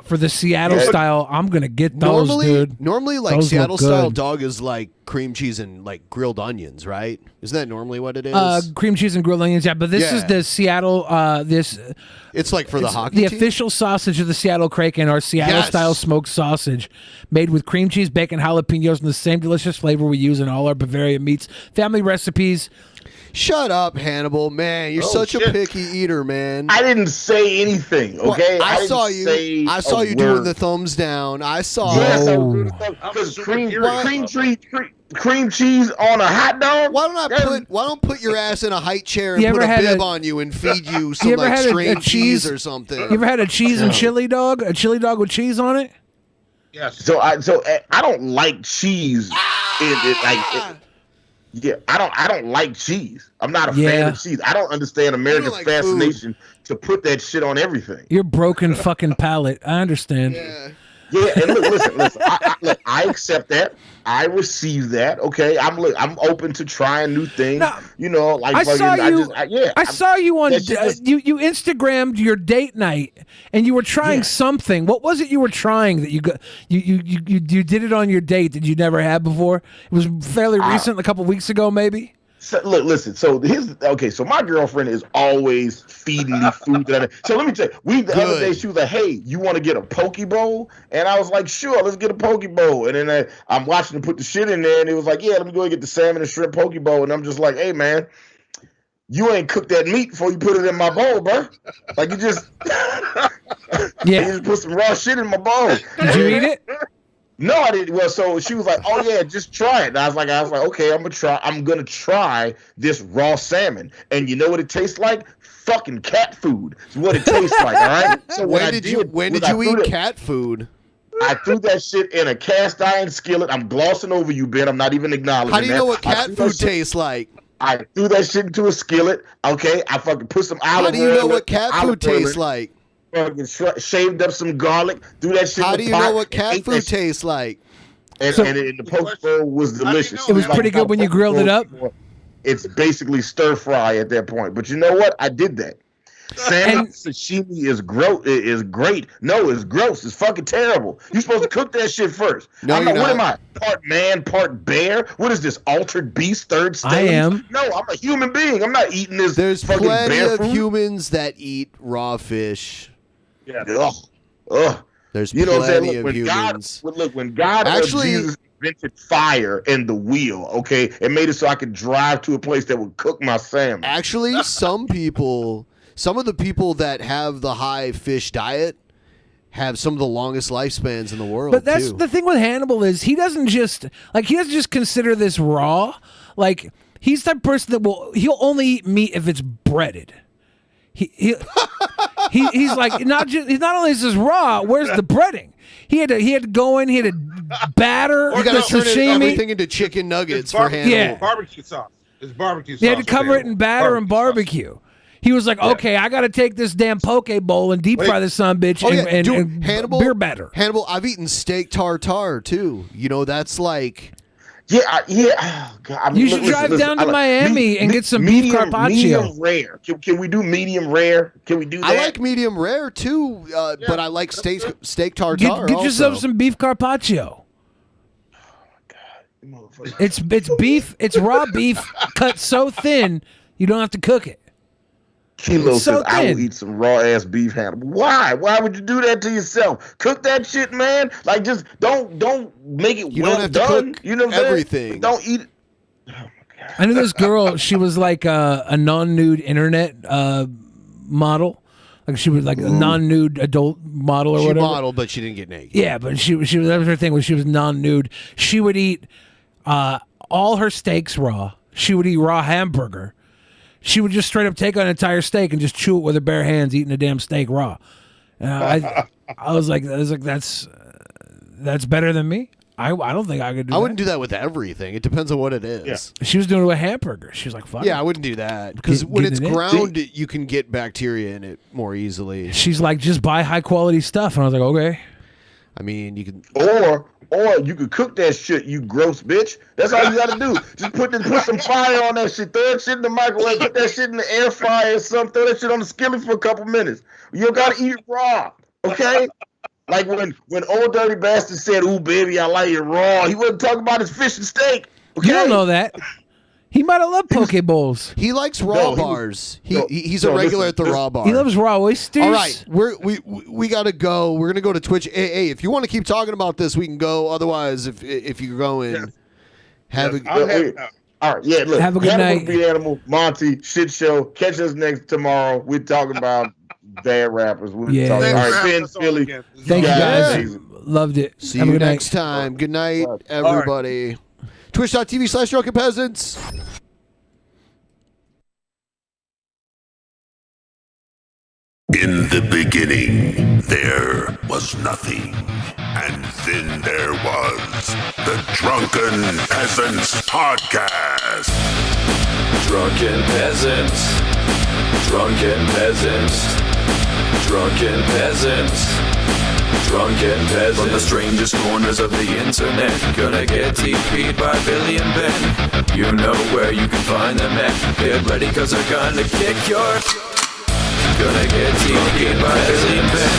for the Seattle style. I'm gonna get those, dude. Normally, like Those Seattle look style good. dog is like cream cheese and like grilled onions, right? Isn't that normally what it is? Cream cheese and grilled onions, yeah. But this is the Seattle. It's like for the hockey The team? official sausage of the Seattle Kraken are Seattle style smoked sausage, made with cream cheese, bacon, jalapenos, and the same delicious flavor we use in all our Bavarian meats. Family recipes. Shut up, Hannibal. Man, you're such a picky eater, man. I didn't say anything, okay? Well, I saw you doing the thumbs down. I saw it. Because cream cheese on a hot dog? Why don't put your ass in a high chair and You put ever a had bib a- on you and feed you some You ever like had string a cheese or something? You ever had a cheese and chili dog? A chili dog with cheese on it? Yes. So I don't like cheese. I don't like cheese. I'm not a fan of cheese. I don't understand America's fascination to put that shit on everything. Your broken fucking palate. I understand. Yeah, and listen. I accept that. I receive that. Okay, I'm open to trying new things. You know, like I saw you. I saw you on. that shit just- You Instagrammed your date night, and you were trying something. What was it you were trying that you got? You did it on your date that you never had before. It was fairly recent, a couple weeks ago, maybe. So, look, listen. So So my girlfriend is always feeding me food. So let me tell you. The other day she was like, "Hey, you want to get a poke bowl?" And I was like, "Sure, let's get a poke bowl." And then I'm watching her put the shit in there, and it was like, "Yeah, let me go and get the salmon and shrimp poke bowl." And I'm just like, "Hey, man, you ain't cooked that meat before you put it in my bowl, bro. Like you just, you just put some raw shit in my bowl." Did you eat it? No, I didn't. Well, so she was like, "Oh yeah, just try it." And I was like, "Okay, I'm gonna try this raw salmon." And you know what it tastes like? Fucking cat food. Is what it tastes like. All right. So when did you eat cat food? I threw that shit in a cast iron skillet. I'm glossing over you, Ben. I'm not even acknowledging that. How do you know what cat food tastes like? I threw that shit into a skillet. Okay, I fucking put some olive oil. How do you know what cat food tastes like? Fucking shaved up some garlic. Threw that shit. How in do the you pot, know what cat food that tastes like? And the poke bowl was delicious. It was pretty good when you grilled it up. It's basically stir fry at that point. But you know what? I did that. Salmon sashimi is great. No, it's gross. It's fucking terrible. You're supposed to cook that shit first. No, what am I? Part man, part bear? What is this? Altered beast, third stage? I am. No, I'm a human being. I'm not eating this. There's fucking plenty bear of food. humans that eat raw fish. Yeah. Ugh. There's you know what I'm plenty saying? of When humans. when God Actually, Jesus invented fire and the wheel, okay, and made it so I could drive to a place that would cook my salmon. Actually, some of the people that have the high fish diet have some of the longest lifespans in the world. But that's too. the thing with Hannibal is he doesn't just consider this raw. Like he's the type of person that he'll only eat meat if it's breaded. He's like he's not only is this raw, where's the breading? He had to go in, he had to batter You the got to turn sashimi. everything into chicken nuggets for Hannibal. Yeah. Barbecue sauce. It's barbecue sauce. They had to cover it in batter and barbecue. He was like, okay, I got to take this damn poke bowl and deep fry this son of a bitch and Hannibal, beer batter. Hannibal, I've eaten steak tartare too. You know, that's like... Yeah. Oh, God. I mean, You should drive down to Miami and get some beef carpaccio. Medium rare. Can we do medium rare? Can we do that? I like medium rare too, but I like steak tartare. Get yourself some beef carpaccio. It's beef. It's raw beef cut so thin you don't have to cook it. Kilo It's so says, I will thin. eat some raw ass beef Hannibal. Why? Why would you do that to yourself? Cook that shit, man. Like, just don't make it You well don't have to done. cook You know what I'm saying? everything. Don't eat it. I knew this girl. She was like a non-nude internet model. Like she was like a non-nude adult model or She whatever. modeled, but she didn't get naked. Yeah, but she was that was her thing. Was she was non-nude. She would eat all her steaks raw. She would eat raw hamburger. She would just straight up take an entire steak and just chew it with her bare hands, eating a damn steak raw. And I was like, that's better than me. I don't think I could do that. I wouldn't do that with everything. It depends on what it is. Yeah. She was doing it with hamburger. She was like, fuck. Yeah, it. I wouldn't do that because when Getting it's it in. ground, you can get bacteria in it more easily. She's like, just buy high quality stuff. And I was like, okay. I mean, you can. Or you could cook that shit, you gross bitch. That's all you gotta do. Just put some fire on that shit. Throw that shit in the microwave. Put that shit in the air fryer or something. Throw that shit on the skillet for a couple minutes. You gotta eat it raw, okay? Like when old dirty bastard said, "Ooh, baby, I like it raw." He wasn't talking about his fish and steak. Okay? You don't know that. He might have loved poke bowls. He likes raw bars. He's a regular at the raw bar. He loves raw oysters. All right, we gotta go. We're gonna go to Twitch. Hey, if you want to keep talking about this, we can go. Otherwise, if you're going, have a all right, yeah. Look, have a good night. Beat Animal, Monty, shit show. Catch us next tomorrow. We're talking about bad rappers. All right, Ben, Philly. Thank you guys. Loved it. See Have a you good night. next time. Good night, everybody. Twitch.tv/Drunken Peasants. In the beginning, there was nothing. And then there was the Drunken Peasants Podcast. Drunken Peasants. Drunken Peasants. Drunken Peasants. Drunken Peasants. From the strangest corners of the internet, gonna get TP'd by Billy and Ben. You know where you can find them at. Get ready, cause they're gonna kick your... Gonna get TP'd by Billy and Ben.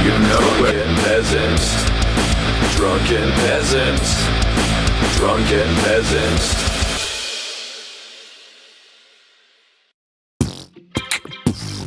You know where... Drunken Peasants. Drunken Peasants. Drunken Peasants.